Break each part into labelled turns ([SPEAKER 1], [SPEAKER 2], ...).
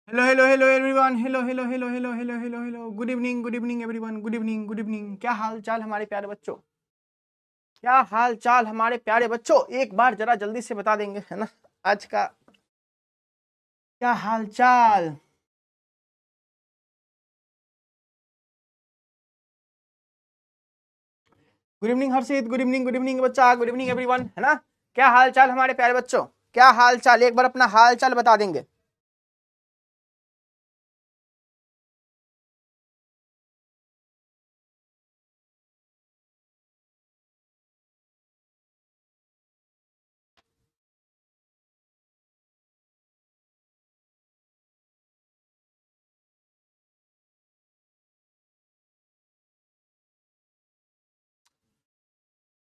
[SPEAKER 1] Hello hello hello everyone, hello hello hello hello hello hello hello, good evening everyone, good evening. क्या हाल चाल हमारे प्यारे बच्चों, क्या हाल चाल हमारे प्यारे बच्चों? एक बार जरा जल्दी से बता देंगे, है ना, आज का क्या हाल चाल? गुड इवनिंग हर्षित, गुड इवनिंग बच्चा, गुड इवनिंग एवरीवन, है ना। क्या हाल चाल हमारे प्यारे बच्चों, क्या हाल चाल? एक बार अपना हाल चाल बता देंगे।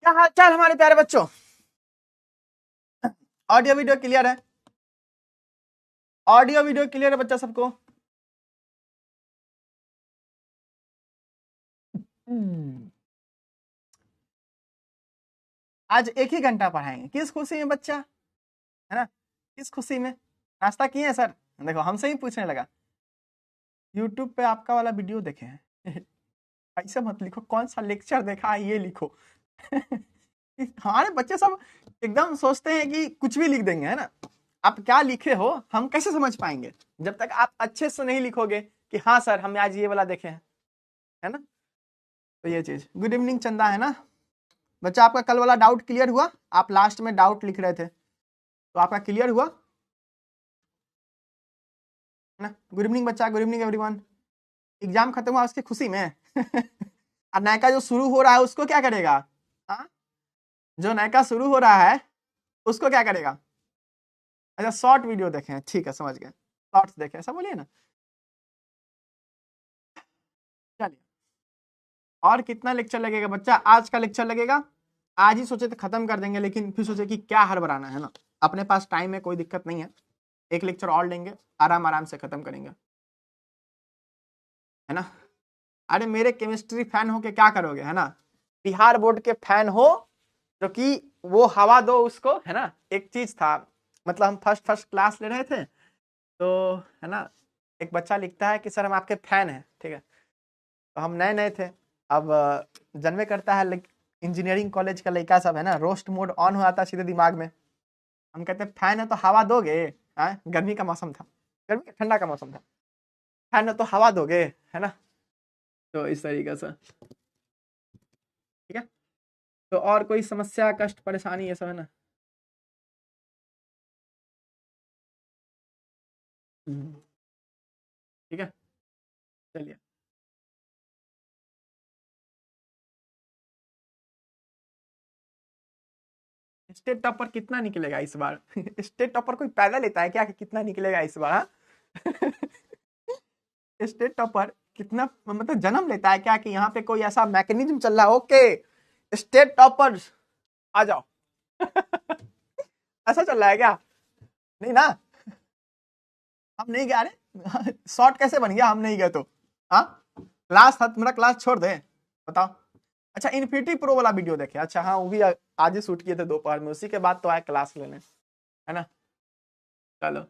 [SPEAKER 1] क्या हाल चाल हमारे प्यारे बच्चों? ऑडियो वीडियो क्लियर है? ऑडियो वीडियो क्लियर है बच्चा सबको? आज एक ही घंटा पढ़ाएंगे, किस खुशी में बच्चा, है ना, किस खुशी में? नाश्ता किए हैं सर? देखो हमसे ही पूछने लगा। यूट्यूब पे आपका वाला वीडियो देखे हैं। ऐसे मत लिखो कौन सा लेक्चर देखा है, ये लिखो। हमारे बच्चे सब एकदम सोचते हैं कि कुछ भी लिख देंगे, है ना। आप क्या लिखे हो हम कैसे समझ पाएंगे जब तक आप अच्छे से नहीं लिखोगे कि हाँ सर हम आज ये वाला देखे हैं, है ना। तो ये चीज, गुड इवनिंग चंदा, है ना। बच्चा आपका कल वाला डाउट क्लियर हुआ? आप लास्ट में डाउट लिख रहे थे तो आपका क्लियर हुआ, है ना। गुड इवनिंग बच्चा, गुड इवनिंग एवरीवन। एग्जाम खत्म हुआ उसकी खुशी में। और नयका जो शुरू हो रहा है उसको क्या करेगा? हाँ, जो नयका शुरू हो रहा है उसको क्या करेगा? अच्छा शॉर्ट वीडियो देखें, ठीक है समझ गए, शॉर्ट्स देखें, ऐसा बोलिए ना। चलिए, और कितना लेक्चर लगेगा बच्चा? आज का लेक्चर लगेगा, आज ही सोचे थे खत्म कर देंगे लेकिन फिर सोचे कि क्या हड़बड़ाना, है ना। अपने पास टाइम है, कोई दिक्कत नहीं है, एक लेक्चर और लेंगे, आराम आराम से खत्म करेंगे, है ना। अरे मेरे केमिस्ट्री फैन हो के क्या करोगे, है ना। बिहार बोर्ड के फैन हो जो कि वो हवा दो उसको, है ना। एक चीज था, मतलब हम फर्स्ट फर्स्ट क्लास ले रहे थे तो, है ना, एक बच्चा लिखता है कि सर हम आपके फैन हैं, ठीक है। तो हम नए नए थे, अब जन्मे करता है इंजीनियरिंग कॉलेज का लड़का सब, है ना, रोस्ट मोड ऑन हो जाता है सीधे दिमाग में। हम कहते हैं फैन है तो हवा दोगे? गर्मी का मौसम था, गर्मी ठंडा का मौसम था, फैन है तो हवा दोगे, है ना। तो इस तरीके से, ठीक है। तो और कोई समस्या कष्ट परेशानी ये सब, है ना। ठीक है, चलिए। स्टेट टॉपर कितना निकलेगा इस बार? स्टेट टॉपर कोई पैदल लेता है क्या कि कितना निकलेगा इस बार, हाँ? स्टेट टॉपर कितना मतलब जन्म लेता है क्या कि यहाँ पे कोई ऐसा मैकेनिज्म चल रहा है? ओके स्टेट टॉपर आ जाओ। ऐसा चल रहा है क्या? नहीं ना, हम नहीं गए। अरे शॉर्ट कैसे बन गया हम नहीं गए तो? हाँ, क्लास मेरा क्लास छोड़ दे, बताओ। अच्छा इन्फिनिटी प्रो वाला वीडियो देखे? अच्छा हाँ, वो भी आज ही शूट किए थे दोपहर में, उसी के बाद तो आए क्लास लेने, है ना। चलो।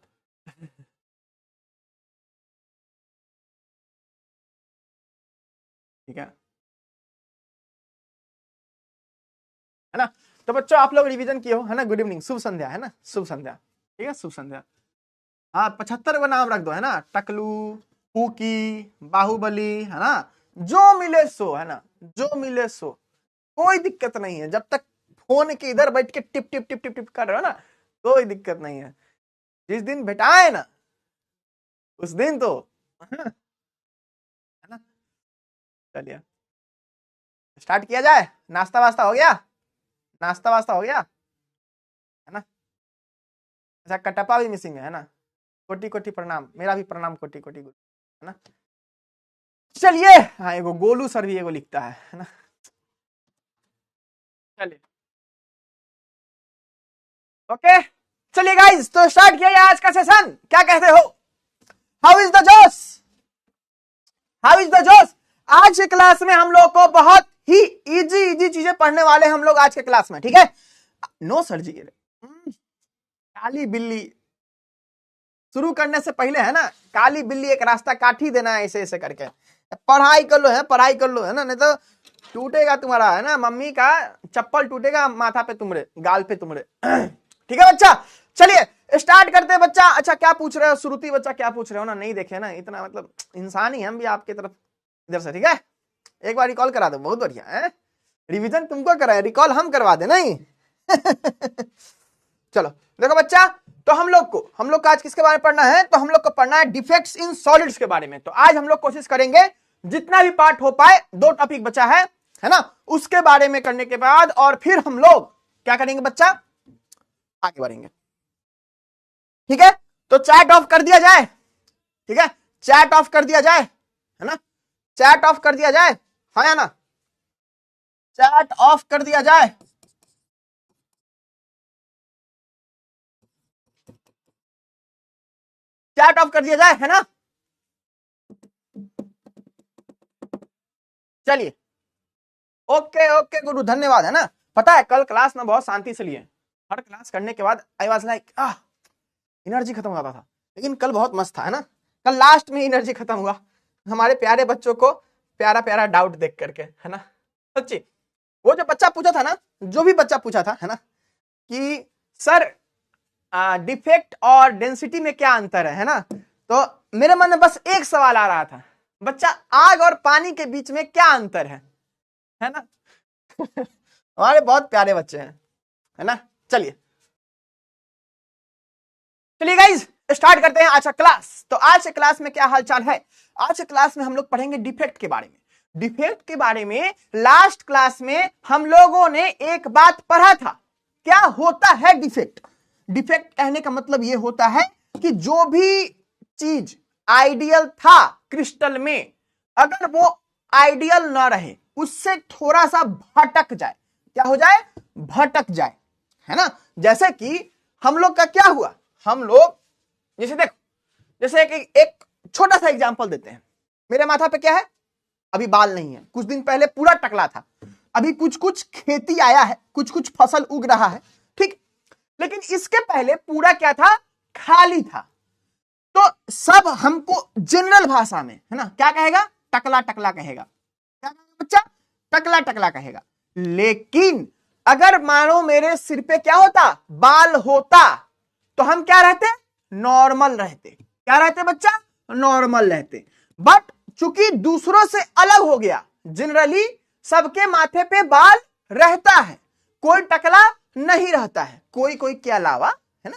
[SPEAKER 1] ठीक है ना। तो बच्चों आप लोग रिवीजन किए हो, है ना। गुड इवनिंग, शुभ संध्या, है ना, शुभ संध्या, ठीक है, शुभ संध्या। हाँ 75 का नाम रख दो, है ना, टकलू, कुकी, बाहुबली, है ना, जो मिले सो, है ना, जो मिले सो, कोई दिक्कत नहीं है। जब तक फोन के इधर बैठ के tip tip tip tip tip कर रहे हो ना, कोई दिक्कत नहीं है। जिस दिन भेटाए ना उस दिन तो, है ना। चलिए स्टार्ट किया जाए। नाश्ता वास्ता हो गया? नाश्ता वास्ता हो गया, है ना। अच्छा कटप्पा भी मिसिंग है ना। कोटि कोटि प्रणाम, मेरा भी प्रणाम कोटि कोटि, है ना। चलिए, हाँ एगो गोलू सर भी एगो लिखता है ना। चलिए ओके, चलिए गाइस तो स्टार्ट किया आज का सेशन। क्या कहते हो? हाउ इज द जोश, हाउ इज द जोश? आज के क्लास में हम लोग को बहुत ही इजी इजी चीजें पढ़ने वाले हम लोग आज के क्लास में, ठीक है। नो सर जी, काली बिल्ली शुरू करने से पहले है ना काली बिल्ली एक रास्ता काट ही देना है ऐसे ऐसे करके। पढ़ाई कर लो, है पढ़ाई कर लो, है ना, नहीं तो टूटेगा तुम्हारा, है ना, मम्मी का चप्पल टूटेगा माथा पे तुम्हारे, गाल पे तुम्हारे। ठीक है बच्चा, चलिए स्टार्ट करते हैं बच्चा। अच्छा क्या पूछ रहे हो श्रुति बच्चा, क्या पूछ रहे हो ना, नहीं देखे ना, इतना मतलब इंसान ही हम भी आपके तरफ इधर से। ठीक है, एक बार रिकॉल करा दो, बहुत बढ़िया है। रिवीजन तुमको कराए, रिकॉल हम करवा दे नहीं। चलो देखो बच्चा, तो हम लोग को आज किसके बारे में पढ़ना है, तो हम लोग को पढ़ना है डिफेक्ट्स इन सॉलिड्स के बारे में। तो आज हम लोग कोशिश करेंगे जितना भी पार्ट हो पाए, 2 टॉपिक बचा है ना, उसके बारे में करने के बाद और फिर हम लोग क्या करेंगे बच्चा, आगे बढ़ेंगे। ठीक है, तो चैट ऑफ कर दिया जाए। ठीक है, चैट ऑफ कर दिया जाए, है ना, चैट ऑफ कर दिया जाए, हाँ या ना, चैट ऑफ कर दिया जाए। चैट ऑफ कर दिया जाए, है ना। चलिए ओके ओके गुरु, धन्यवाद, है ना। पता है कल क्लास ना बहुत शांति से लिए, हर क्लास करने के बाद आई वाज लाइक एनर्जी खत्म हो जाता था, लेकिन कल बहुत मस्त था, है ना। कल लास्ट में एनर्जी खत्म हुआ हमारे प्यारे बच्चों को प्यारा प्यारा डाउट देख करके, है ना। सच्ची वो जो बच्चा पूछा था ना, जो भी बच्चा पूछा था, है ना, कि सर डिफेक्ट और डेंसिटी में क्या अंतर है ना, तो मेरे मन में बस एक सवाल आ रहा था, बच्चा आग और पानी के बीच में क्या अंतर है ना। हमारे बहुत प्यारे बच्चे हैं, है ना। चलिए गाइस स्टार्ट करते हैं आज का क्लास। तो आज के क्लास में क्या हालचाल है, आज के क्लास में हम लोग पढ़ेंगे डिफेक्ट के बारे में। डिफेक्ट के बारे में लास्ट क्लास में हम लोगों ने एक बात पढ़ा था, क्या होता है डिफेक्ट। डिफेक्ट कहने का मतलब यह होता है कि जो भी चीज आइडियल था क्रिस्टल में, अगर वो आइडियल ना रहे, उससे थोड़ा सा भटक जाए, क्या हो जाए, भटक जाए, है ना। जैसे कि हम लोग का क्या हुआ, हम लोग जैसे देखो, जैसे एक छोटा सा एग्जांपल देते हैं। मेरे माथा पे क्या है, अभी बाल नहीं है, कुछ दिन पहले पूरा टकला था, अभी कुछ कुछ खेती आया है, कुछ कुछ फसल उग रहा है, ठीक। लेकिन इसके पहले पूरा क्या था, खाली था। तो सब हमको जनरल भाषा में, है ना, क्या कहेगा, टकला टकला कहेगा। क्या कहेगा बच्चा, टकला टकला कहेगा। लेकिन अगर मानो मेरे सिर पे क्या होता, बाल होता, तो हम क्या रहते, नॉर्मल रहते। क्या रहते बच्चा, नॉर्मल रहते। बट चूंकि दूसरों से अलग हो गया, जनरली सबके माथे पे बाल रहता है, कोई टकला नहीं रहता है, कोई कोई के अलावा, है ना,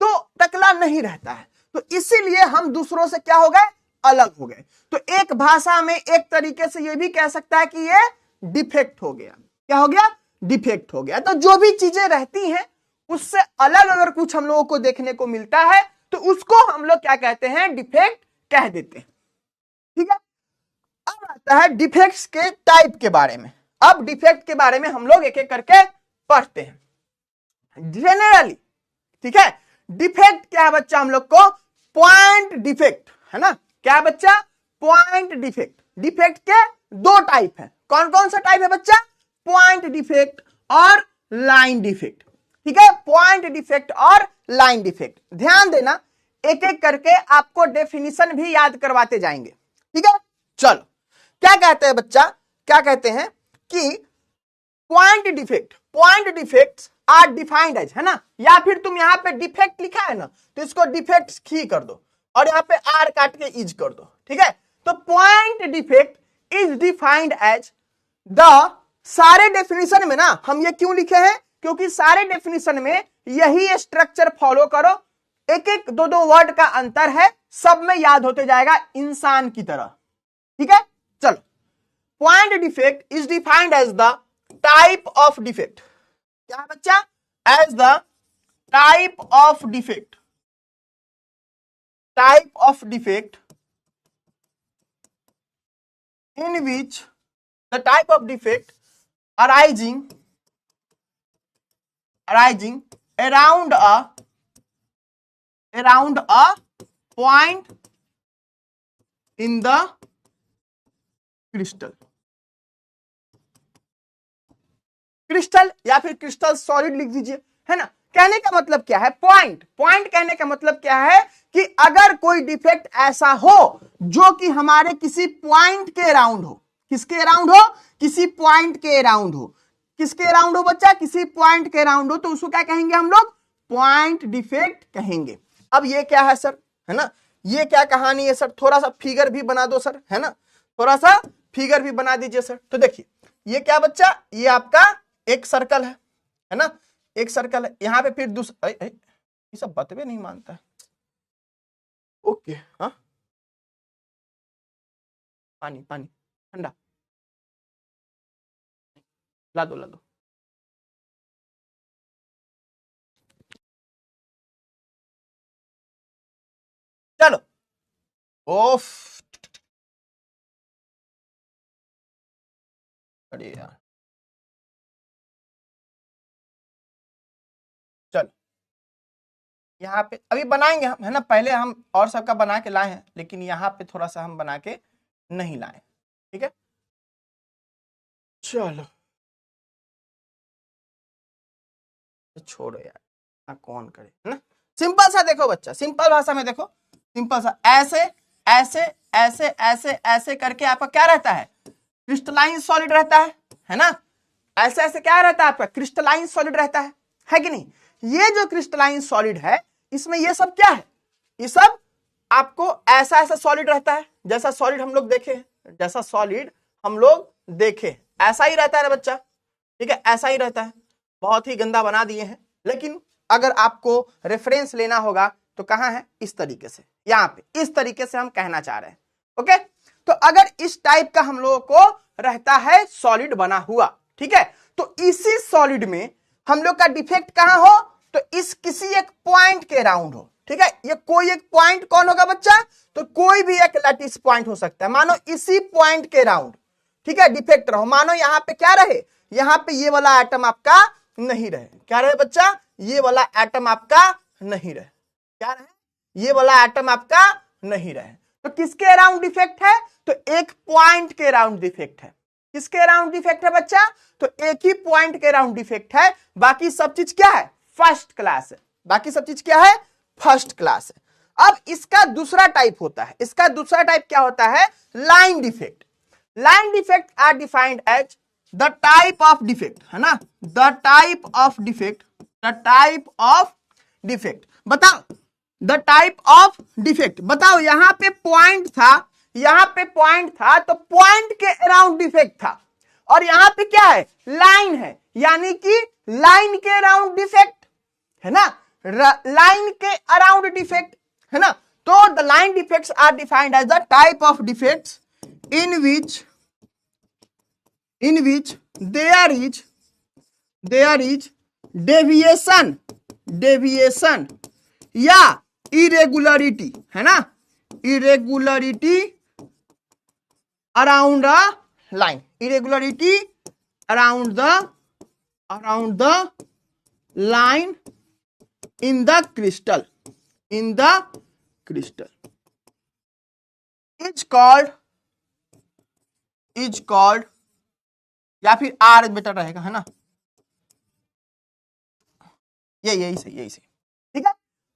[SPEAKER 1] तो टकला नहीं रहता है। तो इसीलिए हम दूसरों से क्या हो गए, अलग हो गए। तो एक भाषा में एक तरीके से यह भी कह सकता है कि ये डिफेक्ट हो गया। क्या हो गया, डिफेक्ट हो गया। तो जो भी चीजें रहती हैं उससे अलग अगर कुछ हम लोगों को देखने को मिलता है, तो उसको हम लोग क्या कहते हैं, डिफेक्ट कह देते हैं। ठीक है, अब आता है डिफेक्ट्स के टाइप के बारे में। अब डिफेक्ट के बारे में हम लोग एक एक करके पढ़ते हैं जनरली। ठीक है, डिफेक्ट क्या है बच्चा, हम लोग को पॉइंट डिफेक्ट, है ना। क्या बच्चा, पॉइंट डिफेक्ट। डिफेक्ट के 2 टाइप है, कौन कौन सा टाइप है बच्चा, पॉइंट डिफेक्ट और लाइन डिफेक्ट। ठीक है, पॉइंट डिफेक्ट और लाइन डिफेक्ट। ध्यान देना, एक एक करके आपको डेफिनेशन भी याद करवाते जाएंगे। ठीक है, चलो क्या कहते हैं बच्चा, क्या कहते हैं कि point defect, point defects are defined as, है ना, या फिर तुम यहां पे डिफेक्ट लिखा है ना, तो इसको डिफेक्ट्स ही कर दो और यहां पे आर काट के इज कर दो। ठीक है, तो point defect is defined as the, सारे डेफिनेशन में ना हम ये क्यों लिखे हैं, क्योंकि सारे डेफिनेशन में यही स्ट्रक्चर फॉलो करो, एक एक 2-2 वर्ड का अंतर है, सब में याद होते जाएगा इंसान की तरह। ठीक है, चलो, point defect is defined as the type of defect. क्या है बच्चा, as the type of defect, type of defect in which the type of defect arising around a point in the crystal, crystal या फिर crystal solid लिख दीजिए, है ना, कहने का मतलब क्या है, पॉइंट, पॉइंट कहने का मतलब क्या है कि अगर कोई डिफेक्ट ऐसा हो जो कि हमारे किसी पॉइंट के अराउंड हो, किसके अराउंड हो, किसी पॉइंट के अराउंड हो, किसके अराउंड हो बच्चा, किसी पॉइंट के अराउंड हो, तो उसको क्या कहेंगे हम लोग, पॉइंट डिफेक्ट कहेंगे। अब ये क्या है सर, है ना, ये क्या कहानी है सर, थोड़ा सा फिगर भी बना दो सर, है ना, थोड़ा सा फिगर भी बना दीजिए सर। तो देखिए ये क्या बच्चा, ये आपका एक सर्कल है ना, एक सर्कल है, यहां पे फिर दूसरा, ये सब बतवे नहीं मानता है, ओके, हाँ, पानी पानी ठंडा ला दो, ला दो। चलो, ओफ, अरे यार, चलो यहाँ पे अभी बनाएंगे हम, है ना, पहले हम और सबका बना के लाए हैं, लेकिन यहाँ पे थोड़ा सा हम बना के नहीं लाए, ठीक है। चलो छोड़ो यार, कौन करे, है ना, सिंपल सा देखो बच्चा, सिंपल भाषा में देखो, सिंपल सा, ऐसे ऐसे ऐसे ऐसे ऐसे करके आपका क्या रहता है, क्रिस्टलाइन सॉलिड रहता है ना, ऐसे ऐसे क्या रहता है आपका, क्रिस्टलाइन सॉलिड रहता है कि नहीं। ये जो क्रिस्टलाइन सॉलिड है, इसमें ये सब क्या है, ये सब आपको ऐसा ऐसा सॉलिड रहता है, जैसा सॉलिड हम लोग देखे, जैसा सॉलिड हम लोग देखे ऐसा ही रहता है ना बच्चा, ठीक है, ऐसा ही रहता है। बहुत ही गंदा बना दिए हैं, लेकिन अगर आपको रेफरेंस लेना होगा तो कहां है, इस तरीके से, यहां पे इस तरीके से हम कहना चाह रहे हैं, ओके। तो अगर इस टाइप का हम लोगों को रहता है सॉलिड बना हुआ, ठीक है, तो इसी सॉलिड में हम लोग का डिफेक्ट कहां हो, तो इस किसी एक पॉइंट के अराउंड हो, ठीक है। ये कोई एक पॉइंट कौन होगा बच्चा, तो कोई भी एक लैटिस पॉइंट हो सकता है, मानो इसी पॉइंट के अराउंड, ठीक है, डिफेक्ट रहो, मानो यहां पे क्या रहे, यहां पे ये वाला एटम आपका नहीं रहे, क्या रहे बच्चा, ये वाला एटम आपका नहीं रहे, क्या रहे, ये वाला एटम आपका नहीं रहे, तो किसके अराउंड डिफेक्ट है, तो एक पॉइंट के अराउंड डिफेक्ट है, किसके अराउंड डिफेक्ट है बच्चा, तो एक ही पॉइंट के अराउंड डिफेक्ट है, बाकी सब चीज क्या है, फर्स्ट क्लास है, बाकी सब चीज क्या है, फर्स्ट क्लास है। अब इसका दूसरा टाइप होता है, इसका दूसरा टाइप क्या होता है, line defect. Line defect are defined as the type of defect, है ना, the type of defect, the type of defect, बताओ द टाइप ऑफ डिफेक्ट, बताओ यहां पे पॉइंट था, यहां पे पॉइंट था, तो पॉइंट के अराउंड डिफेक्ट था, और यहां पे क्या है, लाइन है, यानी कि लाइन के अराउंड डिफेक्ट, है ना, लाइन के अराउंड डिफेक्ट, है ना। तो the line defects are defined as the type of defects in which there is deviation या irregularity, है ना, irregularity around a line, irregularity around the line in the crystal is called, या फिर are better रहेगा, है ना, यही सही, ठीक है।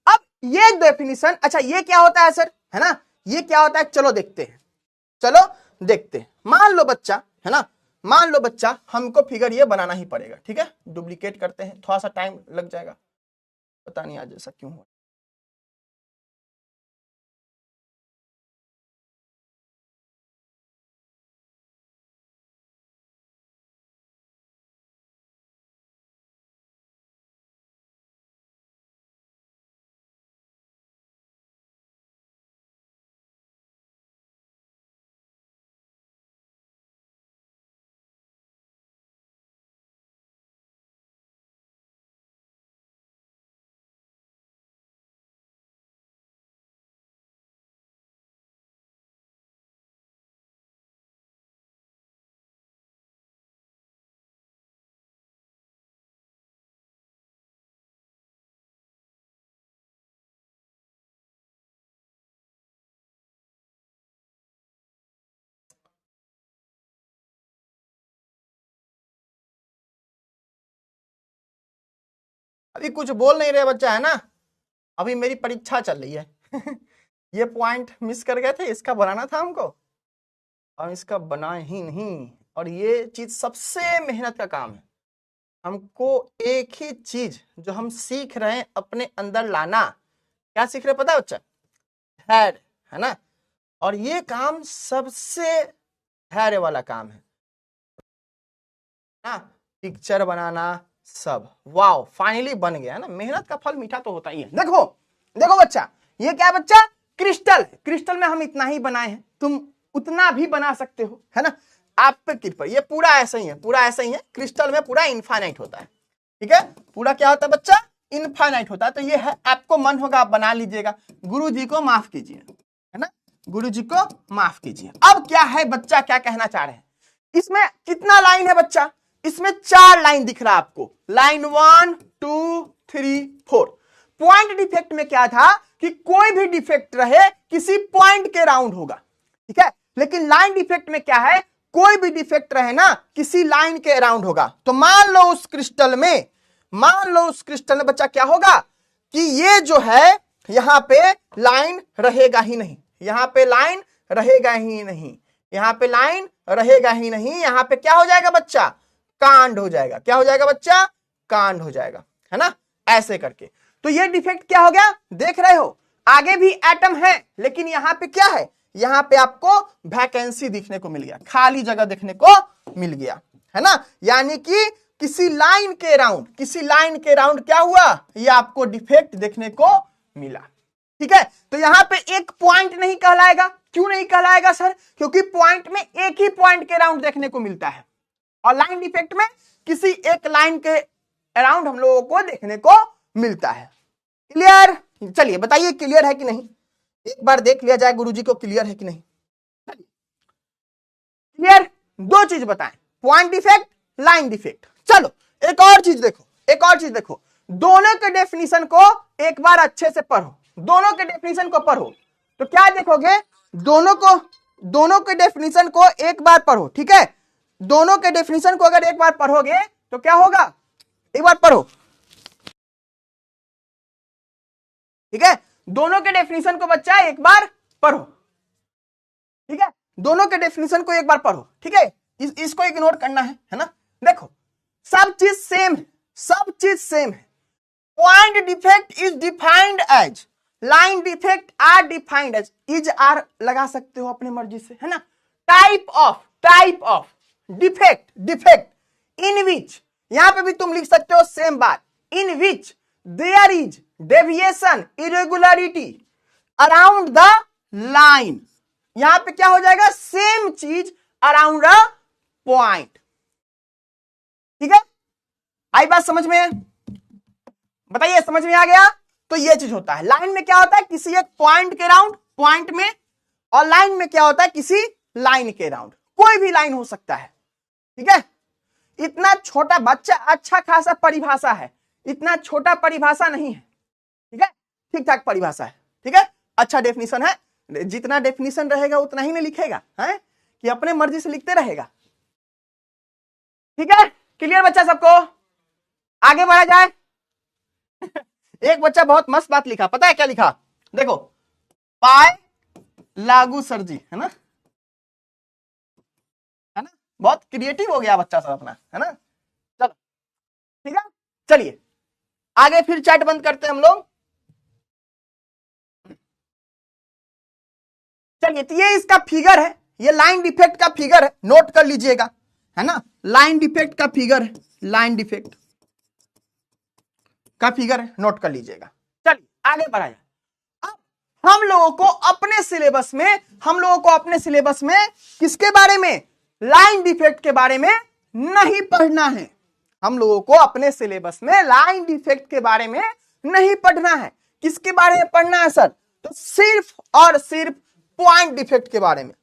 [SPEAKER 1] अब ये डेफिनेशन, अच्छा ये क्या होता है सर, है ना, ये क्या होता है, चलो देखते हैं, चलो देखते हैं। मान लो बच्चा, है ना, मान लो बच्चा, हमको फिगर ये बनाना ही पड़ेगा, ठीक है, डुप्लीकेट करते हैं, थोड़ा सा टाइम लग जाएगा, पता नहीं आज ऐसा क्यों हुआ। अभी कुछ बोल नहीं रहे बच्चा, है ना, अभी मेरी परीक्षा चल रही है ये पॉइंट मिस कर गए थे, इसका बनाना था हमको, और इसका बनाए ही नहीं। और ये चीज सबसे मेहनत का काम है, हमको एक ही चीज जो हम सीख रहे हैं अपने अंदर लाना। क्या सीख रहे पता है बच्चा? धैर्य, है ना। और ये काम सबसे धैर्य वाला काम है ना। पिक्चर बनाना सब, वाओ फाइनली बन गया, है ना। मेहनत का फल मीठा तो होता ही है। देखो देखो बच्चा, ये क्या है बच्चा? क्रिस्टल। क्रिस्टल में हम इतना ही बनाए हैं, तुम उतना भी बना सकते हो, है ना। आप पे कृपा, ये पूरा ऐसा ही है, पूरा ऐसा ही है। क्रिस्टल में पूरा इनफाइनाइट होता है, ठीक है। पूरा क्या होता है बच्चा? इनफाइनाइट होता है। तो ये है, आपको मन होगा आप बना लीजिएगा। गुरु जी को माफ कीजिए, है ना, गुरु जी को माफ कीजिए। अब क्या है बच्चा, क्या कहना चाह रहे हैं? इसमें कितना लाइन है बच्चा? इसमें 4 लाइन दिख रहा है आपको। लाइन 1 2 3 4। पॉइंट डिफेक्ट में क्या था कि कोई भी डिफेक्ट रहे किसी पॉइंट के राउंड होगा, ठीक है। लेकिन लाइन डिफेक्ट में क्या है? कोई भी डिफेक्ट रहे ना किसी लाइन के अराउंड होगा। तो मान लो उस क्रिस्टल में, बच्चा क्या होगा कि ये जो है यहां पे लाइन रहेगा ही नहीं, यहां पे लाइन रहेगा ही नहीं, यहां पे लाइन रहेगा ही नहीं। यहां पे क्या हो जाएगा बच्चा? कांड हो जाएगा। क्या हो जाएगा बच्चा? कांड हो जाएगा, है ना, ऐसे करके। तो ये डिफेक्ट क्या हो गया? देख रहे हो आगे भी एटम है, लेकिन यहां पे क्या है? यहां पे आपको वैकेंसी दिखने को मिल गया, खाली जगह देखने को मिल गया, है ना। यानी कि किसी लाइन के राउंड क्या हुआ? ये आपको डिफेक्ट देखने को मिला, ठीक है। तो यहां पे एक पॉइंट नहीं कहलाएगा। क्यों नहीं कहलाएगा सर? क्योंकि पॉइंट में एक ही पॉइंट के राउंड देखने को मिलता है, और लाइन डिफेक्ट में किसी एक लाइन के अराउंड हम लोगों को देखने को मिलता है। क्लियर? चलिए बताइए क्लियर है कि नहीं, एक बार देख लिया जाए गुरुजी को क्लियर है कि नहीं। क्लियर? 2 चीज बताएं, पॉइंट डिफेक्ट, लाइन डिफेक्ट। चलो एक और चीज देखो, दोनों के डेफिनेशन को एक बार अच्छे से पढ़ो, दोनों के डेफिनेशन को पढ़ो। तो क्या देखोगे? दोनों के डेफिनेशन को एक बार पढ़ो, ठीक है। दोनों के डेफिनेशन को अगर एक बार पढ़ोगे तो क्या होगा? एक बार पढ़ो, ठीक है। दोनों के डेफिनेशन को बच्चा एक बार पढ़ो, ठीक है। दोनों के डेफिनेशन को एक बार पढ़ो, ठीक है। इसको इग्नोर करना है ना। देखो सब चीज सेम है। Point defect is defined as, line defect are defined as, is are लगा सकते हो अपनी मर्जी से, है ना। Type of defect in which, यहां पे भी तुम लिख सकते हो सेम बात, in which there is deviation irregularity around the line. यहां पे क्या हो जाएगा? सेम चीज अराउंड अ पॉइंट, ठीक है। आई बात समझ में? बताइए समझ में आ गया? तो ये चीज होता है। लाइन में क्या होता है? किसी एक पॉइंट के राउंड, पॉइंट में। और लाइन में क्या होता है? किसी लाइन के राउंड, कोई भी लाइन हो सकता है, ठीक है। इतना छोटा बच्चा, अच्छा खासा परिभाषा है, इतना छोटा परिभाषा नहीं है, ठीक है, ठीक ठाक परिभाषा है, ठीक है। अच्छा डेफिनेशन है, जितना डेफिनेशन रहेगा उतना ही नहीं लिखेगा, है कि अपने मर्जी से लिखते रहेगा, ठीक है। क्लियर बच्चा सबको? आगे बढ़ा जाए। एक बच्चा बहुत मस्त बात लिखा, पता है क्या लिखा? देखो, पाए लागू सर जी, है ना, बहुत क्रिएटिव हो गया बच्चा सब अपना, है ना। चलो ठीक है, चलिए आगे फिर चैट बंद करते हैं हम लोग। चलिए तो ये इसका फिगर है, ये लाइन डिफेक्ट का फिगर है, नोट कर लीजिएगा, है ना। लाइन डिफेक्ट का फिगर है, लाइन डिफेक्ट का फिगर है, नोट कर लीजिएगा। चलिए आगे बढ़ा जाए। अब हम लोगों को अपने सिलेबस में किसके बारे में? लाइन डिफेक्ट के बारे में नहीं पढ़ना है। हम लोगों को अपने सिलेबस में लाइन डिफेक्ट के बारे में नहीं पढ़ना है। किसके बारे में पढ़ना है सर? तो सिर्फ और सिर्फ पॉइंट डिफेक्ट के बारे में।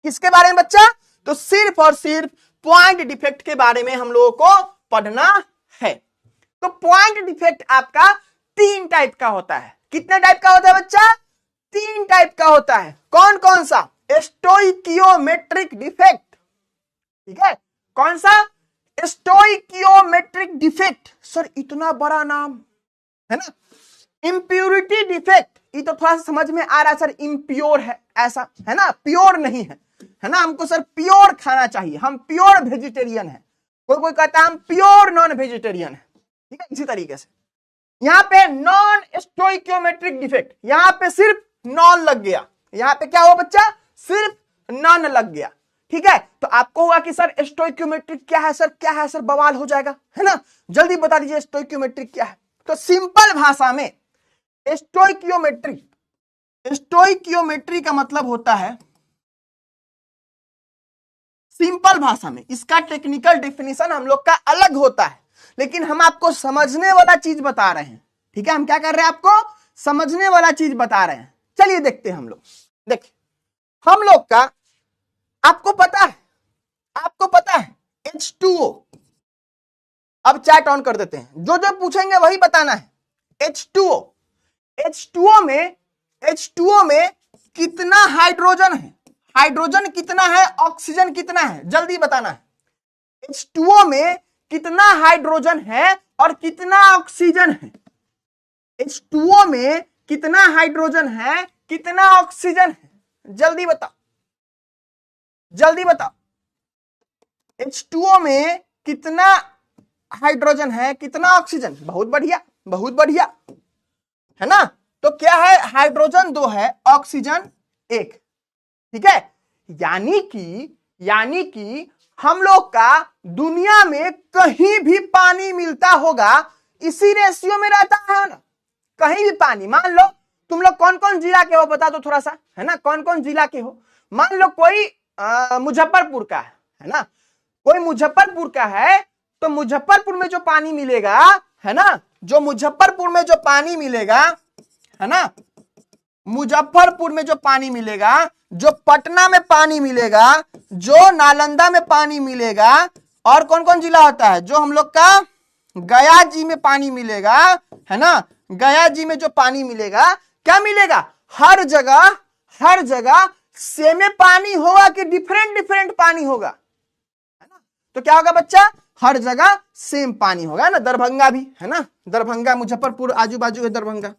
[SPEAKER 1] किसके बारे में बच्चा? तो सिर्फ और सिर्फ पॉइंट डिफेक्ट के बारे में हम लोगों को पढ़ना है। तो पॉइंट डिफेक्ट आपका 3 टाइप का होता है। कितने टाइप का होता है बच्चा? 3 टाइप का होता है। कौन कौन सा? स्टोइकियोमेट्रिक डिफेक्ट, ठीक है। कौन सा? स्टोइकियोमेट्रिक डिफेक्ट, सर इतना बड़ा नाम है ना। इंप्योरिटी डिफेक्ट, ये तो थोड़ा सा समझ में आ रहा है सर, इम्प्योर है ऐसा है ना, प्योर नहीं है ना, हमको सर प्योर खाना चाहिए, हम प्योर वेजिटेरियन है। कोई कोई कहता है हम प्योर नॉन वेजिटेरियन है, ठीक है। इसी तरीके से यहाँ पे नॉन स्टोइकियोमेट्रिक डिफेक्ट, यहाँ पे सिर्फ नॉन लग गया, यहाँ पे क्या हुआ बच्चा, सिर्फ नॉन लग गया, ठीक है। तो आपको हुआ कि सर स्टोइकियोमेट्रिक क्या है सर, क्या है सर, बवाल हो जाएगा है ना, जल्दी बता दीजिए स्टोइकियोमेट्रिक क्या है। तो सिंपल भाषा में स्टोइकियोमेट्रिक, स्टोइकियोमेट्री का मतलब होता है, सिंपल भाषा में इसका टेक्निकल डेफिनेशन हम लोग का अलग होता है, लेकिन हम आपको समझने वाला चीज बता रहे हैं, ठीक है। हम क्या कर रहे हैं, आपको समझने वाला चीज बता रहे हैं। चलिए देखते हैं हम लोग। देखिए हम लोग का, आपको पता है, आपको पता है H2O, अब चैट ऑन कर देते हैं, जो जो पूछेंगे वही बताना है। H2O, H2O में कितना हाइड्रोजन है, हाइड्रोजन कितना है, ऑक्सीजन कितना है, जल्दी बताना है। H2O में कितना हाइड्रोजन है और कितना ऑक्सीजन है, H2O में कितना हाइड्रोजन है, कितना ऑक्सीजन है, जल्दी बताओ, जल्दी बताओ। H2O में कितना हाइड्रोजन है, कितना ऑक्सीजन, बहुत बढ़िया, बहुत बढ़िया, है ना। तो क्या है, हाइड्रोजन 2 है, ऑक्सीजन 1, ठीक है। यानी कि हम लोग का दुनिया में कहीं भी पानी मिलता होगा इसी रेशियो में रहता है ना, कहीं भी पानी। मान लो तुम लोग कौन कौन जिला के हो बता दो थोड़ा सा, है ना, कौन कौन जिला के हो। मान लो कोई मुजफ्फरपुर का है ना, कोई मुजफ्फरपुर का है, तो मुजफ्फरपुर में जो पानी मिलेगा, है ना, जो मुजफ्फरपुर में जो पानी मिलेगा, है ना, मुजफ्फरपुर में जो पानी मिलेगा, जो पटना में पानी मिलेगा, जो नालंदा में पानी मिलेगा, और कौन कौन जिला होता है, जो हम लोग का गया जी में पानी मिलेगा, है ना, गया जी में जो पानी मिलेगा, क्या मिलेगा, हर जगह सेम पानी होगा कि डिफरेंट डिफरेंट पानी होगा, है ना। तो क्या होगा बच्चा, हर जगह सेम पानी होगा ना। दरभंगा भी है ना, दरभंगा मुजफ्फरपुर आजू बाजू है दरभंगा,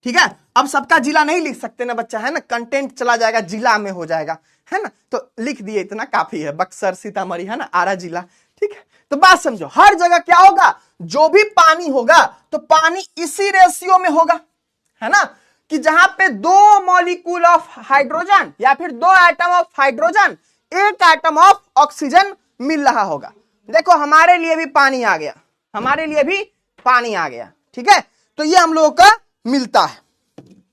[SPEAKER 1] ठीक है। अब सबका जिला नहीं लिख सकते ना बच्चा, है ना, कंटेंट चला जाएगा, जिला में हो जाएगा, है ना। तो लिख दिए, इतना काफी है, बक्सर, सीतामढ़ी, है ना, आरा जिला, ठीक है। तो बात समझो, हर जगह क्या होगा, जो भी पानी होगा तो पानी इसी रेशियो में होगा, है ना, कि जहां पे 2 मॉलिक्यूल ऑफ हाइड्रोजन या फिर 2 atom of hydrogen, 1 atom of oxygen मिल रहा होगा। देखो हमारे लिए भी पानी आ गया, हमारे लिए भी पानी आ गया, ठीक है। तो ये हम लोगों का मिलता है,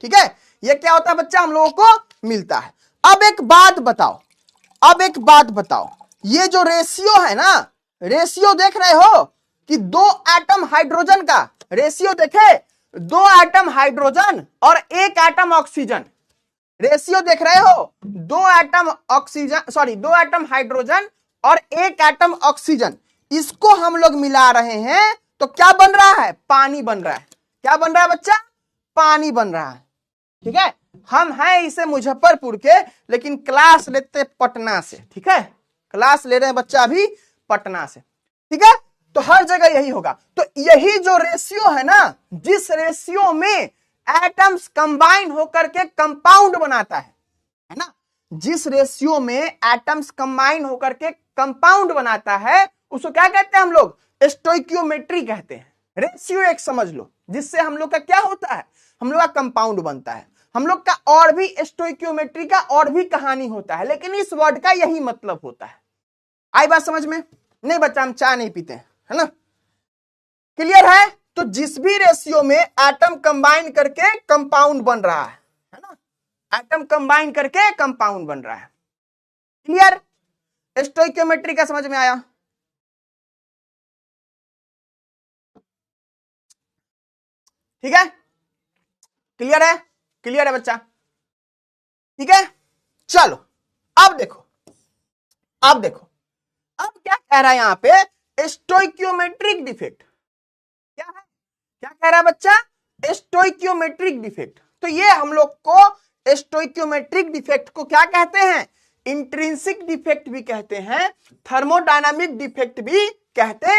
[SPEAKER 1] ठीक है। ये क्या होता है बच्चा, हम लोगों को मिलता है। अब एक बात बताओ, ये जो रेशियो है ना, रेशियो देख रहे हो कि 2 एटम हाइड्रोजन का रेशियो देखे, 2 एटम हाइड्रोजन और 1 एटम ऑक्सीजन, रेशियो देख रहे हो, 2 atom oxygen, sorry 2 atom hydrogen और 1 एटम ऑक्सीजन, इसको हम लोग मिला रहे हैं, तो क्या बन रहा है, पानी बन रहा है। क्या बन रहा है बच्चा, पानी बन रहा है, ठीक है। हम हैं इसे मुजफ्फरपुर के, लेकिन क्लास लेते पटना से, ठीक है, क्लास ले रहे हैं बच्चा अभी पटना से, ठीक है। तो हर जगह यही होगा। तो यही जो रेशियो है ना, जिस रेशियो में एटम्स कंबाइन होकर के कंपाउंड बनाता है ना, जिस रेशियो में एटम्स कंबाइन होकर के कंपाउंड बनाता है, उसको क्या कहते हैं हम लोग, स्टोइकियोमेट्री कहते हैं। रेशियो एक समझ लो, जिससे हम लोग का क्या होता है, हम लोग का कंपाउंड बनता है। हम लोग का और भी स्टोइकियोमेट्री का और भी कहानी होता है, लेकिन इस वर्ड का यही मतलब होता है। आई बात समझ में? नहीं बच्चा, हम चाय नहीं पीते हैं, है ना, क्लियर है। तो जिस भी रेशियो में एटम कंबाइन करके कंपाउंड बन रहा है ना, एटम कंबाइन करके कंपाउंड बन रहा है, क्लियर। स्टोइकियोमेट्री का समझ में आया? ठीक है, क्लियर है, क्लियर है बच्चा, ठीक है। चलो अब देखो, अब क्या कह रहा है यहां पे, स्टोइकियोमेट्रिक डिफेक्ट क्या है, क्या कह रहा है बच्चा, स्टोइकियोमेट्रिक डिफेक्ट। तो ये हम लोग को स्टोइकियोमेट्रिक डिफेक्ट को क्या कहते हैं, इंट्रिंसिक डिफेक्ट भी कहते हैं, थर्मोडायनामिक डिफेक्ट भी कहते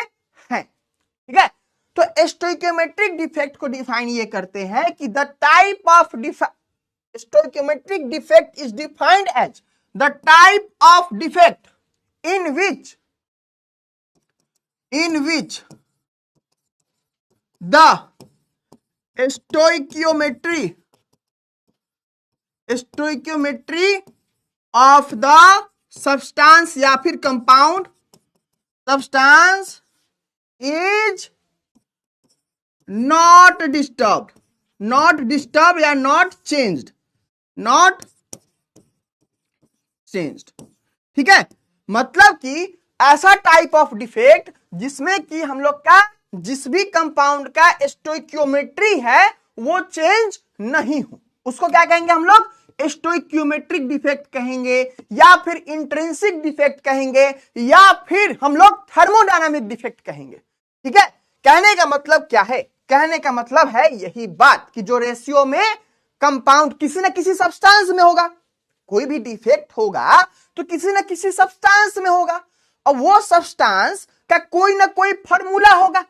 [SPEAKER 1] हैं। ठीक है, तो स्टोइकियोमेट्रिक डिफेक्ट को डिफाइन ये करते हैं कि the type of stoichiometric defect is defined as the type of defect in which the stoichiometry of the substance या फिर compound substance is not disturbed या not changed। ठीक है, मतलब कि ऐसा टाइप ऑफ डिफेक्ट जिसमें कि हम लोग का जिस भी कंपाउंड का स्टोइकियोमेट्री है वो चेंज नहीं हो, उसको क्या कहेंगे हम लोग? स्टोइकियोमेट्रिक डिफेक्ट कहेंगे, या फिर इंट्रिंसिक डिफेक्ट कहेंगे, या फिर हम लोग थर्मोडायनामिक डिफेक्ट कहेंगे। ठीक है, कहने का मतलब क्या है? कहने का मतलब है यही बात कि जो रेशियो में कंपाउंड किसी न किसी सब्सटेंस में होगा, कोई भी डिफेक्ट होगा तो किसी न किसी सब्सटेंस में होगा, और वो सब्सटेंस का कोई ना कोई फॉर्मूला होगा,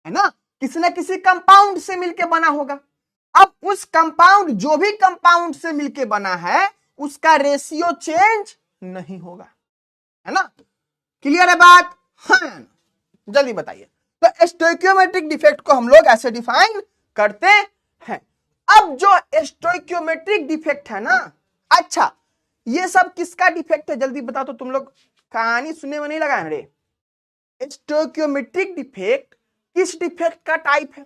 [SPEAKER 1] है ना, किसी न किसी कंपाउंड से मिलके बना होगा। अब उस कंपाउंड, जो भी कंपाउंड से मिलके बना है, उसका रेशियो चेंज नहीं होगा, है ना। क्लियर है बात? हाँ, जल्दी बताइए। तो स्टोइकियोमेट्रिक डिफेक्ट को हम लोग ऐसे डिफाइन करते हैं। अब जो स्टोइकियोमेट्रिक डिफेक्ट है ना, अच्छा ये सब किसका डिफेक्ट है जल्दी बता। तो तुम लोग कहानी सुनने में नहीं लगा रे। स्टोइकियोमेट्रिक डिफेक्ट किस डिफेक्ट का टाइप है?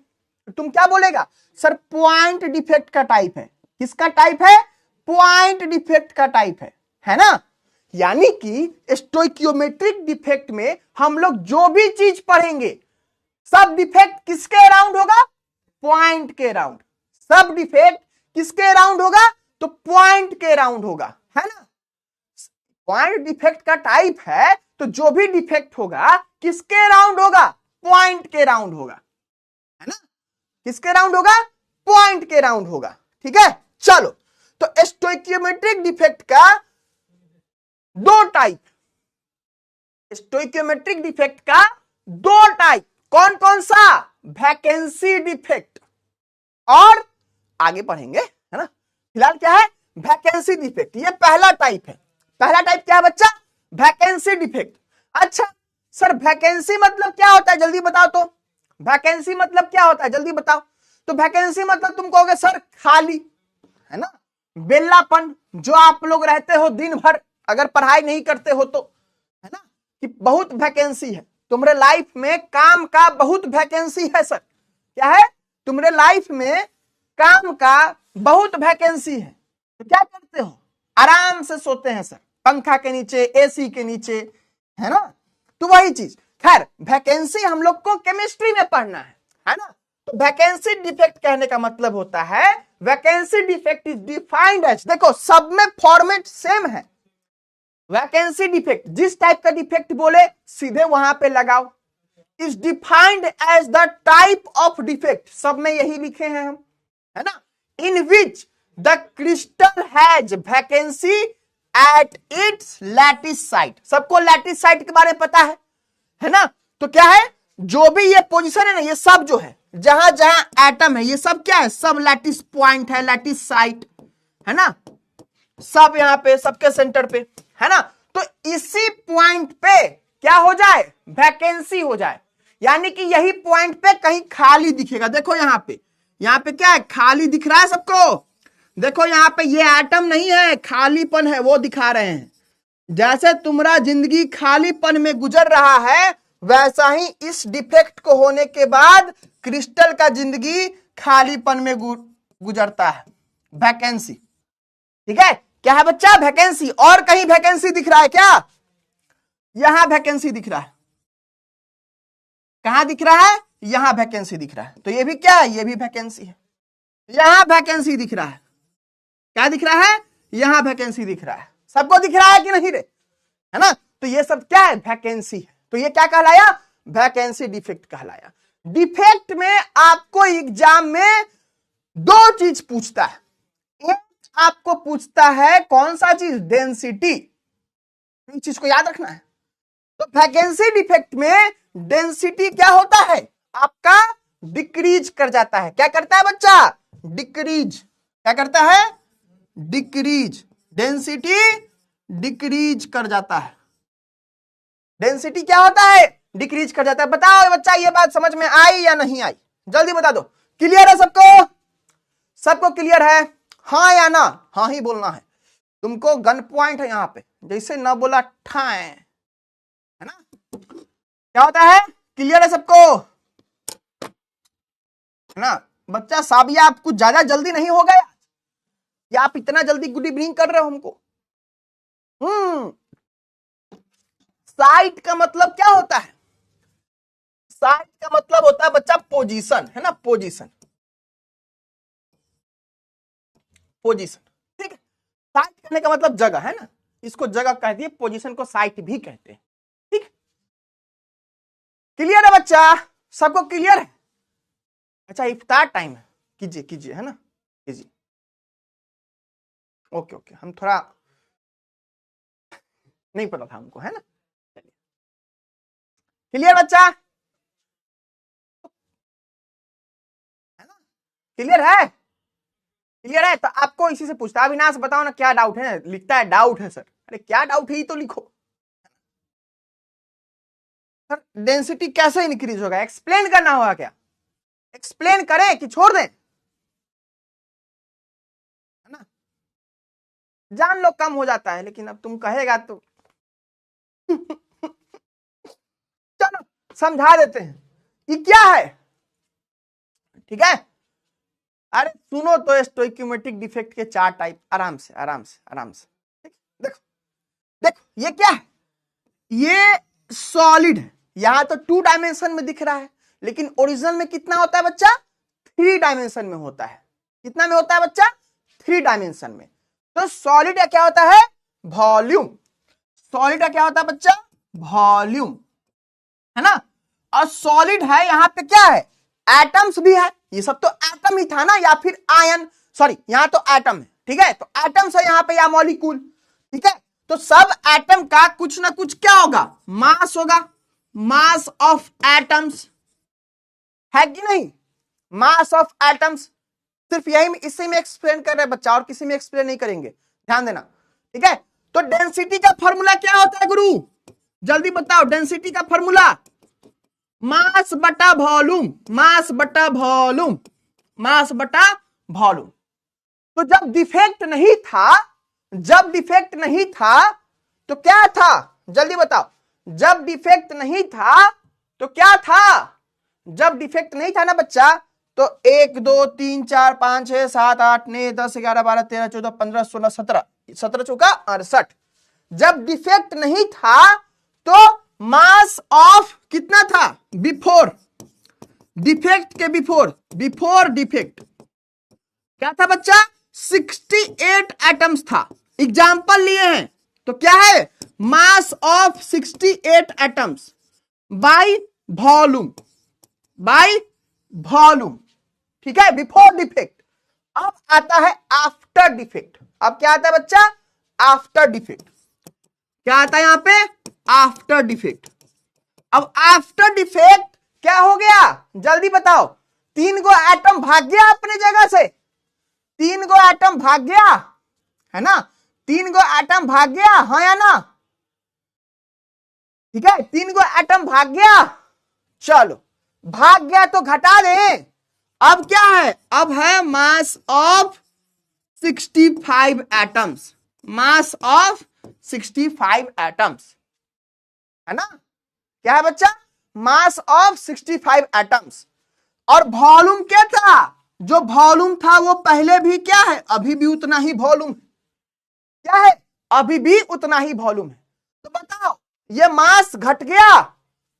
[SPEAKER 1] तुम क्या बोलेगा? सर पॉइंट डिफेक्ट का टाइप है। किसका टाइप है? पॉइंट डिफेक्ट का टाइप है ना। यानी कि स्टोइकियोमेट्रिक डिफेक्ट में हम लोग जो भी चीज पढ़ेंगे सब डिफेक्ट किसके अराउंड होगा? पॉइंट के अराउंड। सब डिफेक्ट किसके अराउंड होगा? तो पॉइंट के अराउंड होगा, है ना। पॉइंट डिफेक्ट का टाइप है तो जो भी डिफेक्ट होगा किसके अराउंड होगा? पॉइंट के अराउंड होगा, है ना। किसके अराउंड होगा? पॉइंट के अराउंड होगा। ठीक है, चलो। तो स्टोइकियोमेट्रिक डिफेक्ट का दो टाइप, स्टोइकियोमेट्रिक डिफेक्ट का दो टाइप, कौन कौन सा? वैकेंसी डिफेक्ट और आगे पढ़ेंगे, है ना। फिलहाल क्या है? Vacancy defect. ये पहला टाइप है। पहला टाइप क्या है बच्चा? Vacancy defect. अच्छा सर वैकेंसी मतलब क्या होता है जल्दी बताओ। तो वैकेंसी मतलब क्या होता है जल्दी बताओ। तो वैकेंसी मतलब तुम कहोगे सर खाली, है ना, बेलापन, जो आप लोग रहते हो दिन भर अगर पढ़ाई नहीं करते हो तो, है ना, कि बहुत वैकेंसी है तुम्हारे लाइफ में, काम का बहुत वैकेंसी है सर। क्या है? तुम्हारे लाइफ में काम का बहुत वैकेंसी है। तो क्या करते हो? आराम से सोते हैं सर, पंखा के नीचे, एसी के नीचे, है ना। तो वही चीज, खैर वैकेंसी हम लोग को केमिस्ट्री में पढ़ना है ना। तो वैकेंसी डिफेक्ट कहने का मतलब होता है, vacancy defect is defined as, देखो सब में फॉर्मेट सेम है। वैकेंसी डिफेक्ट जिस टाइप का डिफेक्ट बोले सीधे वहां पे लगाओ। Is defined as the type of defect, सब में यही लिखे हैं हम, है ना, in which the crystal has vacancy at its lattice site. सबको लैटिस साइट के बारे में पता है ना। तो क्या है, जो भी ये पोजीशन है ना, ये सब जो है जहां जहां एटम है ये सब क्या है? सब लैटिस पॉइंट है, लैटिस साइट, है ना। सब यहां पे सबके सेंटर पे, है ना। तो इसी पॉइंट पे क्या हो जाए? वैकेंसी हो जाए। यानी कि यही पॉइंट पे कहीं खाली दिखेगा। देखो यहाँ पे क्या है? खाली दिख रहा है सबको। देखो यहाँ पे ये एटम नहीं है, खालीपन है, वो दिखा रहे हैं। जैसे तुम्हारा जिंदगी खालीपन में गुजर रहा है, वैसा ही इस डिफेक्ट को होने के बाद क्रिस्टल का जिंदगी खालीपन में गुजरता है। वैकेंसी, ठीक है। क्या है बच्चा? वैकेंसी। और कहीं वैकेंसी दिख रहा है क्या? यहां वैकेंसी दिख रहा है। कहां दिख रहा है? यहां वैकेंसी दिख रहा है। तो ये भी क्या है? ये भी वैकेंसी है। यहां वैकेंसी दिख रहा है। क्या दिख रहा है? यहां वैकेंसी दिख रहा है। सबको दिख रहा है कि नहीं रे? है ना। तो ये सब क्या है? वैकेंसी है। तो ये क्या कहलाया? वैकेंसी डिफेक्ट कहलाया। डिफेक्ट में आपको एग्जाम में दो चीज पूछता है। एक आपको पूछता है कौन सा चीज, डेंसिटी, इस चीज को याद रखना है। तो वैकेंसी डिफेक्ट में डेंसिटी क्या होता है आपका, डिक्रीज कर जाता है। क्या करता है बच्चा, डिक्रीज। क्या करता है, डिक्रीज। डेंसिटी डिक्रीज कर जाता है। डेंसिटी क्या होता है, डिक्रीज कर जाता है। बताओ बच्चा ये बात समझ में आई या नहीं आई, जल्दी बता दो। क्लियर है सबको, सबको क्लियर है, हाँ या ना, हाँ ही बोलना है। तुमको गन पॉइंट है यहां पे, जैसे ना बोला ठाए, है ना। क्या होता है, क्लियर है सबको, है ना। बच्चा साबिया आप कुछ ज्यादा जल्दी नहीं हो गया या आप इतना जल्दी गुड इवनिंग कर रहे हो हमको। साइट का मतलब क्या होता है, साइट का मतलब होता है बच्चा पोजीशन, है ना, पोजीशन, पोजीशन, ठीक है। साइट कहने का मतलब जगह, है ना, इसको जगह कह दिए, पोजीशन को साइट भी कहते हैं, ठीक। क्लियर है बच्चा, सबको क्लियर है। अच्छा इफ्तार टाइम है, कीजिए कीजिए, है ना, कीजिए। ओके ओके, हम थोड़ा नहीं पता था हमको, है ना। क्लियर बच्चा, है ना, क्लियर है, क्लियर है। तो आपको इसी से पूछता है, अविनाश बताओ ना क्या डाउट है, लिखता है डाउट है सर। अरे क्या डाउट है ये तो लिखो। सर डेंसिटी कैसे इंक्रीज होगा, एक्सप्लेन करना होगा क्या, एक्सप्लेन करें कि छोड़ दें, है ना। जान लो कम हो जाता है, लेकिन अब तुम कहेगा तो चलो समझा देते हैं ये क्या है, ठीक है। अरे सुनो तो, स्टोइकियोमेट्रिक डिफेक्ट के 4 टाइप, आराम से आराम से आराम से, ठीक। देखो देखो ये क्या है, ये सॉलिड है, यहां तो 2 डायमेंशन में दिख रहा है, लेकिन ओरिजिनल में कितना होता है बच्चा, 3 डायमेंशन में होता है। कितना में होता है बच्चा, 3 डायमेंशन में। तो सॉलिड का क्या होता है, वॉल्यूम। सॉलिड का क्या होता है बच्चा, वॉल्यूम, है ना। और सॉलिड है, यहां पे क्या है, एटम्स भी है, ये सब तो एटम ही था ना, या फिर आयन, सॉरी यहां तो एटम है, ठीक है। तो एटम्स है यहां पे या मॉलिक्यूल, ठीक है। तो सब एटम का कुछ ना कुछ क्या होगा, मास होगा, मास ऑफ एटम्स, है कि नहीं, मास ऑफ एटम्स। सिर्फ यही इसी में एक्सप्लेन कर रहे हैं बच्चा, और किसी में एक्सप्लेन नहीं करेंगे, ध्यान देना, ठीक है। तो डेंसिटी का फॉर्मूला क्या होता है गुरु, जल्दी बताओ, डेंसिटी का फॉर्मूला मास बटा वॉल्यूम, मास बटा वॉल्यूम, मास बटा वॉल्यूम। तो जब डिफेक्ट नहीं था, जब डिफेक्ट नहीं था तो क्या था, जल्दी बताओ, जब डिफेक्ट नहीं था तो क्या था, जब डिफेक्ट नहीं था ना बच्चा, तो 1 2 3 4 5 6 7 8 9 10 11 12 13 14 15 16 17 17 चौका 68। जब डिफेक्ट नहीं था तो मास ऑफ कितना था, बिफोर डिफेक्ट के बिफोर, बिफोर डिफेक्ट क्या था बच्चा, 68 एटम्स था। एग्जाम्पल लिए हैं तो क्या है, mass of 68 atoms by volume, by volume, ठीक है, बिफोर डिफेक्ट। अब आता है आफ्टर डिफेक्ट। अब क्या आता है बच्चा, आफ्टर डिफेक्ट। क्या आता है यहां पे, आफ्टर डिफेक्ट। अब आफ्टर डिफेक्ट क्या हो गया, जल्दी बताओ, 3 गो एटम भाग गया अपने जगह से, 3 गो एटम भाग गया, है ना, 3 गो एटम भाग गया, हाँ या ना, ठीक है, 3 गो एटम भाग गया। चलो भाग गया तो घटा दे, अब क्या है, अब है mass of 65 atoms, mass of 65 atoms, है ना। क्या है बच्चा, मास ऑफ 65 एटम्स। और वॉल्यूम क्या था, जो वॉल्यूम था वो पहले भी क्या है, अभी भी उतना ही वॉल्यूम है, क्या है, अभी भी उतना ही वॉल्यूम है। तो बताओ ये मास घट गया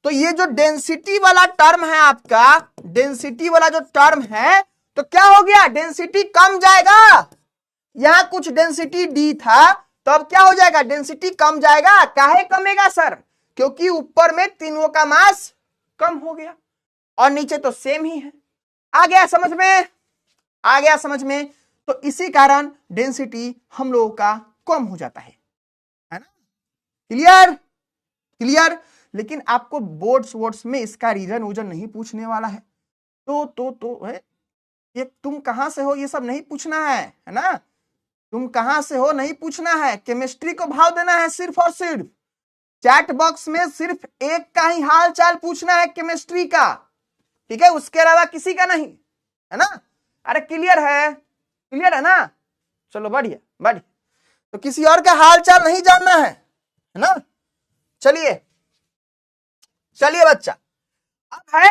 [SPEAKER 1] तो ये जो डेंसिटी वाला टर्म है आपका, डेंसिटी वाला जो टर्म है, तो क्या हो गया, डेंसिटी कम जाएगा। यहां कुछ डेंसिटी डी था, तो अब क्या हो जाएगा, डेंसिटी कम जाएगा। काहे कमेगा सर, क्योंकि ऊपर में तीनों का मास कम हो गया और नीचे तो सेम ही है। आ गया समझ में, आ गया समझ में। तो इसी कारण डेंसिटी हम लोगों का कम हो जाता है ना। Clear clear. लेकिन आपको बोर्ड्स में इसका रीजन वूजन नहीं पूछने वाला है। तो है ये तुम कहां से हो ये सब नहीं पूछना है ना। तुम कहां से हो नहीं पूछना है। केमिस्ट्री को भाव देना है सिर्फ और सिर्फ। चैट बॉक्स में सिर्फ एक का ही हाल चाल पूछना है केमिस्ट्री का, ठीक है, उसके अलावा किसी का नहीं, है ना। अरे क्लियर है ना। चलो बढ़िया बढ़िया। तो किसी और का हाल चाल नहीं जानना है ना। चलिए बच्चा, अब है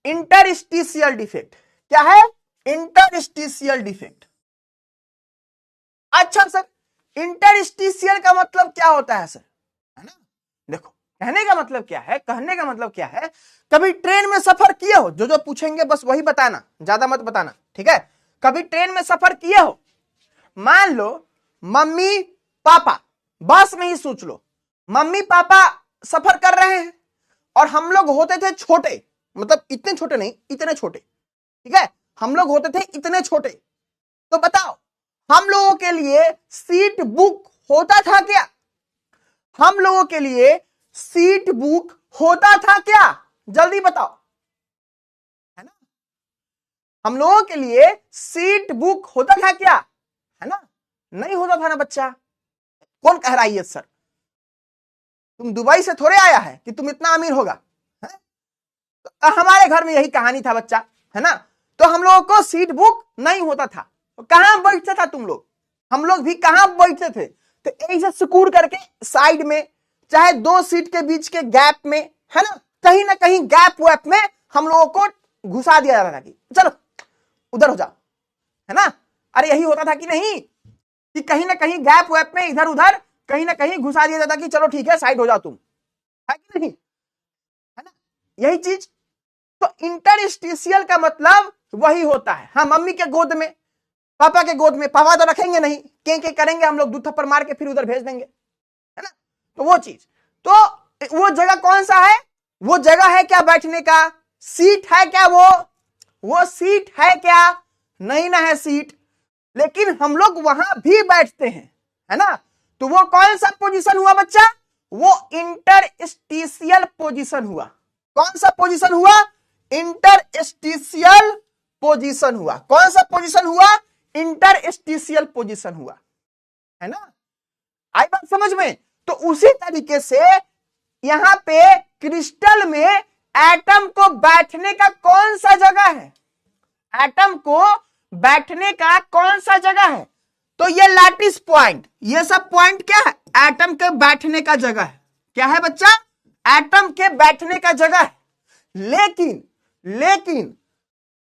[SPEAKER 1] इंटरस्टिशियल डिफेक्ट। क्या है? Interstitial defect. अच्छा सर, इंटरस्टिशियल का मतलब क्या होता है सर, है ना। देखो कहने का मतलब क्या है, कभी ट्रेन में सफर किए हो? जो पूछेंगे बस वही बताना, ज्यादा मत बताना, ठीक है। कभी ट्रेन में सफर किए हो? मान लो मम्मी पापा, बस में ही सोच लो, मम्मी पापा सफर कर रहे हैं और हम लोग होते थे छोटे, मतलब इतने छोटे नहीं, इतने छोटे, ठीक है, हम लोग होते थे इतने छोटे। तो बताओ हम लोगों के लिए सीट बुक होता था क्या? हम लोगों के लिए सीट बुक होता था क्या? जल्दी बताओ, है ना। हम लोगों के लिए सीट बुक होता था क्या? है ना, नहीं होता था ना बच्चा। कौन कह रहा है ये सर? तुम दुबई से थोड़े आया है कि तुम इतना अमीर होगा, है? तो हमारे घर में यही कहानी था बच्चा, है ना। तो हम लोगों को सीट बुक नहीं होता था। तो कहां बैठते था तुम लोग? हम लोग भी कहां बैठते थे? तो ऐसे सिक्योर करके साइड में, चाहे दो सीट के बीच के गैप में, है ना कहीं गैप वैप में हम लोगों को घुसा दिया जाता था कि चलो उधर हो जाओ, है ना। अरे यही होता था कि नहीं, कि कहीं ना कहीं गैप वैप में इधर उधर कहीं ना कहीं घुसा दिया जाता कि चलो ठीक है साइड हो जाओ तुम, है कि नहीं, है ना, यही चीज। तो इंटरस्टिशियल का मतलब वही होता है। हाँ, मम्मी के गोद में, पापा के गोद में, पापा तो रखेंगे नहीं, के करेंगे हम लोग, 2 थप्पड़ मार के फिर उधर भेज देंगे, है ना। तो वो चीज, तो वो जगह कौन सा है? वो जगह है क्या बैठने का? सीट है क्या? वो सीट है क्या? नहीं ना है सीट, लेकिन हम लोग वहां भी बैठते हैं, है ना। तो वो कौन सा पोजीशन हुआ बच्चा? वो इंटरस्टिशियल पोजीशन हुआ। कौन सा पोजीशन हुआ? इंटरस्टिशियल पोजीशन हुआ। कौन सा पोजीशन हुआ? इंटरस्टिशियल पोजीशन हुआ, है ना। आई बात समझ में? तो उसी तरीके से यहां पे क्रिस्टल में एटम को बैठने का कौन सा जगह है? एटम को बैठने का कौन सा जगह है? तो ये लैटिस पॉइंट, ये सब पॉइंट क्या है? एटम के बैठने का जगह है। क्या है बच्चा? एटम के बैठने का जगह है।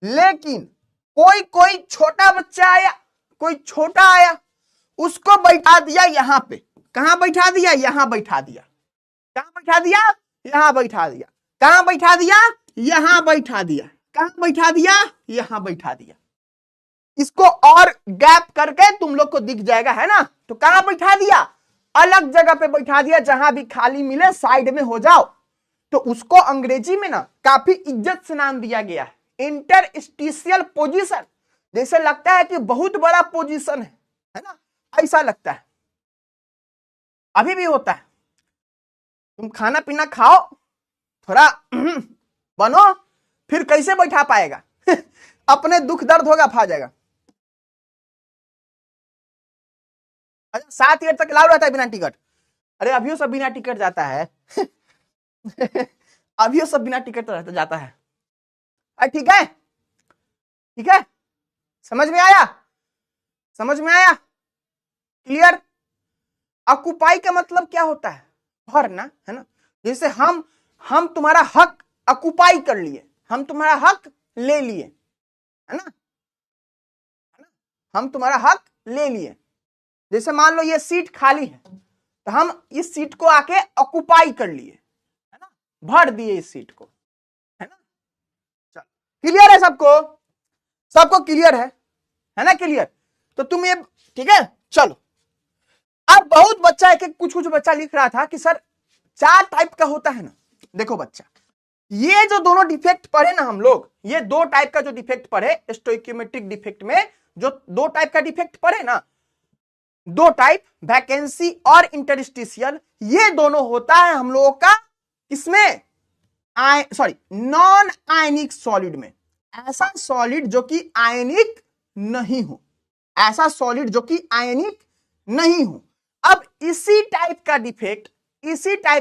[SPEAKER 1] लेकिन कोई छोटा बच्चा आया, कोई छोटा आया, उसको बैठा दिया यहां पे। कहां बैठा दिया? यहां बैठा दिया। कहां बैठा दिया? यहां बैठा दिया। कहां बैठा दिया? यहां बैठा दिया। कहां बैठा दिया? यहां बैठा दिया। इसको और गैप करके तुम लोग को दिख जाएगा, है ना। तो कहां बैठा दिया? अलग जगह पे बैठा दिया, जहां भी खाली मिले साइड में हो जाओ। तो उसको अंग्रेजी में ना काफी इज्जत से नाम दिया गया है, इंटरस्टिशियल पोजीशन। जैसे लगता है कि बहुत बड़ा पोजीशन है ना, ऐसा लगता है। अभी भी होता है, तुम खाना पीना खाओ, थोड़ा बनो, फिर कैसे बैठा पाएगा अपने दुख दर्द होगा, फा जाएगा। अच्छा, 7 ईयर तक अलाउ रहता है बिना टिकट? अरे अभी सब बिना टिकट जाता है अभी सब बिना टिकट रहता जाता है। ठीक है, ठीक है, समझ में आया? समझ में आया? क्लियर? ऑक्युपाई का मतलब क्या होता है? भरना, है ना। जैसे हम तुम्हारा हक ऑक्युपाई कर लिए, हम तुम्हारा हक ले लिए, है ना, हम तुम्हारा हक ले लिए। जैसे मान लो ये सीट खाली है, तो हम इस सीट को आके ऑक्युपाई कर लिए, है ना, भर दिए इस सीट को, है ना। चलो, क्लियर है सबको? सबको क्लियर है ना? क्लियर? तो तुम ये, ठीक है, चलो। अब बहुत बच्चा एक कुछ बच्चा लिख रहा था कि सर 4 टाइप का होता है ना। देखो बच्चा, ये जो दोनों डिफेक्ट पढ़े ना हम लोग, ये 2 टाइप का जो डिफेक्ट पढ़े स्टोइकियोमेट्रिक डिफेक्ट में, जो दो टाइप का डिफेक्ट पढ़े ना, दो टाइप, वैकेंसी और इंटरस्टिशियल, ये दोनों होता है हम लोगों का किसमें, नॉन आयनिक सॉलिड में। ऐसा सॉलिड जो कि आयनिक नहीं हो, ऐसा सॉलिड जो कि आयनिक नहीं हो। अब इसी टाइप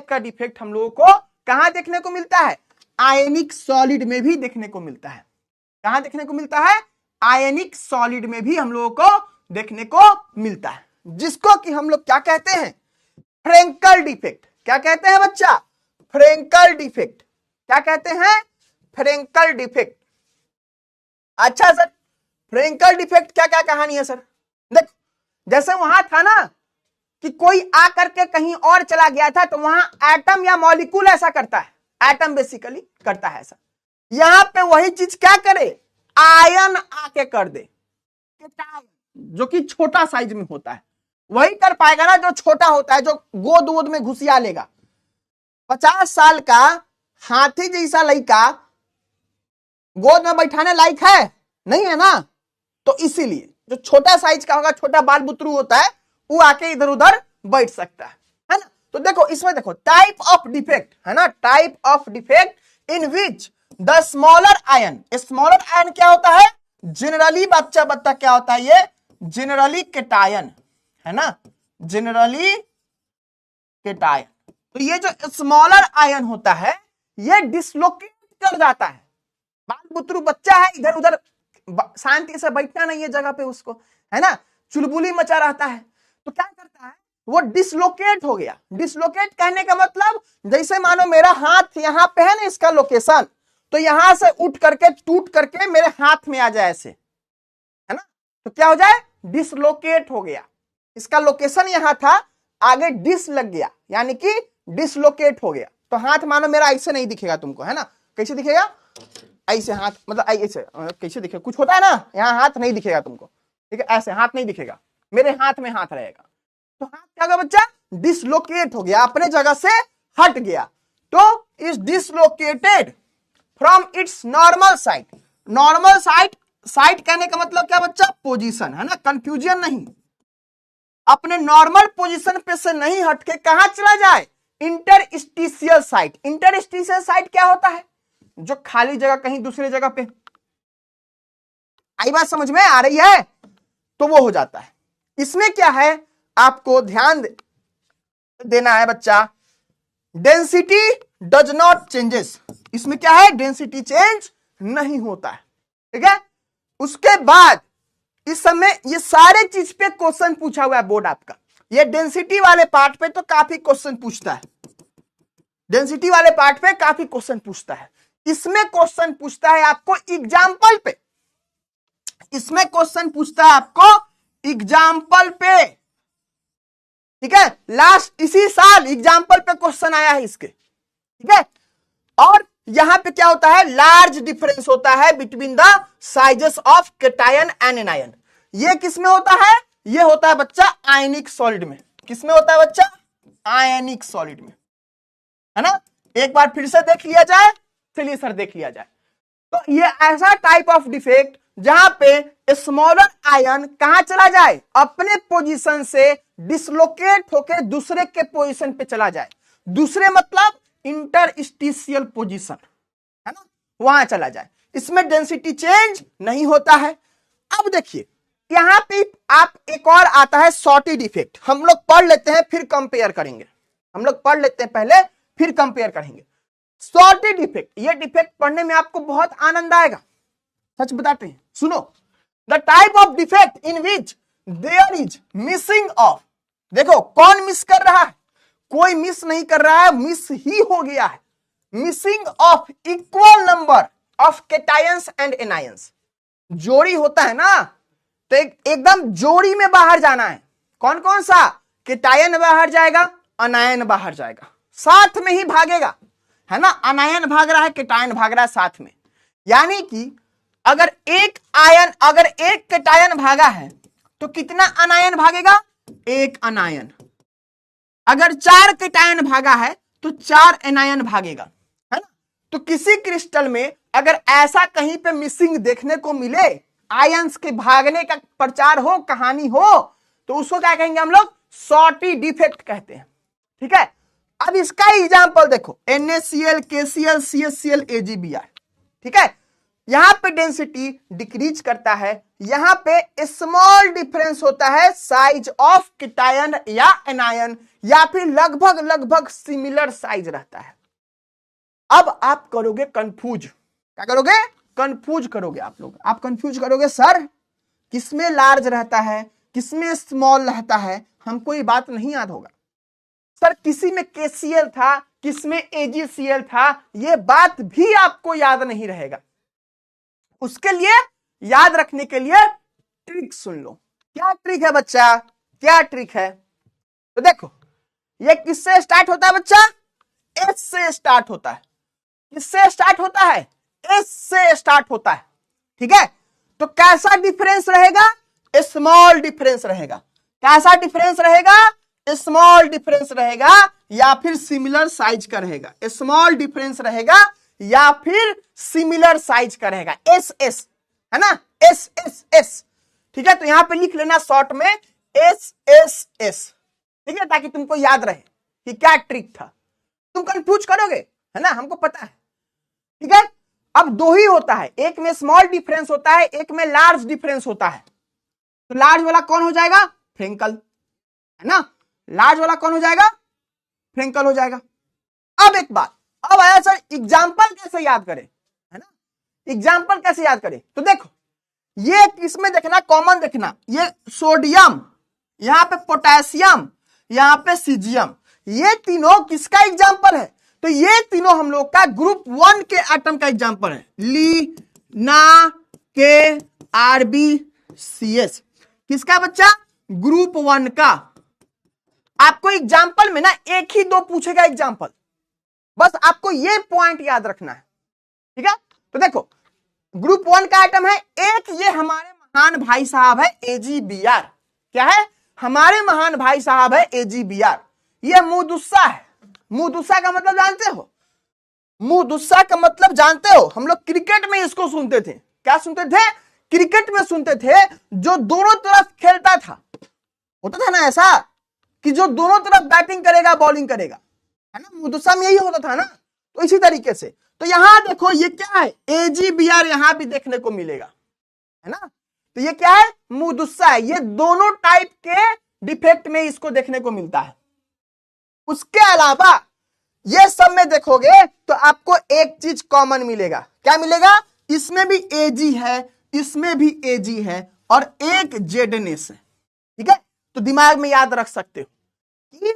[SPEAKER 1] का डिफेक्ट हम लोगों को कहां देखने को मिलता है, आयनिक सॉलिड में भी देखने को मिलता है। कहां देखने को मिलता है, आयनिक सॉलिड में भी हम लोगों को देखने को मिलता है, जिसको कि हम लोग क्या कहते हैं, फ्रेंकल डिफेक्ट। क्या कहते हैं बच्चा, फ्रेंकल डिफेक्ट। क्या कहते हैं, फ्रेंकल डिफेक्ट। अच्छा सर, फ्रेंकल डिफेक्ट क्या क्या कहानी है सर? देखो, जैसे वहां था ना कि कोई आकर के कहीं और चला गया था, तो वहां एटम या मॉलिक्यूल ऐसा करता है, एटम बेसिकली करता है ऐसा। यहां पे वही चीज क्या करे, आयन आके कर दे, जो कि छोटा साइज में होता है, वही कर पाएगा ना जो छोटा होता है, जो गोद वोद में घुसिया लेगा। 50 साल का हाथी जैसा लड़का गोद में बैठाने लायक है नहीं है ना, तो इसीलिए जो छोटा साइज का होगा, छोटा बाल बुतरू होता है, वो आके इधर उधर बैठ सकता है ना। तो देखो इसमें देखो टाइप ऑफ डिफेक्ट है ना, type of defect in which the smaller ion. Smaller ion क्या होता है, जनरली बच्चा क्या होता है, ये जनरली केटायन है ना, जनरली केटायन। तो ये जो स्मॉलर आयन होता है ये डिसलोकेट कर जाता है। बाल बुतरू बच्चा है, इधर उधर शांति से बैठना नहीं है जगह पे उसको, है ना, चुलबुली मचा रहता है, तो क्या करता है वो डिसलोकेट हो गया। डिसलोकेट कहने का मतलब जैसे मानो मेरा हाथ यहां पे है ना, इसका लोकेशन, तो यहां से उठ करके टूट करके मेरे हाथ में आ जाए ऐसे, है ना, तो क्या हो जाए, डिसलोकेट हो गया। इसका लोकेशन यहां था, आगे डिस लग गया, यानी कि डिसलोकेट हो गया। तो हाथ मानो मेरा ऐसे नहीं दिखेगा तुमको, है ना, कैसे दिखेगा, ऐसे हाथ, मतलब ऐसे कैसे दिखेगा, कुछ होता है ना, यहाँ हाथ नहीं दिखेगा तुमको, ठीक है, ऐसे हाथ नहीं दिखेगा, मेरे हाथ में हाथ रहेगा। तो हाथ क्या होगा बच्चा, डिसलोकेट हो गया, अपने जगह से हट गया, तो is dislocated from its normal side. Normal side कहने का मतलब क्या बच्चा, पोजीशन, है ना, कंफ्यूजन नहीं, अपने नॉर्मल पोजीशन पे से नहीं हटके कहां चला जाए, इंटरस्टिशियल साइट। इंटरस्टिशियल साइट क्या होता है, जो खाली जगह कहीं दूसरी जगह पे, आई बात समझ में आ रही है, तो वो हो जाता है। इसमें क्या है आपको ध्यान देना है बच्चा, डेंसिटी डज नॉट चेंजेस। इसमें क्या है, डेंसिटी चेंज नहीं होता है, ठीक है। उसके बाद इस समय ये सारे चीज पे क्वेश्चन पूछा हुआ है बोर्ड आपका, ये डेंसिटी वाले पार्ट पे तो काफी क्वेश्चन पूछता है, डेंसिटी वाले पार्ट पे काफी क्वेश्चन पूछता है। इसमें क्वेश्चन पूछता है आपको एग्जाम्पल पे, इसमें क्वेश्चन पूछता है आपको एग्जाम्पल पे, ठीक है, लास्ट इसी साल एग्जाम्पल पे क्वेश्चन आया है इसके, ठीक है। और यहां पे क्या होता है, लार्ज डिफरेंस होता है between the sizes of cation and anion. ये किसमें होता है, ये होता है बच्चा आयनिक सॉलिड में। किसमें होता है बच्चा, आयनिक सॉलिड में, है ना। एक बार फिर से देख लिया जाए, चलिए सर देख लिया जाए। तो ये ऐसा टाइप ऑफ डिफेक्ट जहां पे स्मॉलर आयन कहां चला जाए, अपने पोजीशन से डिसलोकेट होकर दूसरे के पोजीशन पे चला जाए। दूसरे मतलब इंटरस्टिशियल पोजीशन, है ना, वहां चला जाए। इसमें डेंसिटी चेंज नहीं होता है। अब देखिए यहां पे आप एक और आता है शॉर्टेज इफेक्ट, हम लोग पढ़ लेते हैं फिर कंपेयर करेंगे, हम लोग पढ़ लेते हैं पहले फिर कंपेयर करेंगे। शॉर्टेज इफेक्ट, ये डिफेक्ट पढ़ने में आपको बहुत आनंद आएगा, सच बताते हैं, सुनो। The type of defect in which there is missing of, देखो कौन मिस कर रहा है, कोई मिस नहीं कर रहा है, मिस ही हो गया है। Missing of equal number of cations and anions. जोड़ी होता है ना, तो एकदम जोड़ी में बाहर जाना है। कौन कौन सा, केटायन बाहर जाएगा, अनायन बाहर जाएगा, साथ में ही भागेगा, है ना। अनायन भाग रहा है, केटायन भाग रहा है साथ में। यानी कि अगर एक केटायन भागा है तो कितना अनायन भागेगा, एक अनायन। अगर 4 केटायन भागा है तो 4 एनायन भागेगा, है ना। तो किसी क्रिस्टल में अगर ऐसा कहीं पे मिसिंग देखने को मिले आयंस के भागने का प्रचार हो, कहानी हो, तो उसको क्या कहेंगे हम लोग? शॉर्टी डिफेक्ट कहते हैं। ठीक है, अब इसका एग्जांपल देखो, NaCl, KCl, CHCl, AgBr। ठीक है, यहां पे डेंसिटी डिक्रीज करता है, यहां पे स्मॉल डिफरेंस होता है साइज ऑफ कीटायन या एनायन, या फिर लगभग लगभग सिमिलर साइज रहता है। अब आप करोगे कंफ्यूज, क्या करोगे? कंफ्यूज करोगे आप लोग। आप कंफ्यूज करोगे, सर किसमें लार्ज रहता है, किसमें स्मॉल रहता है, हमको ये बात नहीं याद होगा। सर किसी में KCl था, किसमें AgCl था, ये बात भी आपको याद नहीं रहेगा। उसके लिए, याद रखने के लिए ट्रिक सुन लो। क्या ट्रिक है बच्चा? क्या ट्रिक है? तो देखो, ये किससे स्टार्ट होता है बच्चा? S से स्टार्ट होता है। किससे स्टार्ट होता है? S से स्टार्ट होता है। ठीक है, तो कैसा डिफरेंस रहेगा? स्मॉल डिफरेंस रहेगा। कैसा डिफरेंस रहेगा? स्मॉल डिफरेंस रहेगा, या फिर सिमिलर साइज का रहेगा। स्मॉल डिफरेंस रहेगा या फिर सिमिलर साइज का रहेगा। एस एस है ना, एस एस एस। ठीक है, तो यहां पे लिख लेना शॉर्ट में एस एस एस। ठीक है, ताकि तुमको याद रहे कि क्या ट्रिक था। तुम कंफ्यूज करोगे, है ना, हमको पता है। ठीक है, अब दो ही होता है, एक में स्मॉल डिफरेंस होता है, एक में लार्ज डिफरेंस होता है। तो लार्ज वाला कौन हो जाएगा? फ्रेंकल, है ना। लार्ज वाला कौन हो जाएगा? फ्रेंकल हो जाएगा। अब एक बात, अब आया सर एग्जाम्पल कैसे याद करें, है ना, एग्जाम्पल कैसे याद करें? तो देखो, ये किसमें देखना, कॉमन देखना, ये सोडियम, यहां पे पोटेशियम, यहां पे सीजियम, ये तीनों किसका एग्जाम्पल है? तो ये तीनों हम लोग का ग्रुप 1 के एटम का एग्जाम्पल है। ली, ना, के, RbCs। किसका बच्चा? ग्रुप 1 का। आपको एग्जाम्पल में ना एक ही दो पूछेगा एग्जाम्पल, बस आपको ये पॉइंट याद रखना है। ठीक है, तो देखो ग्रुप 1 का आइटम है एक, ये हमारे महान भाई साहब है AgBr। क्या है? हमारे महान भाई साहब है AgBr। ये मुहदुस्सा है। मुहदुस्सा का मतलब जानते हो? मुहदुस्सा का मतलब जानते हो? हम लोग क्रिकेट में इसको सुनते थे। क्या सुनते थे? क्रिकेट में सुनते थे, जो दोनों तरफ खेलता था। होता था ना ऐसा कि जो दोनों तरफ बैटिंग करेगा, बॉलिंग करेगा, है ना। मुहदुस्सा में यही होता था ना। तो इसी तरीके से, तो यहां देखो ये क्या है? AgBr यहां भी देखने को मिलेगा, है ना। तो ये क्या है? मुहदुस्सा है। ये दोनों टाइप के डिफेक्ट में इसको देखने को मिलता है। उसके अलावा ये सब में देखोगे तो आपको एक चीज कॉमन मिलेगा। क्या मिलेगा? इसमें भी Ag है, इसमें भी Ag है, और एक ZNS है। ठीक है, तो दिमाग में याद रख सकते हो कि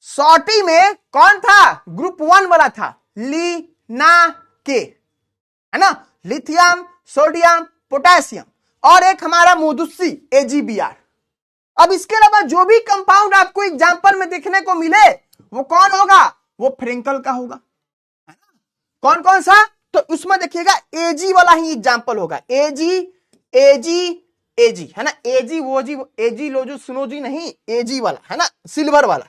[SPEAKER 1] शॉर्टी में कौन था? ग्रुप 1 वाला था, ली, ना, के, है ना, लिथियम, सोडियम, पोटेशियम, और एक हमारा मुहदुस्सी AgBr। अब इसके अलावा जो भी कंपाउंड आपको एग्जांपल में देखने को मिले वो कौन होगा? वो फ्रेंकल का होगा, है ना। कौन कौन सा? तो उसमें देखिएगा Ag वाला ही एग्जांपल होगा। Ag, है ना, Ag वो जी, Ag लो जो सुनो जी नहीं, Ag वाला, है ना, सिल्वर वाला।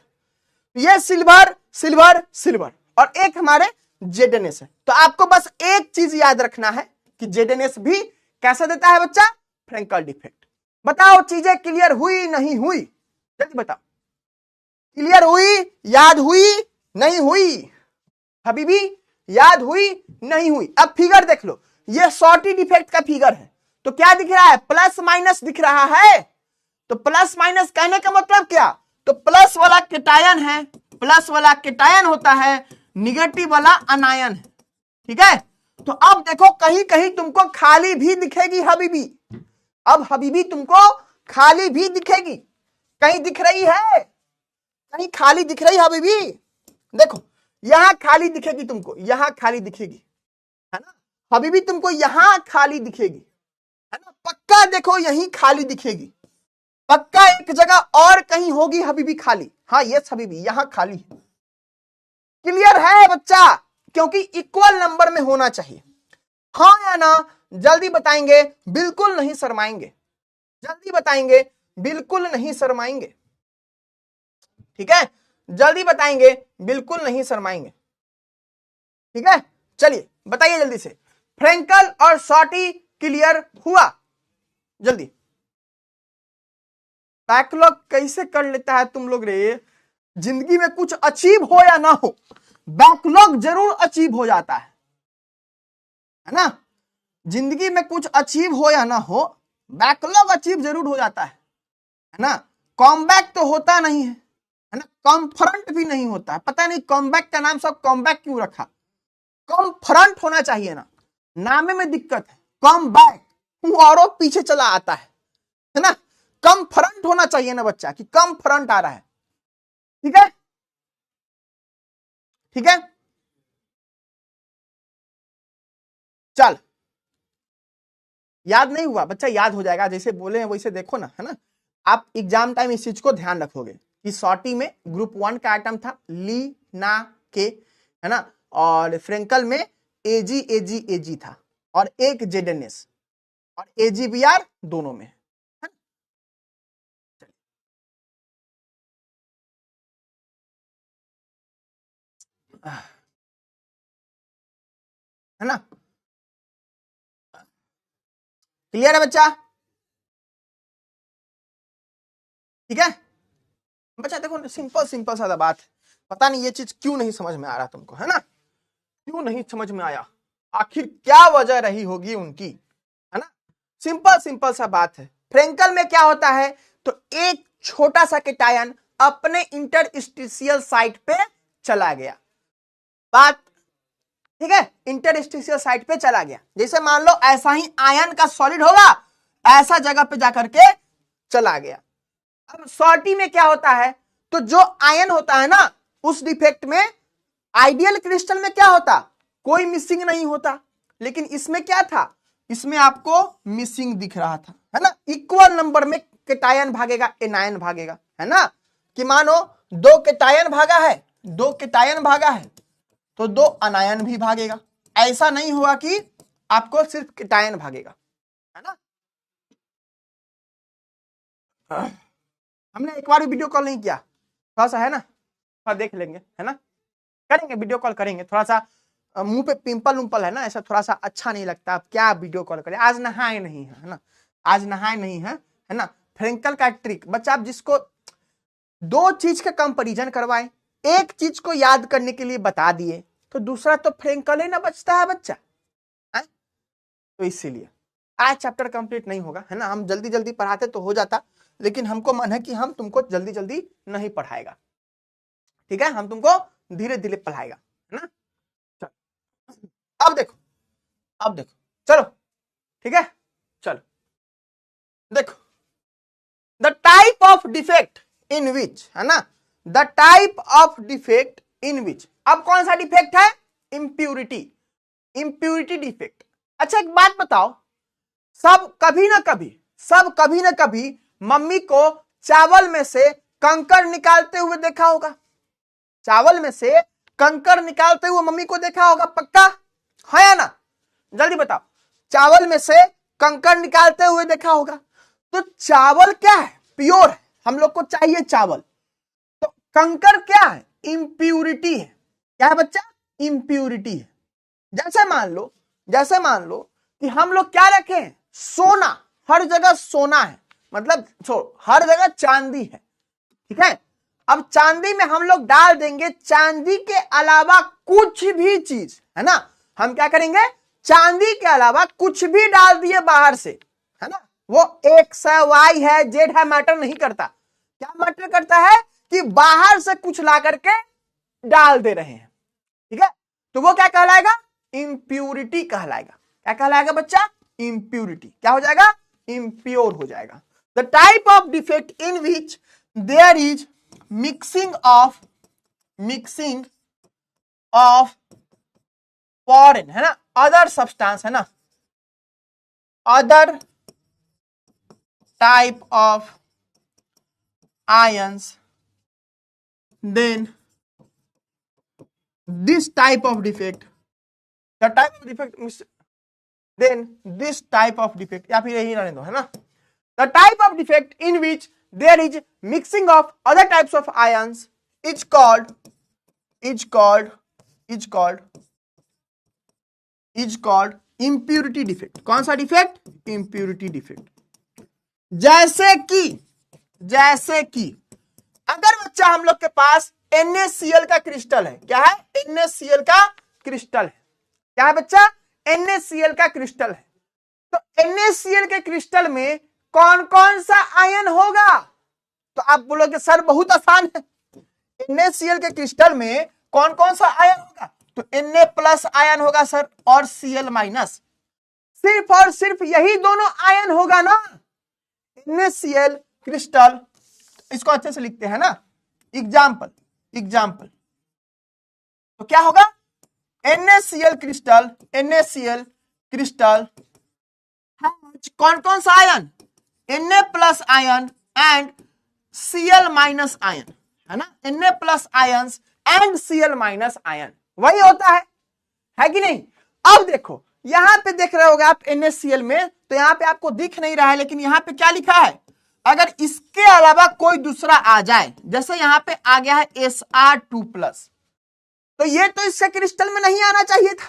[SPEAKER 1] ये सिल्वर सिल्वर सिल्वर, और एक हमारे ZNS है। तो आपको बस एक चीज याद रखना है कि ZNS भी कैसे देता है बच्चा? Frenkel defect. बताओ चीजें क्लियर हुई नहीं हुई? जल्दी बताओ, क्लियर हुई, याद हुई नहीं हुई? हबीबी याद हुई नहीं हुई? अब फिगर देख लो, ये शॉर्टी डिफेक्ट का फिगर है। तो क्या दिख रहा है? प्लस माइनस दिख रहा है। तो प्लस माइनस कहने का मतलब क्या? तो प्लस वाला केटायन है, प्लस वाला केटायन होता है, निगेटिव वाला अनायन है। ठीक है, तो अब देखो कहीं कहीं तुमको खाली भी दिखेगी हबीबी। अब हबीबी तुमको खाली भी दिखेगी। कहीं दिख रही है? कहीं खाली दिख रही है हबीबी? देखो यहां खाली दिखेगी तुमको, यहां खाली दिखेगी, है ना। हबीबी तुमको यहां खाली दिखेगी, है ना। पक्का देखो यहीं खाली दिखेगी। पक्का एक जगह और कहीं होगी हबीबी खाली। हाँ यस हबीबी, यहां खाली है। क्लियर है बच्चा? क्योंकि इक्वल नंबर में होना चाहिए। हाँ या ना? जल्दी बताएंगे, बिल्कुल नहीं शर्माएंगे। जल्दी बताएंगे, बिल्कुल नहीं शर्माएंगे। ठीक है, जल्दी बताएंगे, बिल्कुल नहीं शर्माएंगे। ठीक है, चलिए बताइए जल्दी से। फ्रेंकल और शॉर्टी क्लियर हुआ? जल्दी। बैकलॉग कैसे कर लेता है तुम लोग रे? जिंदगी में कुछ अचीव हो या ना हो, बैकलॉग जरूर अचीव हो जाता है ना। जिंदगी में कुछ अचीव हो या ना हो, बैकलॉग अचीव जरूर हो जाता है ना। कॉमबैक तो होता नहीं है ना, कॉमफ्रंट भी नहीं होता है। पता नहीं कॉमबैक का नाम सब कॉमबैक क्यों रखा। कॉमफ्रंट होना चाहिए ना, नामे में दिक्कत है। कॉमबैक और पीछे चला आता है ना। कॉमफ्रंट होना चाहिए ना बच्चा, कि कॉमफ्रंट आ रहा है। ठीक है, ठीक है, चल। याद नहीं हुआ बच्चा, याद हो जाएगा, जैसे बोले हैं वैसे देखो ना, है ना। आप एग्जाम टाइम इस चीज को ध्यान रखोगे कि सॉटी में ग्रुप 1 का आइटम था ली ना के, है ना, और फ्रेंकल में एजी एजी एजी था, और एक जेडएनएस और एजीबीआर दोनों में, है ना। क्लियर है बच्चा? ठीक है बच्चा, देखो सिंपल सिंपल सा बात है। पता नहीं ये चीज क्यों नहीं समझ में आ रहा तुमको, है ना, क्यों नहीं समझ में आया, आखिर क्या वजह रही होगी उनकी, है ना। सिंपल सिंपल सा बात है। फ्रेंकल में क्या होता है, तो एक छोटा सा केटायन अपने इंटरस्टिशियल साइट पे चला गया। बात ठीक है, इंटरस्टिशियल साइट पे चला गया। जैसे मान लो ऐसा ही आयन का सॉलिड होगा, ऐसा जगह पे जाकर के चला गया। अब सॉर्टी में क्या होता है, तो जो आयन होता है ना, उस डिफेक्ट में आइडियल क्रिस्टल में क्या होता, कोई मिसिंग नहीं होता। लेकिन इसमें क्या था, इसमें आपको मिसिंग दिख रहा था, है ना। इक्वल नंबर में केटायन भागेगा, एनायन भागेगा, है ना। कि मानो 2 केटायन भागा है, 2 केटायन भागा है, तो 2 अनायन भी भागेगा। ऐसा नहीं हुआ कि आपको सिर्फ केटायन भागेगा, है ना। हमने एक बार भी वीडियो कॉल नहीं किया, थोड़ा सा है ना, थोड़ा देख लेंगे, है ना, करेंगे वीडियो कॉल करेंगे। थोड़ा सा मुंह पे पिंपल उम्पल है ना, ऐसा थोड़ा सा अच्छा नहीं लगता। अब क्या वीडियो कॉल करें, आज नहाए नहीं है ना, आज नहाए नहीं है ना। फ्रेंकल का ट्रिक बच्चा, आप जिसको 2 चीज का कंपैरिजन करवाए, एक चीज को याद करने के लिए बता दिए, तो दूसरा तो फ्रेंकल ही ना बचता है बच्चा, है? तो इसीलिए आज चैप्टर कंप्लीट नहीं होगा, है ना। हम जल्दी जल्दी पढ़ाते तो हो जाता, लेकिन हमको मन है कि हम तुमको जल्दी जल्दी नहीं पढ़ाएगा, ठीक है, हम तुमको धीरे धीरे पढ़ाएगा, है ना। अब देखो, अब देखो, चलो ठीक है, चलो देखो, the type of defect in which, है ना, the type of defect in which. अब कौन सा डिफेक्ट है, इंप्यूरिटी, इंप्यूरिटी डिफेक्ट। अच्छा एक बात बताओ, सब कभी ना कभी मम्मी को चावल में से कंकर निकालते हुए देखा होगा, चावल में से कंकर निकालते हुए मम्मी को देखा होगा, पक्का है या ना, जल्दी बताओ। चावल में से कंकर निकालते हुए देखा होगा। तो चावल क्या है, प्योर है, हम लोग को चाहिए चावल। तो कंकर क्या है, इंप्यूरिटी है। क्या है बच्चा, इंप्यूरिटी है। जैसे मान लो कि हम लोग क्या रखे हैं, सोना, हर जगह सोना है, मतलब हर जगह चांदी है, ठीक है। अब चांदी में हम लोग डाल देंगे चांदी के अलावा कुछ भी चीज, है ना। हम क्या करेंगे, चांदी के अलावा कुछ भी डाल दिए बाहर से, है ना, वो एक्स है, वाई है, जेड है, मैटर नहीं करता। क्या मैटर करता है कि बाहर से कुछ ला करके डाल दे रहे हैं, ठीक है। तो वो क्या कहलाएगा, इंप्यूरिटी कहलाएगा। क्या कहलाएगा बच्चा, इंप्यूरिटी। क्या हो जाएगा, इंप्योर हो जाएगा। The type of defect in which there is mixing of foreign, है ना, अदर सब्सटेंस, है ना, other type of ions, then this type of defect, the type of defect means then this type of defect, या फिर यही रहने दो, है ना। the type of defect in which there is mixing of other types of ions is called impurity defect। कौन सा defect, impurity defect। जैसे कि अगर बच्चा हम लोग के पास NaCl का क्रिस्टल है, क्या है? NaCl का क्रिस्टल है, क्या है बच्चा? NaCl का क्रिस्टल है। तो NaCl के क्रिस्टल में कौन कौन सा आयन होगा? तो आप बोलोगे सर बहुत आसान है, NaCl के क्रिस्टल में कौन कौन सा आयन होगा? तो Na+ आयन होगा सर, और Cl-, सिर्फ और सिर्फ यही दोनों आयन होगा ना। NaCl क्रिस्टल, इसको अच्छे से लिखते हैं ना, एग्जाम्पल, तो क्या होगा? NaCl क्रिस्टल कौन कौन सा ion? Na+ ion and Cl- ion, है ना, Na+ ion and Cl- ion, वही होता है कि नहीं? अब देखो यहां पे देख रहे होगे आप NaCl में, तो यहां पे आपको दिख नहीं रहा है, लेकिन यहां पे क्या लिखा है? अगर इसके अलावा कोई दूसरा आ जाए, जैसे यहां पे आ गया है Sr2+, तो ये तो इसके क्रिस्टल में नहीं आना चाहिए था,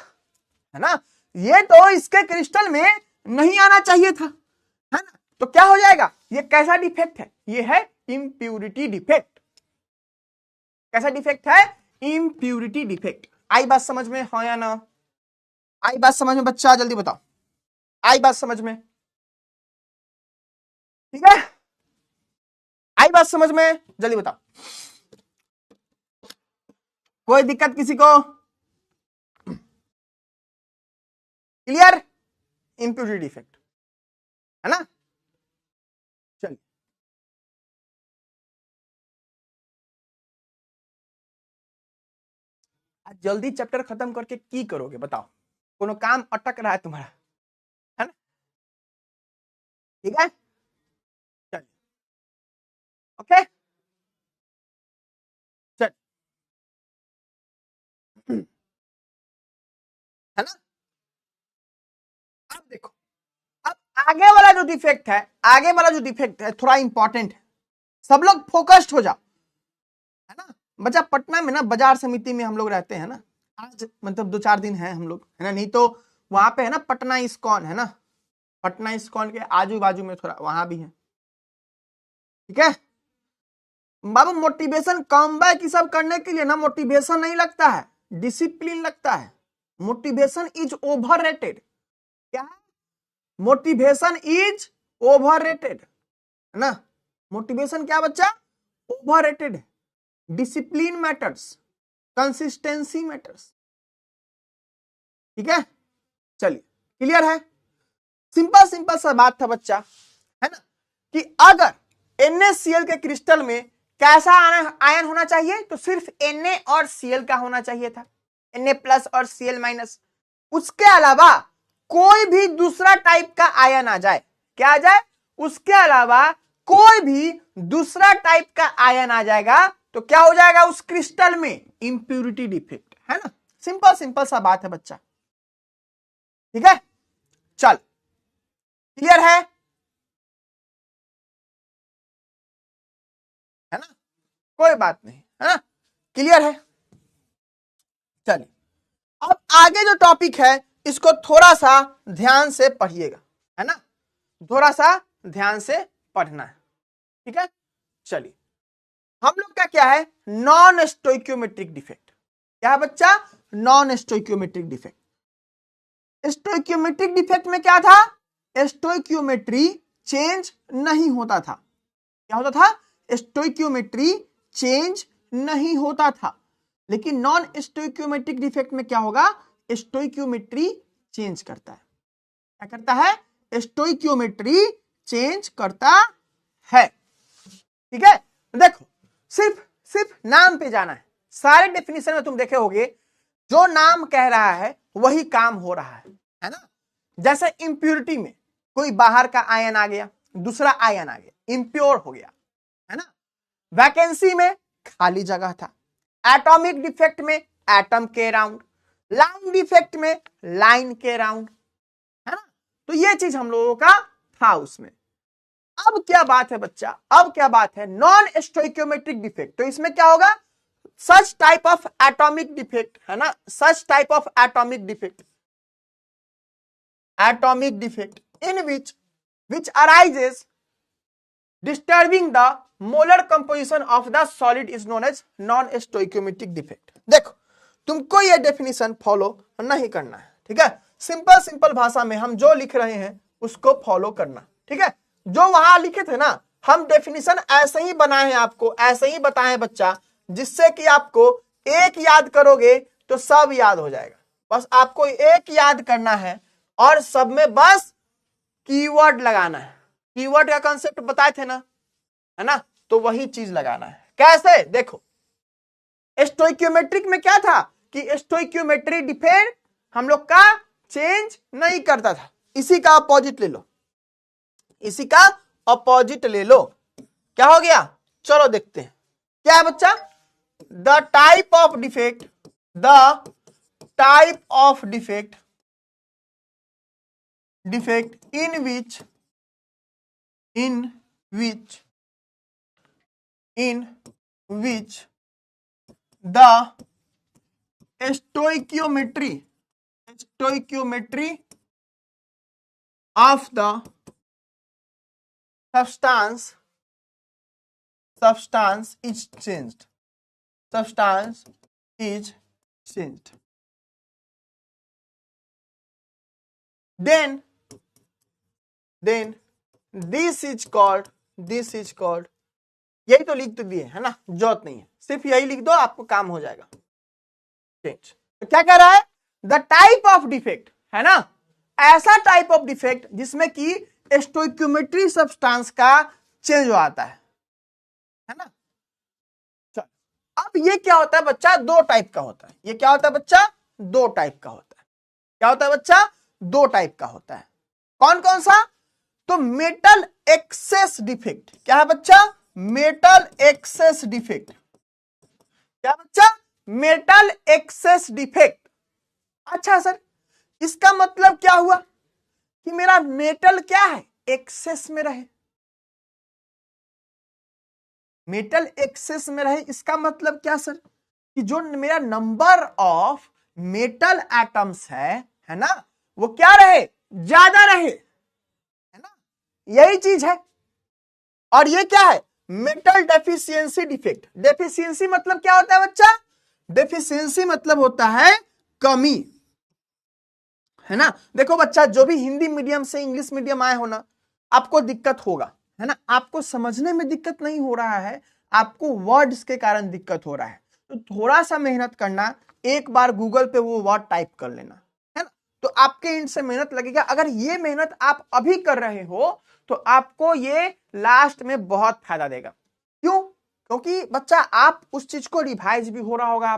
[SPEAKER 1] है ना, ये तो इसके क्रिस्टल में नहीं आना चाहिए था, है ना। तो क्या हो जाएगा? ये कैसा डिफेक्ट है? ये है इंप्यूरिटी डिफेक्ट। कैसा डिफेक्ट है? Impurity defect. आई बात समझ में, हाँ या ना? आई बात समझ में बच्चा? जल्दी बताओ, आई बात समझ में? ठीक है, आई बात समझ में? जल्दी बताओ, कोई दिक्कत किसी को? क्लियर? इंप्यूरिटी डिफेक्ट, है ना। चलिए, आज जल्दी चैप्टर खत्म करके की करोगे बताओ? कोनो काम अटक रहा है तुम्हारा, है ना? ठीक है, चलिए, ओके, चल, है ना। अब देखो, अब आगे वाला जो डिफेक्ट है, थोड़ा इंपॉर्टेंट है, सब लोग फोकस्ड हो जाओ, है ना। बच्चा पटना में ना बाजार समिति में हम लोग रहते हैं ना, आज मतलब 2-4 दिन है हम लोग, है ना, नहीं तो वहां पे है ना पटना इस्कॉन, है ना, पटना इस्कॉन के आजू बाजू में थोड़ा वहां भी है, ठीक है बाबू। मोटिवेशन कम बैक ये सब करने के लिए ना मोटिवेशन नहीं लगता है, डिसिप्लिन लगता है। Motivation is overrated. क्या है? मोटिवेशन इज ओवररेटेड, है ना। मोटिवेशन क्या बच्चा? ओवररेटेड है। डिसिप्लिन मैटर्स, कंसिस्टेंसी मैटर्स, ठीक है। चलिए, क्लियर है? सिंपल सा बात था बच्चा, है ना, कि अगर NaCl के क्रिस्टल में कैसा आयन होना चाहिए? तो सिर्फ Na और Cl का होना चाहिए था, Na+ और Cl-। उसके अलावा कोई भी दूसरा टाइप का आयन आ जाए, क्या आ जाए? उसके अलावा कोई भी दूसरा टाइप का आयन आ जाएगा तो क्या हो जाएगा उस क्रिस्टल में? इंप्यूरिटी डिफेक्ट, है ना। सिंपल सा बात है बच्चा, ठीक है। चल, क्लियर है ना, कोई बात नहीं, है ना, क्लियर है। चलिए, अब आगे जो टॉपिक है इसको थोड़ा सा ध्यान से पढ़िएगा, है ना, थोड़ा सा ध्यान से पढ़ना है, ठीक है। चलिए, हम लोग का क्या है? Non stoichiometric defect. क्या है बच्चा? Non stoichiometric defect. Stoichiometric defect में क्या था? स्टोइक्योमेट्री चेंज नहीं होता था। क्या होता था? स्टोइक्योमेट्री चेंज नहीं होता था। लेकिन नॉन स्टोइक्योमेट्रिक डिफेक्ट में क्या होगा? स्टोइक्योमेट्री चेंज करता है। क्या करता है? स्टोइक्योमेट्री चेंज करता है, ठीक है। देखो, सिर्फ नाम पे जाना है। सारे डेफिनेशन में तुम देखे होगे, जो नाम कह रहा है वही काम हो रहा है ना। जैसे इंप्योरिटी में कोई बाहर का आयन आ गया, दूसरा आयन आ गया, इंप्योर हो गया, है ना। वैकेंसी में खाली जगह था। एटॉमिक डिफेक्ट में एटम के राउंड, लाइन डिफेक्ट में लाइन के राउंड, है ना। तो ये चीज हम लोगों का था उसमें। अब क्या बात है बच्चा? अब क्या बात है? Non stoichiometric defect. तो इसमें क्या होगा? Such type of atomic defect, है ना, such type of atomic defect in which arises disturbing the molar composition of the solid is known as non stoichiometric defect. देखो तुमको ये डेफिनेशन फॉलो नहीं करना है, ठीक है। सिंपल सिंपल भाषा में हम जो लिख रहे हैं उसको फॉलो करना, ठीक है। जो वहां लिखे थे ना, हम डेफिनेशन ऐसे ही बनाए हैं, आपको ऐसे ही बताए हैं बच्चा, जिससे कि आपको एक याद करोगे तो सब याद हो जाएगा। बस आपको एक याद करना है और सब में बस कीवर्ड लगाना है। कीवर्ड का कंसेप्ट बताए थे ना, है ना, तो वही चीज लगाना है। कैसे? देखो स्टोइकियोमेट्रिक में क्या था कि स्टोइकियोमेट्री डिफेक्ट हम लोग का चेंज नहीं करता था। इसी का अपोजिट ले लो, इसी का अपोजिट ले लो। क्या हो गया? चलो देखते हैं क्या है बच्चा। The type of defect, the type of defect in which the stoichiometry of the substance is changed. Then this is called, यही तो लिख तो दिए है ना, जरूरत नहीं है, सिर्फ यही लिख दो, आपको काम हो जाएगा। चेंज तो क्या कह रहा है? द टाइप ऑफ डिफेक्ट, है ना, ऐसा टाइप ऑफ डिफेक्ट जिसमें कि स्टोइकियोमेट्री सब्सटेंस का चेंज आता है ना। अब ये क्या होता है बच्चा? दो टाइप का होता है। ये क्या होता है बच्चा? दो टाइप का होता है। क्या होता है बच्चा? दो टाइप का होता है। कौन कौन सा? तो मेटल एक्सेस डिफेक्ट। क्या है बच्चा? Metal excess defect. क्या बच्चा? Metal excess defect. अच्छा सर, इसका मतलब क्या हुआ कि मेरा मेटल क्या है? एक्सेस में रहे। मेटल एक्सेस में रहे, इसका मतलब क्या सर? कि जो मेरा नंबर ऑफ मेटल एटम्स है ना, वो क्या रहे? ज्यादा रहे, है ना, यही चीज है। और ये क्या है? Metal deficiency defect. डेफिशिएंसी मतलब क्या होता है बच्चा? डेफिशिएंसी मतलब होता है कमी, है ना। देखो बच्चा, जो भी हिंदी मीडियम से इंग्लिश मीडियम आए हो ना, आपको दिक्कत होगा, है ना। आपको समझने में दिक्कत नहीं हो रहा है, आपको वर्ड्स के कारण दिक्कत हो रहा है, तो थोड़ा सा मेहनत करना, एक बार गूगल पे वो वर्ड टाइप कर लेना, है ना, तो आपके इन से मेहनत लगेगा। अगर ये मेहनत आप अभी कर रहे हो तो आपको ये लास्ट में बहुत फायदा देगा। क्यों? क्योंकि बच्चा आप उस चीज को रिवाइज भी हो रहा होगा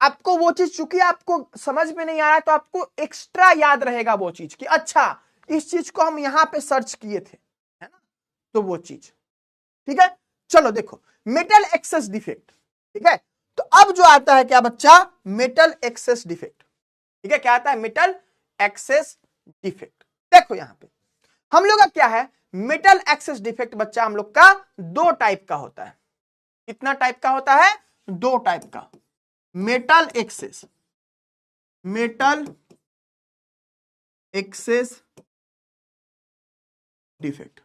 [SPEAKER 1] आपको वो चीज, चूंकि आपको समझ में नहीं आ रहा है तो आपको एक्स्ट्रा याद रहेगा वो चीज कि अच्छा इस चीज को हम यहां पे सर्च किए थे, है ना, तो वो चीज, ठीक है। चलो देखो, मेटल एक्सेस डिफेक्ट, ठीक है। तो अब जो आता है क्या बच्चा? मेटल एक्सेस डिफेक्ट, ठीक है। क्या आता है? Metal excess defect. देखो यहां पे हम लोग का क्या है, मेटल एक्सेस डिफेक्ट बच्चा हम लोग का दो टाइप का होता है। कितना टाइप का होता है? दो टाइप का। मेटल एक्सेस डिफेक्ट,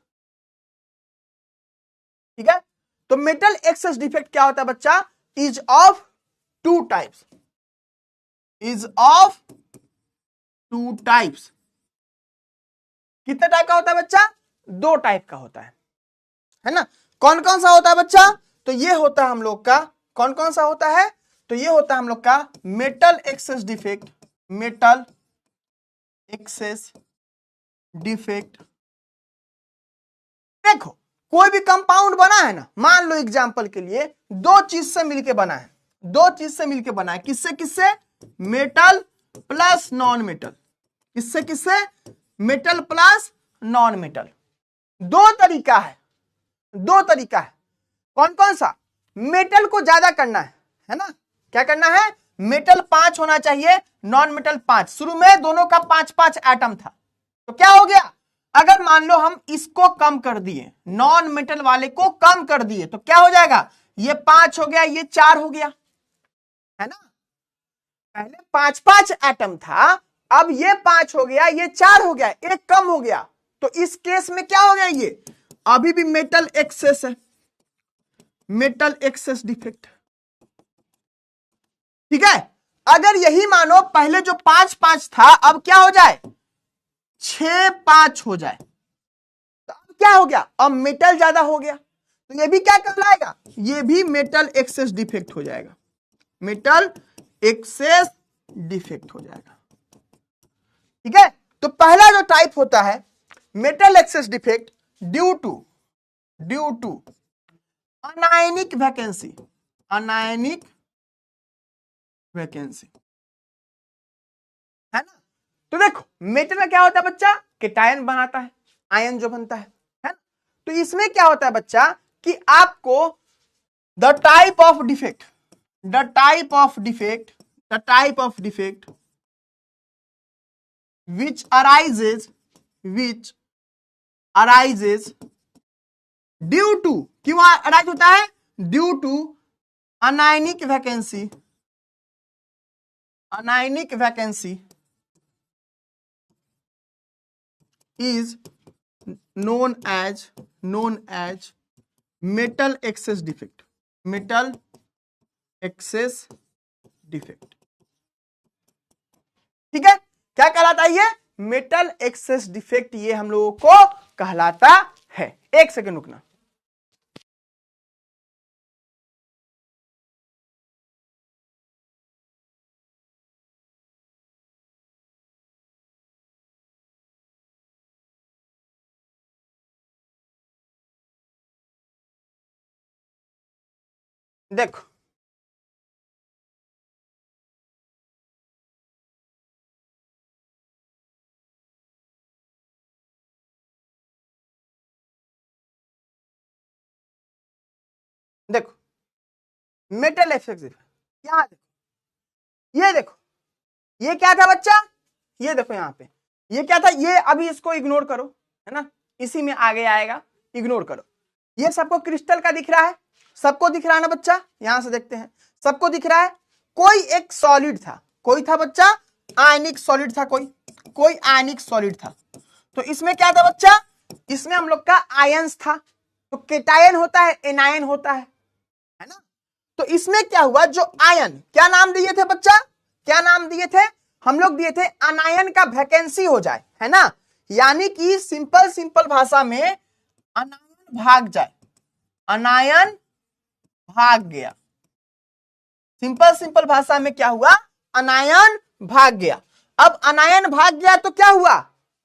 [SPEAKER 1] ठीक है। तो मेटल एक्सेस डिफेक्ट क्या होता है बच्चा? इज ऑफ टू टाइप्स, कितने टाइप का होता है बच्चा? दो टाइप का होता है ना। कौन कौन सा होता है बच्चा? तो ये होता है हम लोग का, कौन कौन सा होता है? तो ये होता है हम लोग का मेटल एक्सेस डिफेक्ट, देखो कोई भी कंपाउंड बना है ना, मान लो एग्जांपल के लिए दो चीज से मिलके बना है, किससे? Metal plus non metal. किससे? Metal plus non metal. दो तरीका है। कौन कौन सा? मेटल को ज्यादा करना है ना। क्या करना है? मेटल 5 होना चाहिए, नॉन मेटल 5। शुरू में दोनों का 5-5 एटम था, तो क्या हो गया? अगर मान लो हम इसको कम कर दिए, नॉन मेटल वाले को कम कर दिए, तो क्या हो जाएगा? ये 5 हो गया, ये 4 हो गया, है ना। पहले 5-5 एटम था, अब ये 5 हो गया, ये 4 हो गया, एक कम हो गया। तो इस केस में क्या हो गया? ये अभी भी मेटल एक्सेस है, मेटल एक्सेस डिफेक्ट। ठीक है, अगर यही मानो पहले जो 5-5 था अब क्या हो जाए 6-5 हो जाए, तो अब क्या हो गया, अब मेटल ज्यादा हो गया, तो ये भी क्या कहलाएगा, ये भी मेटल एक्सेस डिफेक्ट हो जाएगा, मेटल एक्सेस डिफेक्ट हो जाएगा। ठीक है, तो पहला जो टाइप होता है metal excess defect due to anionic vacancy, anionic vacancy, है ना। तो देखो मेटल में क्या होता है बच्चा, केटायन बनाता है, आयन जो बनता है ना। तो इसमें क्या होता है बच्चा कि आपको the type of defect which arises due to, क्यों अराइज होता है, due to anionic vacancy is known as metal excess defect, ठीक है, क्या कहलाता है ये, मेटल एक्सेस डिफेक्ट, ये हम लोगों को कहलाता है। एक सेकंड रुकना, देखो मेटल एक्सेस डिफेक्ट क्या, देखो ये क्या था बच्चा, ये देखो यहाँ पे ये क्या था, ये अभी इसको इग्नोर करो, है ना, इसी में आगे आएगा, इग्नोर करो। ये सबको क्रिस्टल का दिख रहा है, सबको दिख रहा है ना बच्चा, यहां से देखते हैं, सबको दिख रहा है। कोई एक सॉलिड था, कोई था बच्चा आयनिक सॉलिड था, कोई आयनिक सॉलिड था। तो इसमें क्या था बच्चा, इसमें हम लोग का आयंस था, तो केटायन होता है, एनायन होता है ना। तो इसमें क्या हुआ, जो आयन, क्या नाम दिए थे बच्चा, क्या नाम दिए थे, हम लोग दिए थे अनायन का वैकेंसी हो जाए, है ना, यानी कि सिंपल भाषा में अनायन भाग जाए, अनायन भाग गया, सिंपल भाषा में क्या हुआ, अनायन भाग गया। अब अनायन भाग गया तो क्या हुआ,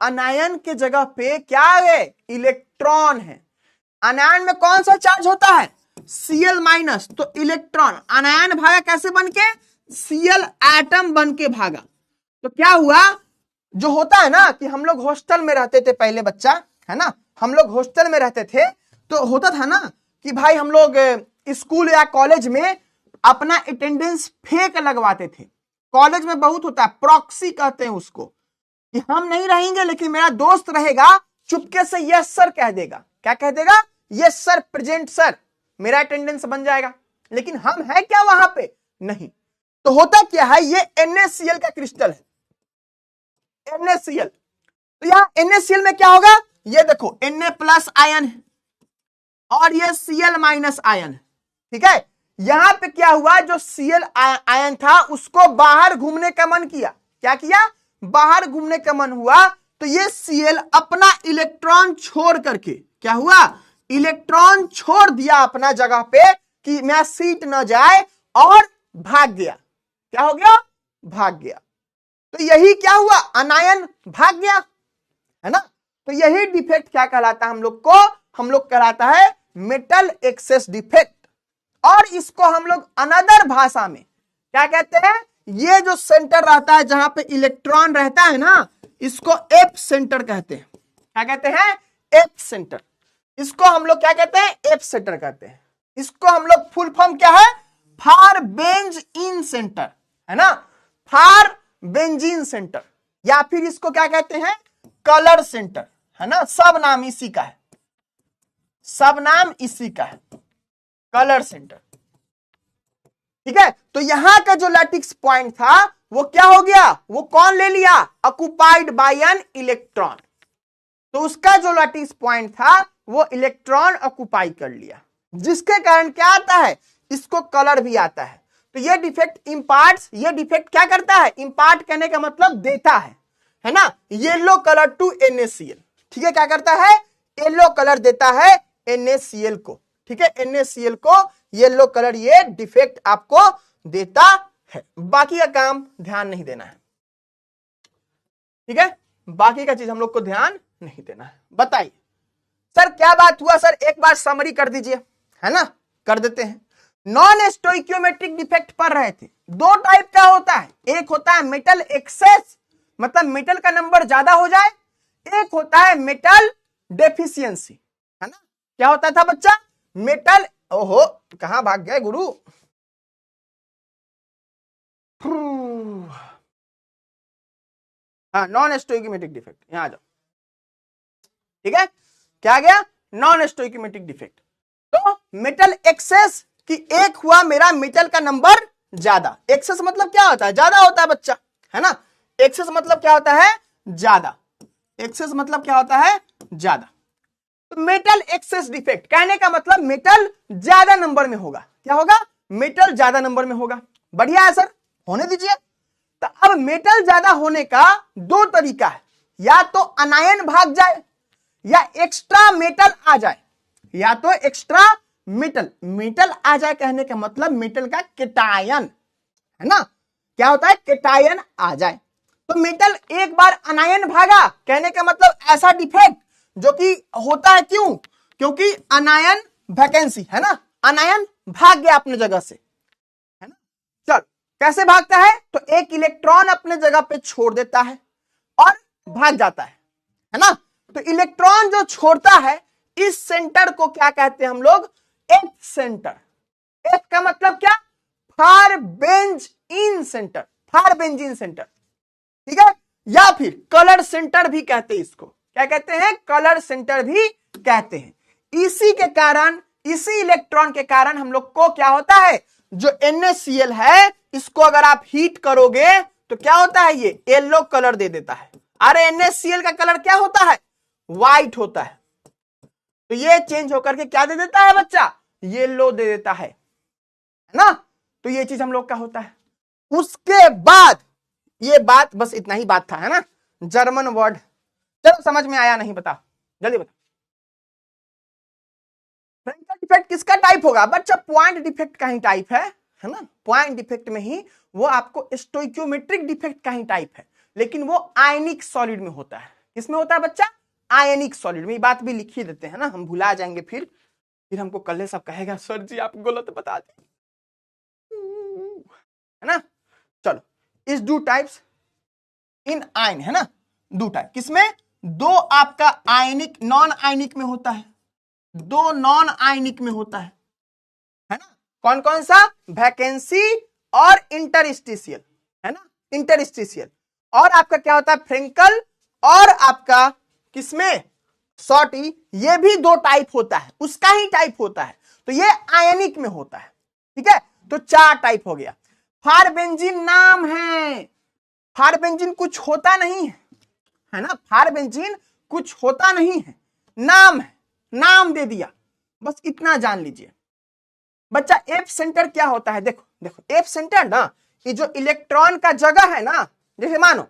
[SPEAKER 1] अनायन के जगह पे क्या है, इलेक्ट्रॉन है। अनायन में कौन सा चार्ज होता है, Cl-, तो इलेक्ट्रॉन, अनायन भागा कैसे बन के, Cl एटम बन के भागा। तो क्या हुआ, जो होता है ना कि हम लोग हॉस्टल में रहते थे पहले बच्चा, है ना, हम लोग हॉस्टल में रहते थे, तो होता था ना कि भाई हम लोग स्कूल या कॉलेज में अपना अटेंडेंस फेक लगवाते थे। कॉलेज में बहुत होता है, प्रॉक्सी कहते हैं उसको, कि हम नहीं रहेंगे लेकिन मेरा दोस्त रहेगा, चुपके से यस सर कह देगा। क्या कह देगा, यस सर, प्रेजेंट सर, मेरा अटेंडेंस बन जाएगा, लेकिन हम है क्या वहां पे, नहीं। तो होता क्या है, ये NaCl का क्रिस्टल है, NaCl। तो यहाँ NaCl में क्या होगा, ये देखो Na+ आयन है और ये Cl- आयन है, ठीक है। यहां पे क्या हुआ, जो Cl आयन था उसको बाहर घूमने का मन किया, क्या किया, बाहर घूमने का मन हुआ, तो ये Cl अपना इलेक्ट्रॉन छोड़ करके क्या हुआ, इलेक्ट्रॉन छोड़ दिया अपना जगह पे कि मेरा सीट न जाए, और भाग गया। क्या हो गया, भाग गया। तो यही क्या हुआ, अनायन भाग गया, है ना। तो यही डिफेक्ट क्या कहलाता है, हम लोग कहलाता है मेटल एक्सेस डिफेक्ट। और इसको हम लोग अनदर भाषा में क्या कहते हैं, ये जो सेंटर रहता है जहां पे इलेक्ट्रॉन रहता है ना, इसको एफ सेंटर कहते हैं। क्या कहते हैं, एफ सेंटर। इसको हम लोग क्या कहते हैं, एफ सेंटर कहते हैं। इसको हम लोग फुल फॉर्म क्या है, फार बेंजीन सेंटर, है ना, फार बेंजीन सेंटर, या फिर इसको क्या कहते हैं, कलर सेंटर, है ना, सब नाम इसी का है, सब नाम इसी का है, कलर सेंटर। ठीक है, तो यहां का जो लैटिक्स पॉइंट था वो क्या हो गया, वो कौन ले लिया, ऑक्युपाइड बाय एन इलेक्ट्रॉन। तो उसका जो लैटिक्स पॉइंट था वो इलेक्ट्रॉन ऑक्युपाई कर लिया, जिसके कारण क्या आता है, इसको कलर भी आता है। तो ये डिफेक्ट इम्पार्ट्स, ये डिफेक्ट क्या करता है, इम्पार्ट कहने का मतलब देता है ना, येलो कलर टू NaCl। ठीक है, क्या करता है, येलो कलर देता है NaCl को। ठीक है, NaCl को येलो कलर ये डिफेक्ट आपको देता है। बाकी का काम ध्यान नहीं देना है। ठीक है, बाकी का चीज हम लोग को ध्यान नहीं देना है। बताइए सर क्या बात हुआ, सर एक बार समरी कर दीजिए, है ना, कर देते हैं। नॉन स्टोइकियोमेट्रिक डिफेक्ट पढ़ रहे थे, दो टाइप का होता है, एक होता है मेटल एक्सेस, मतलब मेटल का नंबर ज्यादा हो जाए, एक होता है मेटल डेफिशिएंसी, है ना। क्या होता था बच्चा, मेटल, ओहो कहां भाग गए गुरु, हाँ नॉन स्टोइकियोमेट्रिक डिफेक्ट, यहां आ जाओ। ठीक है, क्या गया, नॉन स्टोइकियोमेट्रिक डिफेक्ट। तो मेटल एक्सेस कि एक हुआ मेरा मेटल का नंबर ज्यादा, एक्सेस मतलब क्या होता है, ज्यादा होता है बच्चा, है ना, एक्सेस मतलब क्या होता है, ज्यादा, एक्सेस मतलब क्या होता है, ज्यादा। तो मेटल एक्सेस डिफेक्ट कहने का मतलब मेटल ज्यादा नंबर में होगा, क्या होगा, मेटल ज्यादा नंबर में होगा। बढ़िया है सर, होने दीजिए। तो अब मेटल ज्यादा होने का दो तरीका है, या तो अनायन भाग जाए या एक्स्ट्रा मेटल आ जाए, या तो एक्स्ट्रा मेटल, मेटल आ जाए कहने का मतलब मेटल का केटायन, है ना, क्या होता है, केटायन आ जाए। तो मेटल एक बार अनायन भागा कहने का मतलब ऐसा डिफेक्ट जो कि होता है, क्यों, क्योंकि अनायन वैकेंसी, है ना, अनायन भाग गया अपने जगह से, है ना। चल कैसे भागता है, तो एक इलेक्ट्रॉन अपने जगह पे छोड़ देता है और भाग जाता है ना। तो इलेक्ट्रॉन जो छोड़ता है इस सेंटर को क्या कहते हैं हम लोग, एफ सेंटर। एफ का मतलब क्या, फार बेंज इन सेंटर, फार बेंजीन सेंटर। ठीक है, या फिर कलर सेंटर भी कहते हैं इसको, क्या कहते हैं, कलर सेंटर भी कहते हैं। इसी के कारण, इसी इलेक्ट्रॉन के कारण हम लोग को क्या होता है, जो NaCl है इसको अगर आप हीट करोगे तो क्या होता है, ये येलो कलर दे देता है। अरे NaCl का कलर क्या होता है, व्हाइट होता है, तो ये चेंज होकर के क्या दे देता है बच्चा, येलो दे देता है ना। तो ये चीज हम लोग का होता है। उसके बाद ये बात, बस इतना ही बात था, है ना, जर्मन वर्ड, चलो समझ में आया नहीं, बता जल्दी बता। फ्रेंकल डिफेक्ट किसका टाइप होगा बच्चा, पॉइंट डिफेक्ट का ही टाइप है ना, पॉइंट डिफेक्ट में ही वो आपको स्टोइकियोमेट्रिक डिफेक्ट का ही टाइप है, लेकिन वो आयनिक सॉलिड में होता है। किसमें होता है बच्चा, आयनिक सॉलिड में। ये बात भी लिख ही देते हैं ना, हम भुला जाएंगे फिर हमको कल सब कहेगा सर जी आप गलत बता दी, है ना। चलो, इस दो टाइप्स इन आयन, है ना, दो टाइप, किसमें, दो आपका आयनिक, नॉन आयनिक में होता है, दो नॉन आयनिक में होता है ना। कौन कौन सा, वैकेंसी और इंटरस्टिशियल, है ना, इंटरस्टिशियल। और आपका क्या होता है, फ्रेंकल, और आपका किसमें, शॉर्टी, ये भी दो टाइप होता है, उसका ही टाइप होता है, तो ये आयनिक में होता है। ठीक है, तो चार टाइप हो गया। फारबेंजीन नाम है, फारबेंजीन कुछ होता नहीं है ना, फारबेंजीन कुछ होता नहीं है, नाम है, नाम दे दिया, बस इतना जान लीजिए बच्चा। एफ सेंटर क्या होता है, देखो देखो, एफ सेंटर ना, ये जो इलेक्ट्रॉन का जगह है ना, जैसे मानो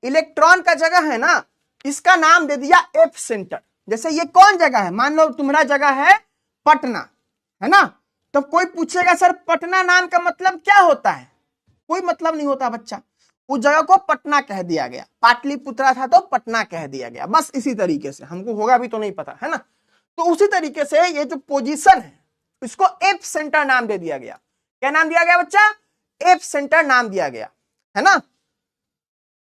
[SPEAKER 1] इलेक्ट्रॉन का जगह है ना, इसका नाम दे दिया एफ सेंटर। जैसे ये कौन जगह है, मान लो तुम्हारा जगह है पटना, है ना, तो कोई पूछेगा सर पटना नाम का मतलब क्या होता है, कोई मतलब नहीं होता बच्चा, उस जगह को पटना कह दिया गया, पाटलिपुत्रा था तो पटना कह दिया गया, बस इसी तरीके से, हमको होगा भी तो नहीं पता, है ना। तो उसी तरीके से ये जो पोजीशन है इसको एफ सेंटर नाम दे दिया गया। क्या नाम दिया गया बच्चा, एफ सेंटर नाम दिया गया, है ना।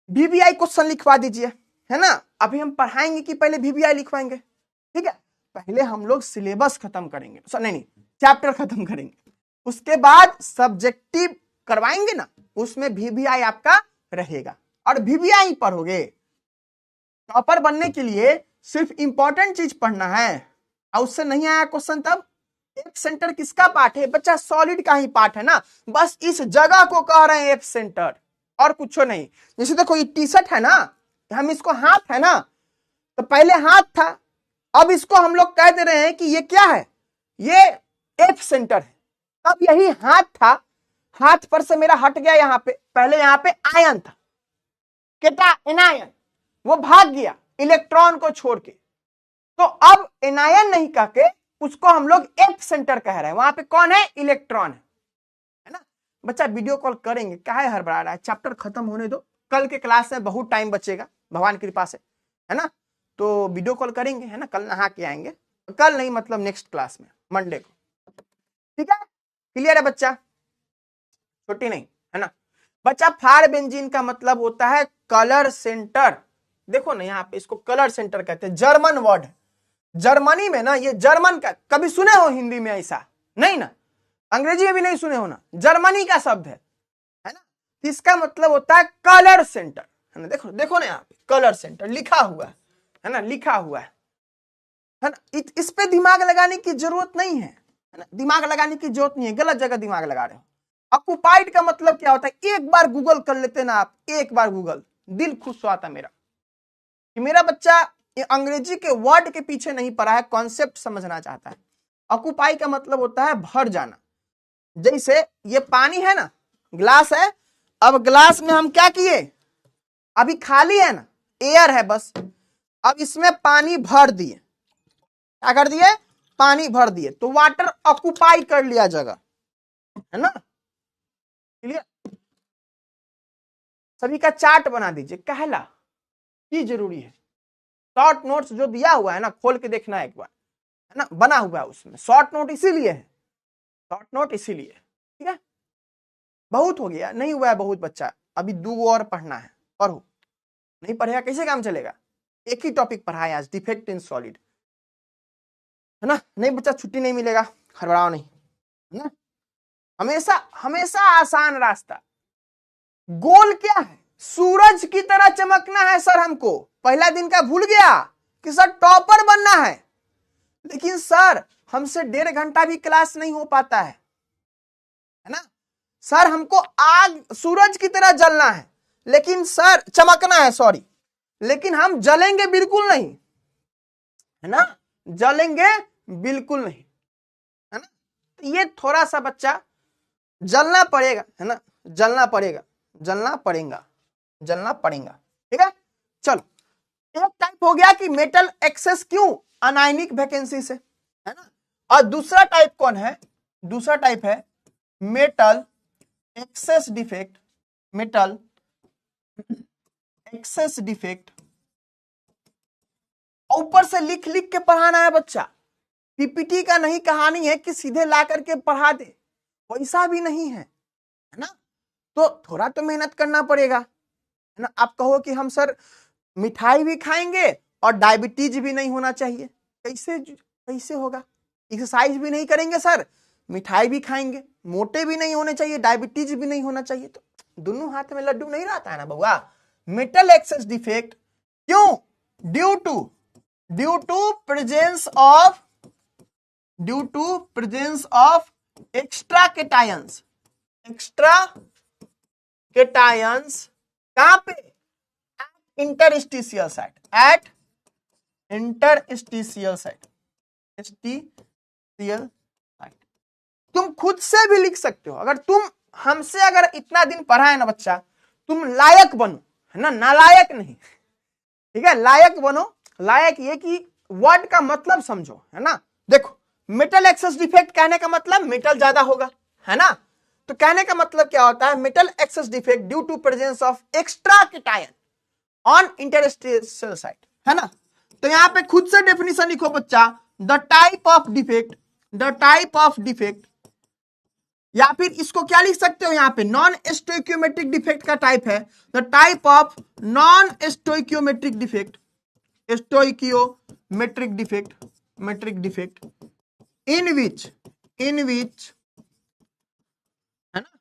[SPEAKER 1] VBI क्वेश्चन लिखवा दीजिए, है ना, अभी हम पढ़ाएंगे कि पहले VBI लिखवाएंगे, ठीक है, पहले हम लोग सिलेबस खत्म करेंगे, नहीं चैप्टर खत्म करेंगे, उसके बाद सब्जेक्टिव करवाएंगे ना, उसमें VBI आपका रहेगा, और VBI पढ़ोगे। टॉपर बनने के लिए सिर्फ इंपॉर्टेंट चीज पढ़ना है, और उससे नहीं आया क्वेश्चन तब एफ सेंटर किसका पार्ट है बच्चा, सॉलिड का ही पार्ट है ना, बस इस जगह को कह रहे हैं एफ सेंटर, और कुछ नहीं। जैसे देखो ये टी शर्ट है ना, हम इसको हाथ है ना, तो पहले हाथ था, अब इसको हम लोग कह दे रहे हैं कि ये क्या है, ये एफ सेंटर है। अब यही हाथ था, हाथ पर से मेरा हट गया, यहां पे पहले यहां पे आयन था, केटा एनायन, वो भाग गया इलेक्ट्रॉन को छोड़ के। तो अब एनायन नहीं कह के उसको हम लोग एफ सेंटर कह रहे हैं। वहां पे कौन है, इलेक्ट्रॉन है ना। बच्चा वीडियो कॉल करेंगे, क्या है हड़बड़ा रहा है, चैप्टर खत्म होने दो, कल के क्लास में बहुत टाइम बचेगा भगवान की कृपा से, है ना। तो वीडियो कॉल करेंगे, है ना, कल नहा के आएंगे, कल नहीं मतलब नेक्स्ट क्लास में मंडे को, ठीक है। क्लियर है बच्चा, छुट्टी नहीं, है ना। बच्चा फायर बेंजीन का मतलब होता है कलर सेंटर। देखो ना यहाँ पे इसको कलर सेंटर कहते हैं, जर्मन वर्ड है, जर्मनी में ना, ये जर्मन का कभी सुने हो हिंदी में ऐसा नहीं ना, अंग्रेजी में भी नहीं सुने हो ना, जर्मनी का शब्द है ना। इसका मतलब होता है कलर सेंटर, है ना। देखो देखो ना यहाँ पे कलर सेंटर लिखा हुआ है ना, लिखा हुआ है ना। इस पे दिमाग लगाने की जरूरत नहीं है ना, दिमाग लगाने की जरूरत नहीं है, गलत जगह दिमाग लगा रहे हो। ऑक्युपाइड का मतलब क्या होता है, एक बार गूगल कर लेते ना आप, एक बार गूगल, दिल खुश हो आता मेरा कि मेरा बच्चा ये अंग्रेजी के वर्ड के पीछे नहीं पड़ा है, कॉन्सेप्ट समझना चाहता है। ऑक्युपाई का मतलब होता है भर जाना। जैसे ये पानी है ना, ग्लास है, अब ग्लास में हम क्या किए, अभी खाली है ना, एयर है बस, अब इसमें पानी भर दिए, क्या कर दिए, पानी भर दिए, तो वाटर ऑक्युपाई कर लिया जगह, है ना। क्लियर, सभी का चार्ट बना दीजिए, कहला की जरूरी है, शॉर्ट नोट्स जो दिया हुआ है ना, खोल के देखना एक बार, है ना, बना हुआ है उसमें, शॉर्ट नोट इसीलिए है, शॉर्ट नोट इसीलिए, ठीक है। बहुत हो गया, नहीं हुआ है बहुत बच्चा, अभी 2 और पढ़ना है, पढ़ो, नहीं पढ़ेगा कैसे काम चलेगा। एक ही टॉपिक पढ़ाए आज, डिफेक्ट इन सॉलिड, है ना। नहीं बच्चा छुट्टी नहीं मिलेगा, हड़बड़ाओ नहीं, है ना। हमेशा हमेशा आसान रास्ता, गोल क्या है, सूरज की तरह चमकना है सर हमको, पहला दिन का भूल गया कि सर टॉपर बनना है, लेकिन सर हमसे 1.5 घंटा भी क्लास नहीं हो पाता है ना। सर हमको आग सूरज की तरह जलना है, लेकिन सर चमकना है, सॉरी, लेकिन हम जलेंगे बिल्कुल नहीं, है ना, जलेंगे बिल्कुल नहीं, है ना। ये थोड़ा सा बच्चा जलना पड़ेगा, है ना, जलना पड़ेगा, जलना पड़ेगा, जलना पड़ेगा, ठीक है। चलो, एक टाइप हो गया कि मेटल एक्सेस क्यों, अनायनिक वैकेंसी से, है ना। और दूसरा टाइप कौन है, दूसरा टाइप है metal excess defect, metal excess defect. ऊपर से लिख लिख के पढ़ाना है बच्चा, पीपीटी का नहीं कहानी है कि सीधे ला करके पढ़ा दे, वैसा भी नहीं है ना। तो थोड़ा तो मेहनत करना पड़ेगा, है ना। आप कहो कि हम सर मिठाई भी खाएंगे और डायबिटीज भी नहीं होना चाहिए, कैसे कैसे होगा, एक्सरसाइज भी नहीं करेंगे सर, मिठाई भी खाएंगे, मोटे भी नहीं होने चाहिए, डायबिटीज भी नहीं होना चाहिए, तो दोनों हाथ में लड्डू नहीं रहता है ना बउआ। मेटल एक्सेस डिफेक्ट क्यों, due to presence of extra cations, extra cations कहां पे, interstitial site, at interstitial site, stitial site. तुम खुद से भी लिख सकते हो, अगर तुम हमसे अगर इतना दिन पढ़ा है ना बच्चा, तुम लायक बनो, है ना, नालायक नहीं, ठीक है, लायक बनो। लायक ये कि वर्ड का मतलब समझो, है ना। देखो मेटल एक्सेस डिफेक्ट कहने का मतलब मेटल ज्यादा होगा, है ना। तो कहने का मतलब क्या होता है, metal excess defect due to presence of extra cation on interstitial site, है ना। तो यहां पे खुद से डेफिनेशन लिखो बच्चा, the type of defect, the type of defect, या फिर इसको क्या लिख सकते हो, यहां पे नॉन स्टोइकियोमेट्रिक डिफेक्ट का टाइप है, the type of non stoichiometric defect, stoichiometric defect, metric defect, in which, है ना,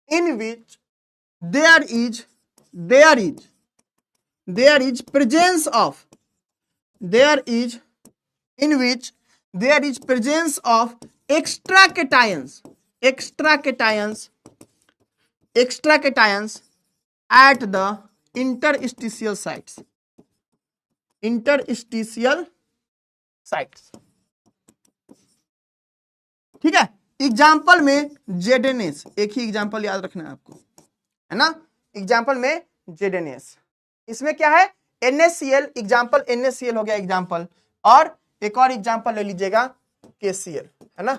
[SPEAKER 1] in which there is presence of, there is, in which there is presence of extra cations at the interstitial sites, interstitial sites. ठीक है, example में जेडएनएस, एक ही example याद रखना है आपको, है ना, एग्जाम्पल में जेडएनएस। इसमें क्या है, NaCl, एग्जाम्पल NaCl हो गया एग्जाम्पल, और एक और एग्जाम्पल ले लीजिएगा KCl, है ना,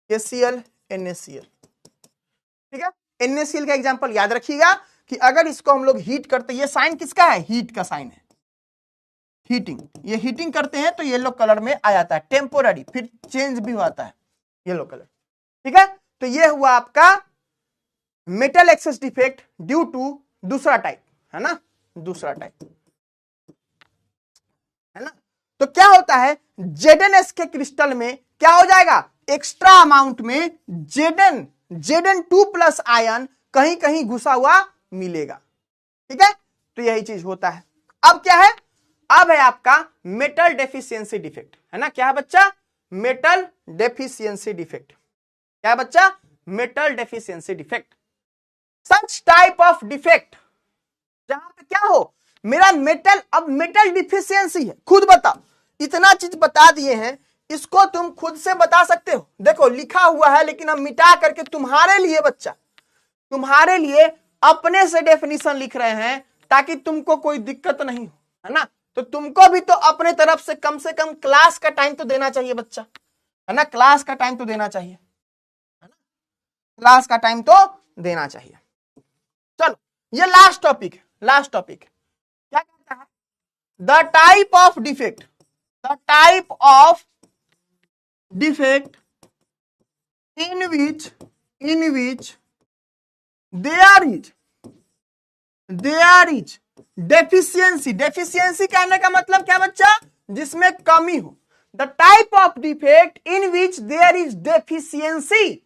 [SPEAKER 1] KCl NaCl। ठीक है, NaCl का एग्जाम्पल याद रखिएगा कि अगर इसको हम लोग हीट करते, ये साइन किसका है, हीट का साइन है, हीटिंग, ये हीटिंग करते हैं तो येलो कलर में आ जाता है, टेम्पोररी, फिर चेंज भी होता है येलो कलर। ठीक है, तो ये हुआ आपका metal excess defect due to दूसरा टाइप, है ना, दूसरा टाइप, है ना। तो क्या होता है, जेडएनएस के क्रिस्टल में क्या हो जाएगा, एक्स्ट्रा अमाउंट में Zn2 प्लस आयन कहीं कहीं घुसा हुआ मिलेगा। ठीक है, तो यही चीज होता है। अब क्या है, अब है आपका मेटल डेफिशिएंसी डिफेक्ट, है ना, क्या है बच्चा, मेटल डेफिशिएंसी डिफेक्ट, क्या है बच्चा, metal deficiency defect. Such type of defect जहां पे क्या हो, मेरा मेटल, अब मेटल डिफिशियंसी है, खुद बताओ, इतना चीज बता दिए हैं, इसको तुम खुद से बता सकते हो। देखो लिखा हुआ है, लेकिन हम मिटा करके तुम्हारे लिए बच्चा, तुम्हारे लिए अपने से डेफिनेशन लिख रहे हैं ताकि तुमको कोई दिक्कत नहीं हो, है ना। तो तुमको भी तो अपने तरफ से कम क्लास का टाइम तो देना चाहिए बच्चा, है ना, क्लास का टाइम तो देना चाहिए, है ना, क्लास का टाइम तो देना चाहिए। चलो ये लास्ट टॉपिक है, लास्ट टॉपिक क्या कहता है, the type of defect, the type of defect in which there is deficiency, deficiency कहने का मतलब क्या बच्चा, जिसमें कमी हो, the type of defect in which there is deficiency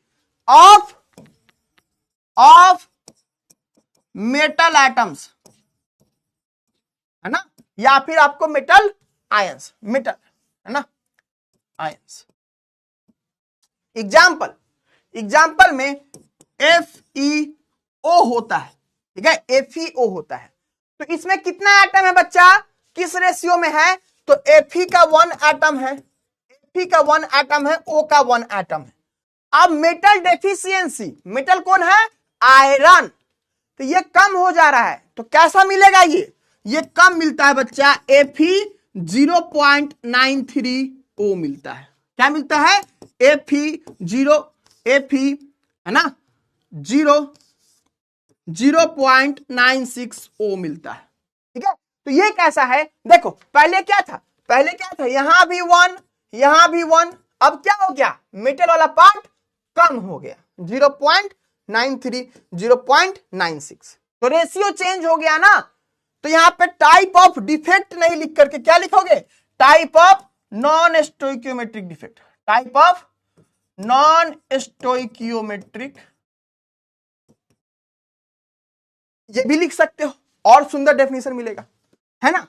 [SPEAKER 1] of metal atoms, है ना, या फिर आपको मेटल आयंस, मेटल, है ना, आयंस। एग्जाम्पल में FeO होता है, ठीक है, FeO होता है। तो इसमें कितना एटम है बच्चा, किस रेशियो में है, तो Fe का 1 एटम है, Fe का 1 एटम है, O का 1 एटम है। अब मेटल डेफिशिएंसी, मेटल कौन है, आयरन, तो ये कम हो जा रहा है, तो कैसा मिलेगा, ये कम मिलता है बच्चा, Fe 0.93O मिलता है, क्या मिलता है, Fe है ना, 0.96O मिलता है। ठीक है, तो ये कैसा है, देखो पहले क्या था, यहां भी 1, यहां भी 1, अब क्या हो गया, मेटल वाला पार्ट कम हो गया, 0.93, 0.96, तो रेशियो चेंज हो गया ना। तो यहां पे टाइप ऑफ डिफेक्ट नहीं लिख करके क्या लिखोगे, type of non stoichiometric defect, type of non stoichiometric, ये भी लिख सकते हो, और सुंदर डेफिनेशन मिलेगा, है ना।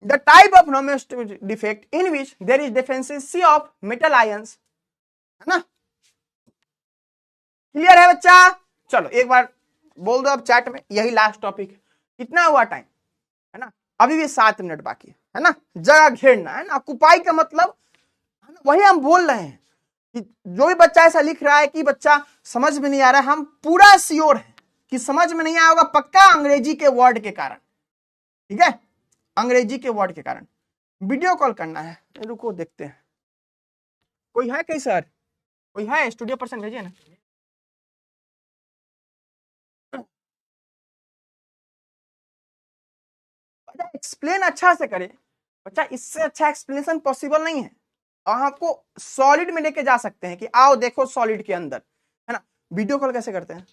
[SPEAKER 1] The type of non stoichiometric defect in which there is deficiency of metal ions, है ना, क्लियर है बच्चा। चलो एक बार बोल दो अब चैट में, यही लास्ट टॉपिक है। कितना हुआ टाइम, है ना, अभी भी 7 मिनट बाकी है ना, जगह घेरना है ना, ऑक्युपाई का मतलब है ना, वही हम बोल रहे हैं कि जो भी बच्चा ऐसा लिख रहा है कि बच्चा समझ में नहीं आ रहा है, हम पूरा श्योर है कि समझ में नहीं आया होगा पक्का, अंग्रेजी के वर्ड के कारण, ठीक है, अंग्रेजी के वर्ड के कारण। वीडियो कॉल करना है, रुको देखते हैं, कोई है कहीं सर, कोई है, स्टूडियो पर्सन भेजिए ना। एक्सप्लेन अच्छा से करे बच्चा, इससे अच्छा एक्सप्लेनेशन पॉसिबल नहीं है, और आपको सॉलिड में लेके जा सकते हैं कि आओ देखो सॉलिड के अंदर, है ना। वीडियो कॉल कैसे करते हैं,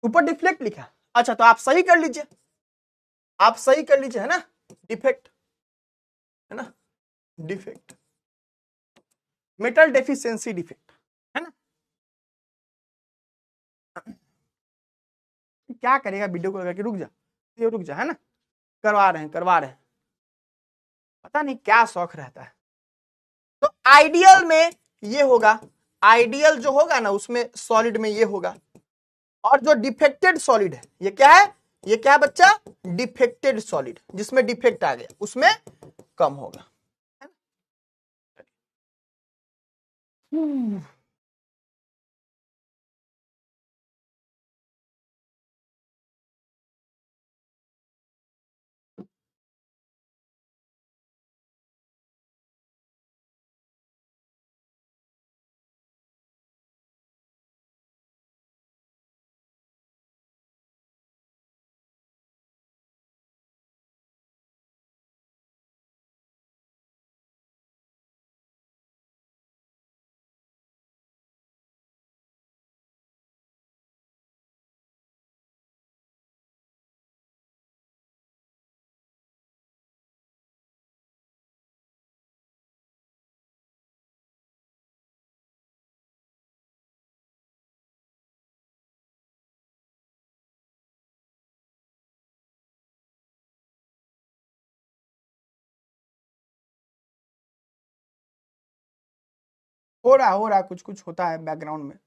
[SPEAKER 1] ऊपर डिफ्लेक्ट लिखा, अच्छा तो आप सही कर लीजिए, आप सही कर लीजिए, है ना, डिफेक्ट, है ना, डिफेक्ट, मेटल डेफिशिएंसी डिफेक्ट, है ना। क्या करेगा वीडियो कॉल करके, रुक जा, ये रुक जा, है ना, करवा रहे हैं, पता नहीं क्या शौक रहता है। तो आइडियल में ये होगा, आइडियल जो होगा ना उसमें सॉलिड में ये होगा, और जो डिफेक्टेड सॉलिड है ये क्या है, ये क्या है बच्चा, डिफेक्टेड सॉलिड, जिसमें डिफेक्ट आ गया उसमें कम होगा। हो रहा कुछ कुछ होता है बैकग्राउंड में,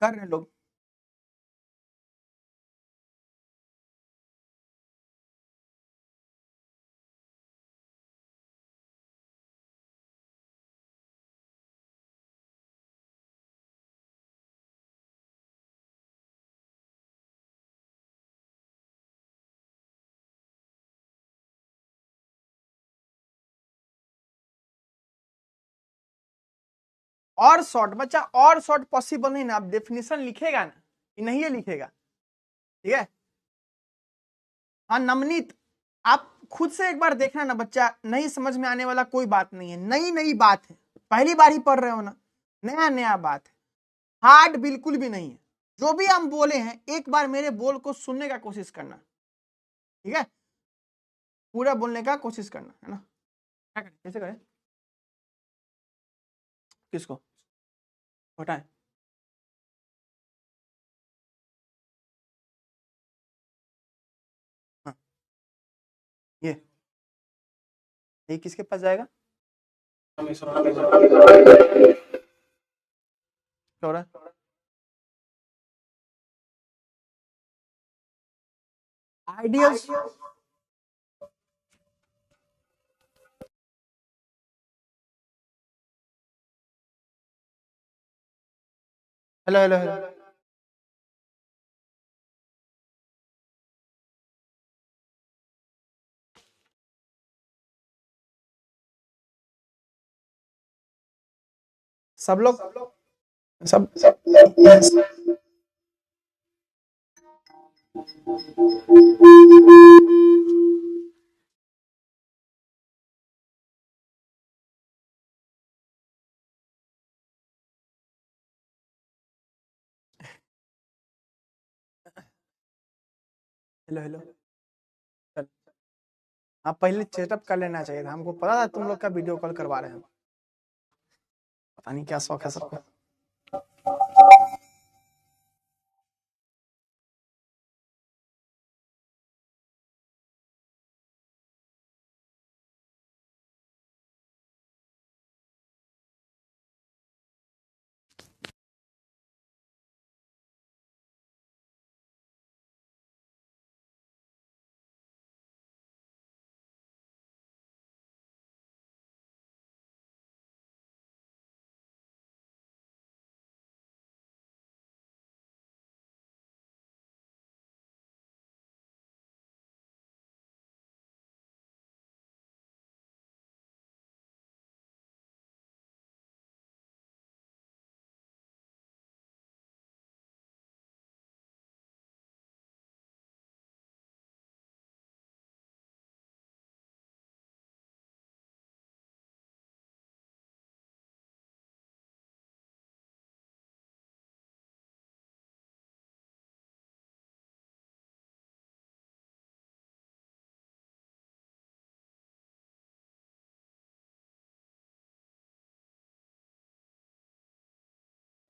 [SPEAKER 1] कर रहे लोग। और शॉर्ट बच्चा, और शॉर्ट पॉसिबल नहीं ना, आप डेफिनेशन लिखेगा ना कि नहीं, ये लिखेगा, ठीक है। हाँ नवनीत, आप खुद से एक बार देखना ना बच्चा, नहीं समझ में आने वाला कोई बात नहीं है, नई नई बात है, पहली बार ही पढ़ रहे हो ना, नया नया बात है, हार्ड बिल्कुल भी नहीं है। जो भी हम बोले हैं एक बार मेरे बोल को सुनने का कोशिश करना, ठीक है, पूरा बोलने का कोशिश करना, है ना। क्या करें, कैसे करें, किसको हटाएं, हाँ ये किसके पास जाएगा, क्या हो रहा है, आइडियल्स। हेलो हेलो हेलो, सब लोग सब yes। हेलो हेलो, चल, आप पहले चेकअप कर लेना चाहिए था, हमको पता था तुम लोग का वीडियो कॉल करवा रहे हैं, पता नहीं क्या शौक है सबको।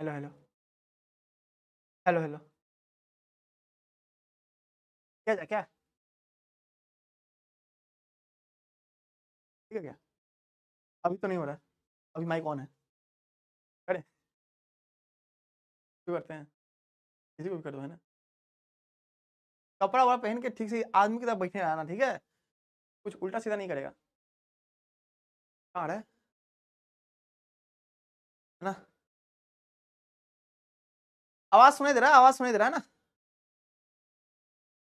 [SPEAKER 1] हेलो हेलो हेलो हेलो, क्या क्या, ठीक है क्या, अभी तो नहीं हो रहा है, अभी माइक ऑन है, करे क्यों करते हैं, किसी को भी कर दो है ना। कपड़ा वपड़ा पहन के ठीक से आदमी की तरह बैठे रहना, ठीक है, कुछ उल्टा सीधा नहीं करेगा। कहाँ है ना। आवाज सुनाई दे रहा है, आवाज सुनाई दे रहा है ना,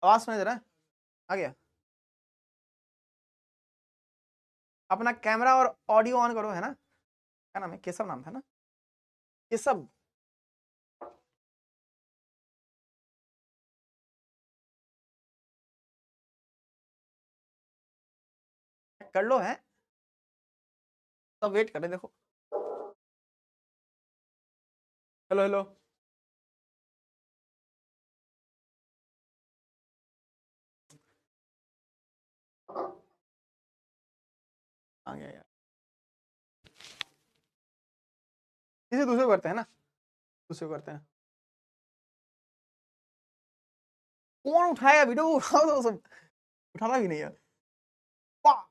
[SPEAKER 1] आवाज सुनाई दे रहा है। आ गया। अपना कैमरा और ऑडियो ऑन करो, है ना। क्या नाम है, केशव नाम था ना, केशव। कर लो है, सब वेट कर रहे देखो। Hello hello. आ गया यार, इसे दूसरे को करते हैं ना, दूसरे को करते हैं। कौन उठाएगा वीडियो, उठाओ तो सब, उठाना भी नहीं है। वाह!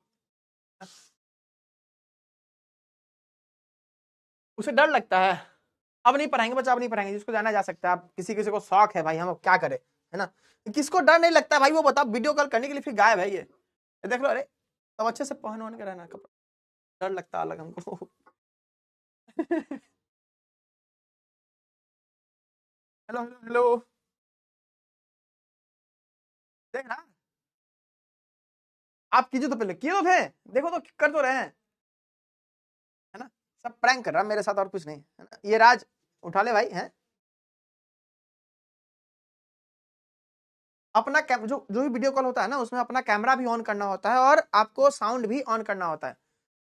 [SPEAKER 1] उसे डर लगता है। अब नहीं पढ़ाएंगे बच्चा, अब नहीं पढ़ाएंगे, जिसको जाना जा सकता है। अब किसी किसी को शौक है भाई, हम अब क्या करें, है ना। किसको डर नहीं लगता भाई, वो बता, वीडियो कॉल करने के लिए फिर गायब है ये देख लो। अरे तब अच्छे से पहन वहन के रहना कपड़ा, डर लगता अलग हमको। Hello hello hello. देख रहा, आप कीजिए तो पहले किए तो थे, देखो तो कर तो रहे हैं, है ना। सब प्रैंक कर रहा है मेरे साथ और कुछ नहीं, है ना। ये राज उठा ले भाई, है। अपना जो जो भी वीडियो कॉल होता है ना, उसमें अपना कैमरा भी ऑन करना होता है और आपको साउंड भी ऑन करना होता है।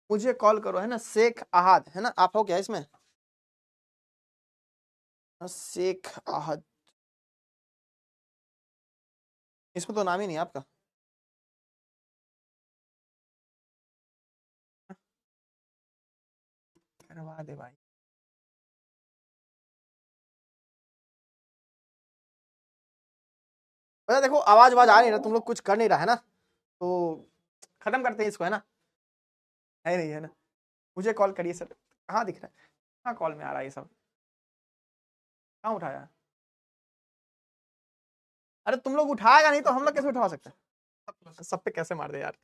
[SPEAKER 1] मुझे कॉल करो, है ना, शेख अहाद, है ना, आप हो क्या इसमें, शेख अहद, इसमें तो नाम ही नहीं है आपका। करवा दे भाई। अच्छा देखो, आवाज आवाज आ नहीं रहा, तुम लोग कुछ कर नहीं रहा है ना, तो खत्म करते हैं इसको, है ना। है नहीं, है ना। मुझे कॉल करिए सर, कहाँ दिख रहा है, कहाँ कॉल में आ रहा है ये सब, कहाँ उठाया। अरे तुम लोग उठाएगा नहीं तो हम लोग कैसे उठा सकते हैं। सब पे कैसे मार दे यार,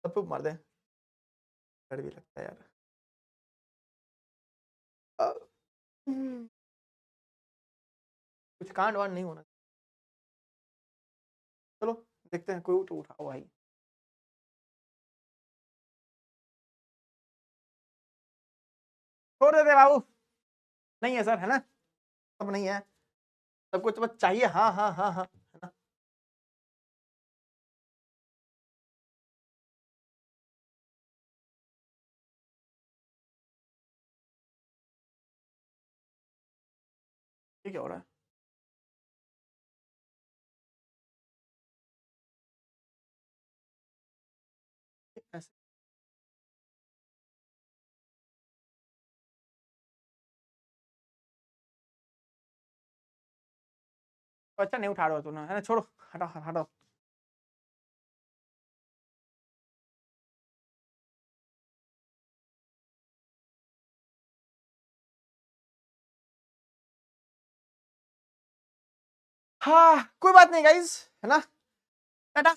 [SPEAKER 1] सब पे मार दे, डर भी लगता है यार। अ, हम्म, कुछ कांड वांड नहीं होना। चलो देखते हैं, कोई तो उठाओ भाई। छोड़ देते बाबू, नहीं है सर, है ना, सब नहीं है, सब कुछ बस चाहिए, हाँ हाँ हाँ हाँ, है ना। ये क्या हो रहा है, ऐसे तो अच्छा नहीं उठा रहे हो तुम, है ना, छोड़ो, हटाओ हटाओ। हाँ कोई बात नहीं गाइस, है ना, टाटा,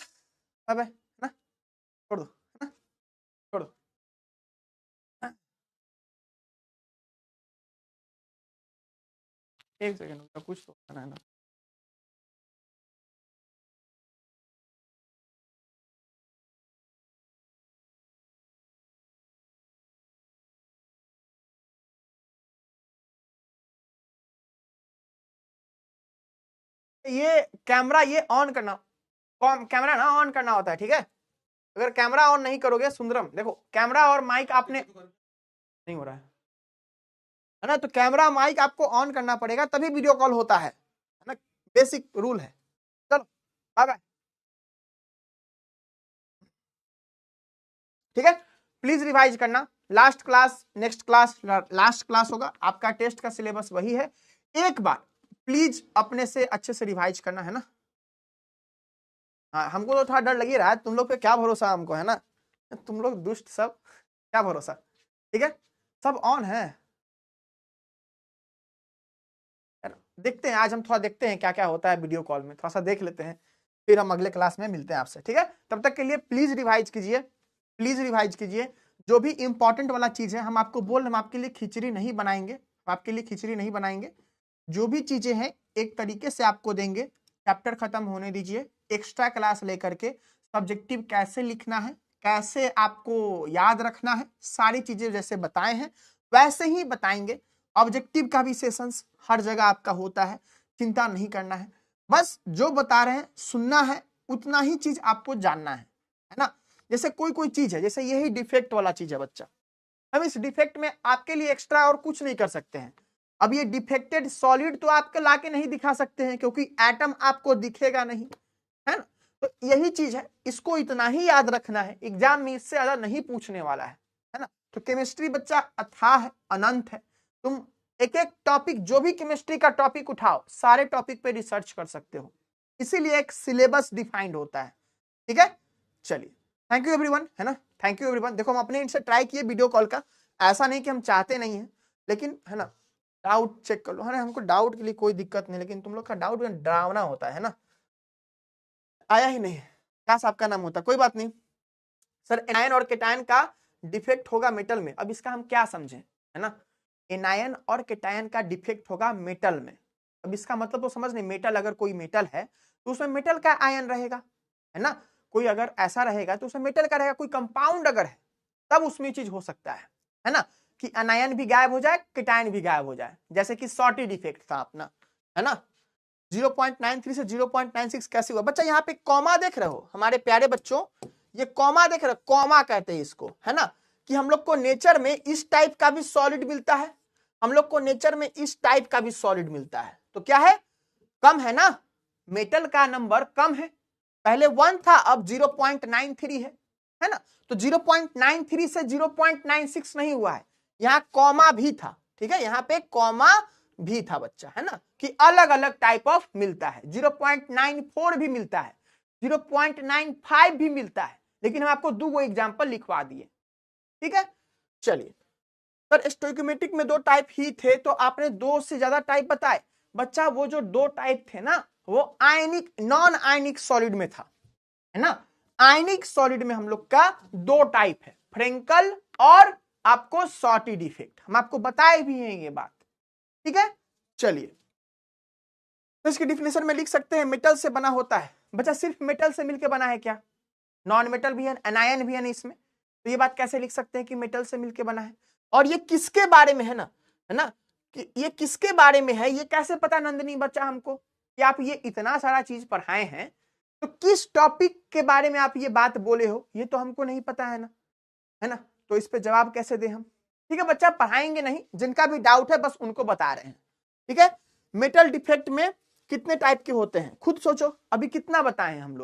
[SPEAKER 1] बाय बाय, है ना, छोड़ दो, है ना, छोड़ दो, हाँ? एक सेकंड रुको, कुछ तो करना है ना। ये कैमरा ये ऑन करना, कैमरा ना ऑन करना होता है, ठीक है। अगर कैमरा ऑन नहीं करोगे सुंदरम, देखो कैमरा और माइक आपने नहीं हो रहा है ना, तो कैमरा माइक आपको ऑन करना पड़ेगा तभी वीडियो कॉल होता है ना, बेसिक रूल है। चलो बाय बाय, ठीक है। प्लीज रिवाइज करना, last class next class last class होगा आपका, टेस्ट का सिलेबस वही है। एक बार प्लीज अपने से अच्छे से रिवाइज करना, है ना। हाँ हमको तो थोड़ा डर लग ही रहा है, तुम लोग पे क्या भरोसा हमको, है ना, तुम लोग दुष्ट सब, क्या भरोसा, ठीक है। सब ऑन है, देखते हैं आज हम थोड़ा देखते हैं क्या क्या होता है वीडियो कॉल में, थोड़ा सा देख लेते हैं, फिर हम अगले क्लास में मिलते हैं आपसे, ठीक है। तब तक के लिए प्लीज रिवाइज कीजिए, प्लीज रिवाइज कीजिए। जो भी इंपॉर्टेंट वाला चीज है हम आपको बोल रहे हैं, हम आपके लिए खिचड़ी नहीं बनाएंगे, आपके लिए खिचड़ी नहीं बनाएंगे। जो भी चीजें हैं एक तरीके से आपको देंगे, चैप्टर खत्म होने दीजिए, एक्स्ट्रा क्लास लेकर के सब्जेक्टिव कैसे लिखना है, कैसे आपको याद रखना है, सारी चीजें जैसे बताए हैं वैसे ही बताएंगे। ऑब्जेक्टिव का भी सेशंस हर जगह आपका होता है, चिंता नहीं करना है, बस जो बता रहे हैं सुनना है, उतना ही चीज आपको जानना है ना। जैसे कोई कोई चीज है, जैसे यही डिफेक्ट वाला चीज है बच्चा, हम इस डिफेक्ट में आपके लिए एक्स्ट्रा और कुछ नहीं कर सकते हैं। अब ये डिफेक्टेड सॉलिड तो आपके लाके नहीं दिखा सकते हैं क्योंकि एटम आपको दिखेगा नहीं, है ना। तो यही चीज है, इसको इतना ही याद रखना है, एग्जाम में इससे ज्यादा नहीं पूछने वाला है ना। तो केमिस्ट्री बच्चा अथाह है, अनंत है। तुम एक एक टॉपिक, जो भी केमिस्ट्री का टॉपिक उठाओ, सारे टॉपिक पे रिसर्च कर सकते हो, इसीलिए एक सिलेबस डिफाइंड होता है, ठीक है। चलिए, थैंक यू एवरीवन, है ना, थैंक यू एवरीवन। देखो हम अपने इनसे ट्राई किए वीडियो कॉल का, ऐसा नहीं कि हम चाहते नहीं है, लेकिन है ना, डाउट चेक कर लो, है ना, हमको डाउट के लिए कोई दिक्कत नहीं, लेकिन तुम लोग का डाउट डरावना होता है ना, आया ही नहीं, क्या आपका नाम होता, कोई बात नहीं सर। एनायन और केटायन का डिफेक्ट होगा मेटल में, अब इसका हम क्या समझें, है ना। एनायन और केटायन का डिफेक्ट होगा मेटल में, अब इसका मतलब तो समझ नहीं, मेटल अगर कोई मेटल है तो उसमें मेटल का आयन रहेगा, है ना। कोई अगर ऐसा रहेगा तो उसमें मेटल का रहेगा, कोई कंपाउंड अगर है तब उसमें चीज हो सकता है ना, कि अनायन भी गायब हो जाए, केटायन भी गायब हो जाए, जैसे कि शॉर्टी डिफेक्ट था अपना, है ना। 0.93 से 0.96 कैसे हुआ बच्चा, यहाँ पे कॉमा देख रहे हो हमारे प्यारे बच्चों, ये कॉमा देख रहे हो, कॉमा कहते हैं इसको, है ना, कि हम लोग को नेचर में इस टाइप का भी सॉलिड मिलता है, हम लोग को नेचर में इस टाइप का भी सॉलिड मिलता है, तो क्या है, कम है ना, मेटल का नंबर कम है, पहले 1 था अब 0.93 है ना। तो 0.93 से 0.96 नहीं हुआ है, यहाँ कॉमा भी था, ठीक है, यहाँ पे कॉमा भी था बच्चा, है ना, कि अलग अलग टाइप ऑफ मिलता है, 0.94 भी मिलता है, 0.95 भी मिलता है, लेकिन हम आपको दो एग्जांपल लिखवा दिए, ठीक है। चलिए सर, स्टोइकोमेट्रिक में 2 टाइप ही थे, तो आपने 2 से ज्यादा टाइप बताए बच्चा, वो जो 2 टाइप थे ना, वो आयनिक नॉन आयनिक सॉलिड में था, है ना। आयनिक सॉलिड में हम लोग का 2 टाइप है, फ्रेंकल और आपको शॉर्टी डिफेक्ट, हम आपको बताए भी हैं ये बात, ठीक है। चलिए, तो इसकी डिफिनेशन में लिख सकते हैं, मेटल से बना होता है बच्चा, सिर्फ मेटल से मिलकर बना है क्या, नॉन मेटल भी है, एनायन भी है ना इसमें, तो ये बात कैसे लिख सकते हैं कि मेटल से मिलकर बना है, और ये किसके बारे में है ना, कि ये किसके बारे में है, ये कैसे पता नंदिनी बच्चा हमको, कि आप ये इतना सारा चीज पढ़ाए हैं, तो किस टॉपिक के बारे में आप ये बात बोले हो, ये तो हमको नहीं पता है ना, तो इस पे जवाब कैसे दे हम, ठीक है बच्चा, पढ़ाएंगे नहीं, जिनका भी डाउट है बस उनको बता रहे हैं, ठीक है। मेटल डिफेक्ट में कितने टाइप के होते हैं, खुद सोचो, अभी कितना बताए हैं हम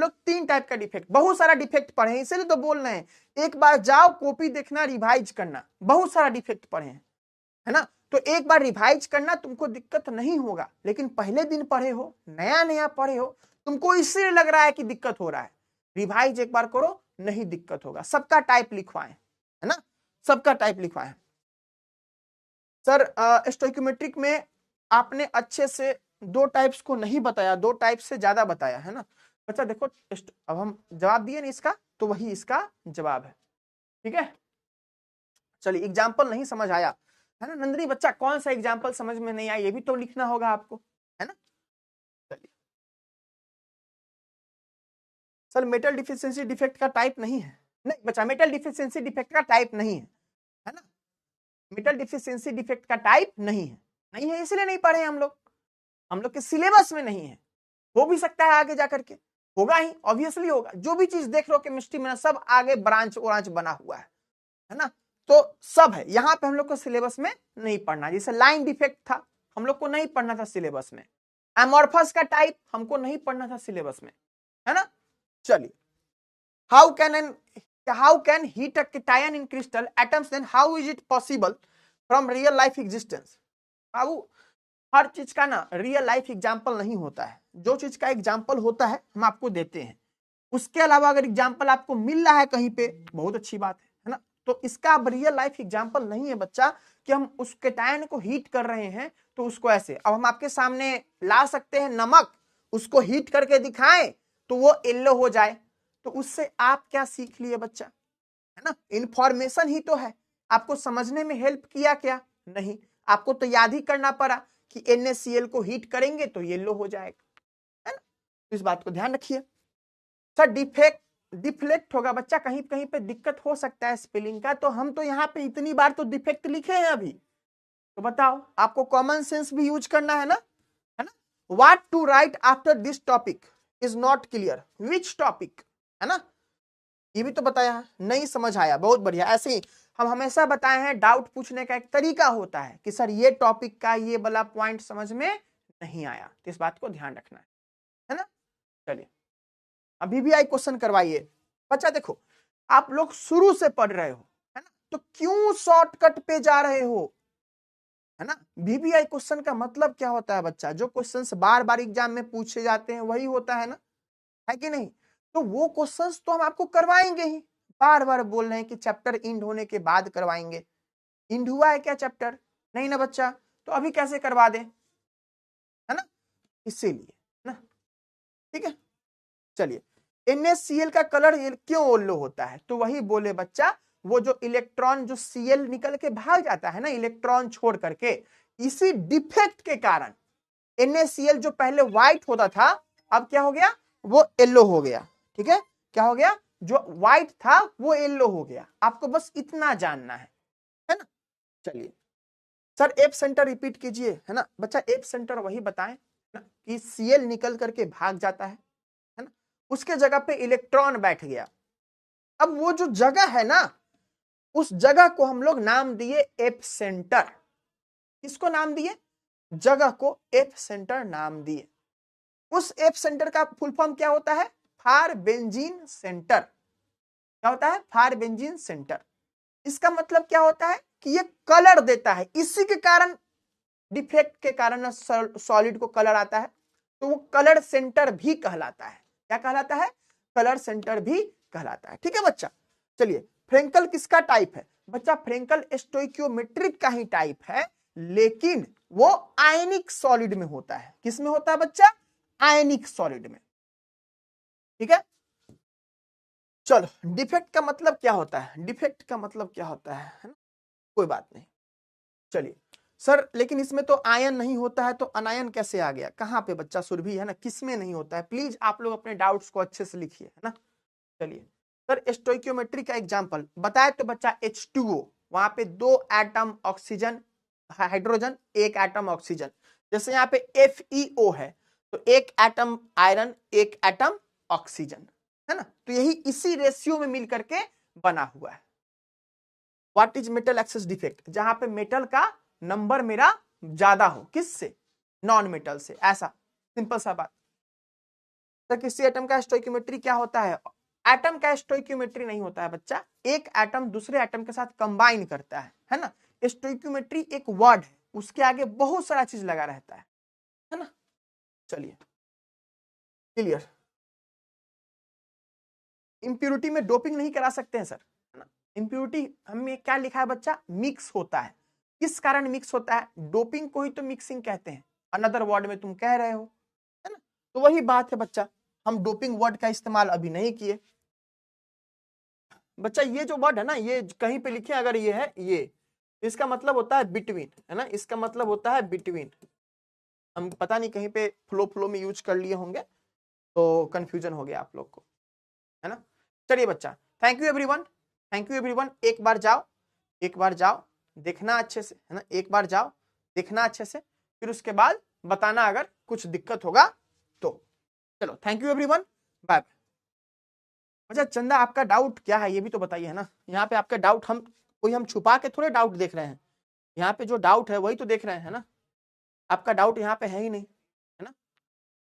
[SPEAKER 1] लोग 3 टाइप का डिफेक्ट, बहुत सारा डिफेक्ट पढ़े हैं, इसलिए तो बोल रहे हैं, एक बार जाओ कॉपी देखना, रिवाइज करना, बहुत सारा डिफेक्ट पढ़े हैं, है ना, तो एक बार रिवाइज करना, तुमको दिक्कत नहीं होगा, लेकिन पहले दिन पढ़े हो, नया नया पढ़े हो, तुमको इसलिए लग रहा है कि दिक्कत हो रहा है, रिवाइज एक बार करो, नहीं दिक्कत होगा। सबका टाइप लिखवाएं, है ना, सबका टाइप लिखवाएं। सर स्टोइकोमेट्रिक में आपने अच्छे से 2 टाइप्स को नहीं बताया, 2 टाइप से ज्यादा बताया, है ना बच्चा। देखो अब हम जवाब दिए ना इसका, तो वही इसका जवाब है, ठीक है। चलिए, एग्जाम्पल नहीं समझ आया, है ना नंदिनी बच्चा, कौन सा एग्जाम्पल समझ में नहीं आया, ये भी तो लिखना होगा आपको, है ना। चलिए सर, मेटल डिफिशियंसी डिफेक्ट का टाइप नहीं है, नहीं बच्चा, मेटल डिफिशियंसी डिफेक्ट का टाइप नहीं है ना, मेटल डिफिशियंसी डिफेक्ट का टाइप नहीं है, इसलिए नहीं पढ़े हम लोग के सिलेबस में नहीं है, हो भी सकता है आगे जाकर के, होगा ही, ऑब्वियसली होगा, जो भी चीज देख रहे हो केमिस्ट्री में सब आगे ब्रांच ब्रांच बना हुआ है ना, तो सब है, यहाँ पे हम लोग को सिलेबस में नहीं पढ़ना, जैसे लाइन डिफेक्ट था, हम लोग को नहीं पढ़ना था सिलेबस में, एमॉर्फस का टाइप हमको नहीं पढ़ना था सिलेबस में, है ना। चलिए, how can heat a cation in crystal atoms, then how is it possible from real life existence। बाबू, हर चीज का ना रियल लाइफ एग्जाम्पल नहीं होता है, जो चीज का एग्जाम्पल होता है हम आपको देते हैं, उसके अलावा अगर एग्जाम्पल आपको मिल रहा है कहीं पे, बहुत अच्छी बात है ना, तो इसका अब रियल लाइफ एग्जांपल नहीं है बच्चा कि हम उस केटायन को हीट कर रहे हैं तो उसको ऐसे, अब हम आपके सामने ला सकते हैं नमक, उसको हीट करके दिखाएं तो वो येलो हो जाए, तो उससे आप क्या सीख लिए बच्चा, है ना, इंफॉर्मेशन ही तो है, आपको समझने में हेल्प किया क्या, नहीं, आपको तो याद ही करना पड़ा कि NaCl को हीट करेंगे तो येलो हो जाएगा, है ना, तो इस बात को ध्यान रखिए। सर डिफ्लेक्ट होगा बच्चा, कहीं कहीं पे दिक्कत हो सकता है स्पेलिंग का, तो हम तो यहाँ पे इतनी बार तो डिफेक्ट लिखे हैं अभी, तो बताओ आपको कॉमन सेंस भी यूज करना है ना, what to write after this topic is not clear, which topic, है ना, ये भी तो बताया है, नहीं समझ आया, बहुत बढ़िया। ऐसे ही हम हमेशा बताए हैं डाउट पूछने का एक तरीका होता है कि सर ये टॉपिक का ये वाला पॉइंट समझ में नहीं आया, तो इस बात को ध्यान रखना है ना। चलिए अभी भी आई क्वेश्चन करवाइए बच्चा, देखो आप लोग शुरू से पढ़ रहे हो, है ना, तो क्यों शॉर्टकट पे जा रहे हो, है ना। VBI क्वेश्चन का मतलब क्या होता है बच्चा, जो क्वेश्चंस बार बार एग्जाम में पूछे जाते हैं वही होता है ना, है कि नहीं, तो वो क्वेश्चंस तो हम आपको करवाएंगे ही, बार बार बोल रहे हैं कि चैप्टर इंड होने के बाद करवाएंगे, इंड हुआ है क्या चैप्टर, नहीं ना बच्चा, तो अभी कैसे करवा दें, है ना, इसीलिए ना, ठीक है। चलिए NaCl का कलर क्यों येलो होता है, तो वही बोले बच्चा, वो जो इलेक्ट्रॉन जो Cl निकल के भाग जाता है ना इलेक्ट्रॉन छोड़ करके, इसी डिफेक्ट के कारण NaCl जो पहले व्हाइट होता था अब क्या हो गया, वो येलो हो गया, ठीक है, क्या हो गया, जो व्हाइट था वो येलो हो गया, आपको बस इतना जानना है ना। चलिए सर एफ सेंटर रिपीट कीजिए, है ना बच्चा, एफ सेंटर वही बताएं ना कि Cl निकल करके भाग जाता है ना, उसके जगह पे इलेक्ट्रॉन बैठ गया, अब वो जो जगह है ना उस जगह को हम लोग नाम दिए एफ सेंटर, किसको नाम दिए, जगह को एफ सेंटर नाम दिए, उस एफ सेंटर का फुल फॉर्म क्या होता है, फार बेंजीन सेंटर, क्या होता है, फार बेंजीन सेंटर, इसका मतलब क्या होता है कि ये कलर देता है, इसी के कारण डिफेक्ट के कारण सॉलिड को कलर आता है, तो वो कलर सेंटर भी कहलाता है, क्या कहलाता है, कलर सेंटर भी कहलाता है, ठीक है बच्चा। चलिए फ्रेंकल किसका टाइप है बच्चा, फ्रेंकल स्टोइकियोमेट्रिक का ही टाइप है, लेकिन वो आयनिक सॉलिड में होता है, किस में होता है बच्चा, आयनिक सॉलिड में, ठीक है। चलो डिफेक्ट का मतलब क्या होता है, डिफेक्ट का मतलब क्या होता है ना, कोई बात नहीं। चलिए सर लेकिन इसमें तो आयन नहीं होता है, तो अनायन कैसे आ गया, कहां पे बच्चा सुरभि, है ना, किसमें नहीं होता है, प्लीज आप लोग अपने डाउट्स को अच्छे से लिखिए, है ना। चलिए सर स्टोइकियोमेट्री का एग्जांपल बताए तो बच्चा H2O, वहां पे 2 atom oxygen hydrogen 1 atom oxygen, जैसे यहाँ पे FeO है तो 1 एटम आयरन 1 एटम ऑक्सीजन, है ना, तो यही इसी रेशियो में मिल करके बना हुआ है। What is metal excess defect, जहां पे मेटल का नंबर मेरा ज्यादा हो, किससे, नॉन मेटल से, ऐसा सिंपल सा बात। तो किसी एटम का स्टोइकियोमेट्री क्या होता है, एटम का स्टोइकियोमेट्री नहीं होता है बच्चा, एक एटम दूसरे एटम के साथ कंबाइन करता है ना, स्टोइकियोमेट्री एक वर्ड है, उसके आगे बहुत सारा चीज लगा रहता है ना। चलिए क्लियर, इंप्यूरिटी में डोपिंग नहीं करा सकते हैं सर, है ना, इंप्यूरिटी हमें क्या लिखा है बच्चा, मिक्स होता है, किस कारण मिक्स होता है, डोपिंग को ही तो मिक्सिंग कहते हैं, अनदर वर्ड में तुम कह रहे हो, है ना, तो वही बात है बच्चा, हम डोपिंग वर्ड का इस्तेमाल अभी नहीं किए बच्चा, ये जो वर्ड है ना ये कहीं पे लिखे अगर ये है ये, इसका मतलब होता है बिटवीन, है ना, इसका मतलब होता है बिटवीन, हम पता नहीं कहीं पे फ्लो में यूज कर लिए होंगे तो कंफ्यूजन हो गया आप लोग को, है ना। चलिए बच्चा thank you everyone, thank you everyone, एक बार जाओ, एक बार जाओ देखना अच्छे से, है ना, एक बार जाओ देखना अच्छे से, फिर उसके बाद बताना अगर कुछ दिक्कत होगा तो। चलो थैंक यू एवरीवन, बाय। अच्छा चंदा आपका डाउट क्या है ये भी तो बताइए, है ना, यहाँ पे आपका डाउट हम छुपा के थोड़े डाउट देख रहे हैं, यहाँ पे जो डाउट है वही तो देख रहे हैं, है ना, आपका डाउट यहाँ पे है ही नहीं, है ना।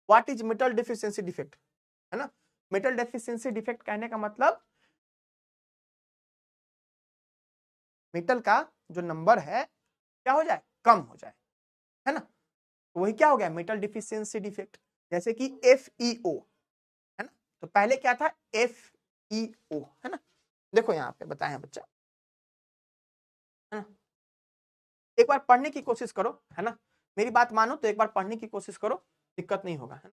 [SPEAKER 1] What is metal deficiency defect, है ना, मेटल डेफिशिएंसी डिफेक्ट कहने का मतलब मेटल का जो नंबर है क्या हो जाए, कम हो जाए, है ना, वही क्या हो गया मेटल डिफिशियंसी डिफेक्ट, जैसे कि FeO, है ना, तो पहले क्या था FeO, है ना, देखो यहाँ पे बताए बच्चा, है ना। एक बार पढ़ने की कोशिश करो, है ना, मेरी बात मानो तो एक बार पढ़ने की कोशिश करो, दिक्कत नहीं होगा, है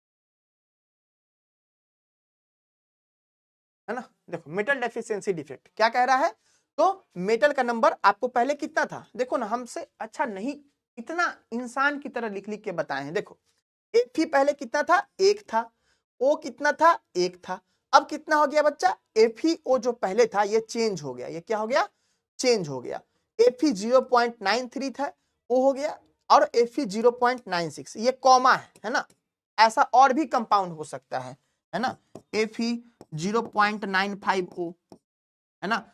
[SPEAKER 1] ना। देखो मेटल डेफिशिएंसी डिफेक्ट क्या कह रहा है, तो मेटल का नंबर आपको पहले कितना था, देखो ना हमसे अच्छा नहीं, इतना इंसान की तरह लिख लिख के बताए हैं। देखो Fe पहले कितना था, 1 था, O कितना था, 1 था, अब कितना हो गया बच्चा, FeO जो पहले था ये चेंज हो गया, ये क्या हो गया, चेंज हो गया। Fe 0.93 था, वो हो गया, और Fe 0.96, ये कॉमा है ना, ऐसा और भी कंपाउंड हो सकता है ना, Fe 0.95O, है ना,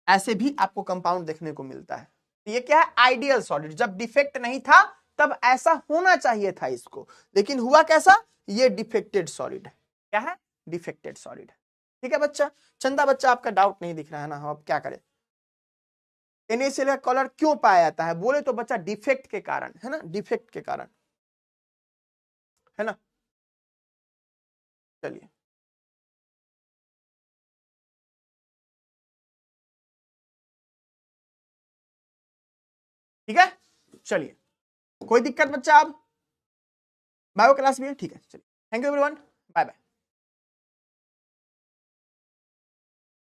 [SPEAKER 1] ऐसे भी आपको कंपाउंड देखने को मिलता है। तो ये क्या है, आइडियल सॉलिड, जब डिफेक्ट नहीं था तब ऐसा होना चाहिए था इसको, लेकिन हुआ कैसा, ये डिफेक्टेड सॉलिड है, क्या है, डिफेक्टेड सॉलिड है। ठीक है बच्चा, चंदा बच्चा आपका डाउट नहीं दिख रहा है ना, हम अब क्या करें, NaCl का कलर क्यों पाया जाता है, बोले तो बच्चा डिफेक्ट के कारण, है ना, डिफेक्ट के कारण, है ना। चलिए ठीक है, चलिए कोई दिक्कत बच्चा, आप बायो क्लास भी है, ठीक है, चलिए, thank you everyone, bye bye.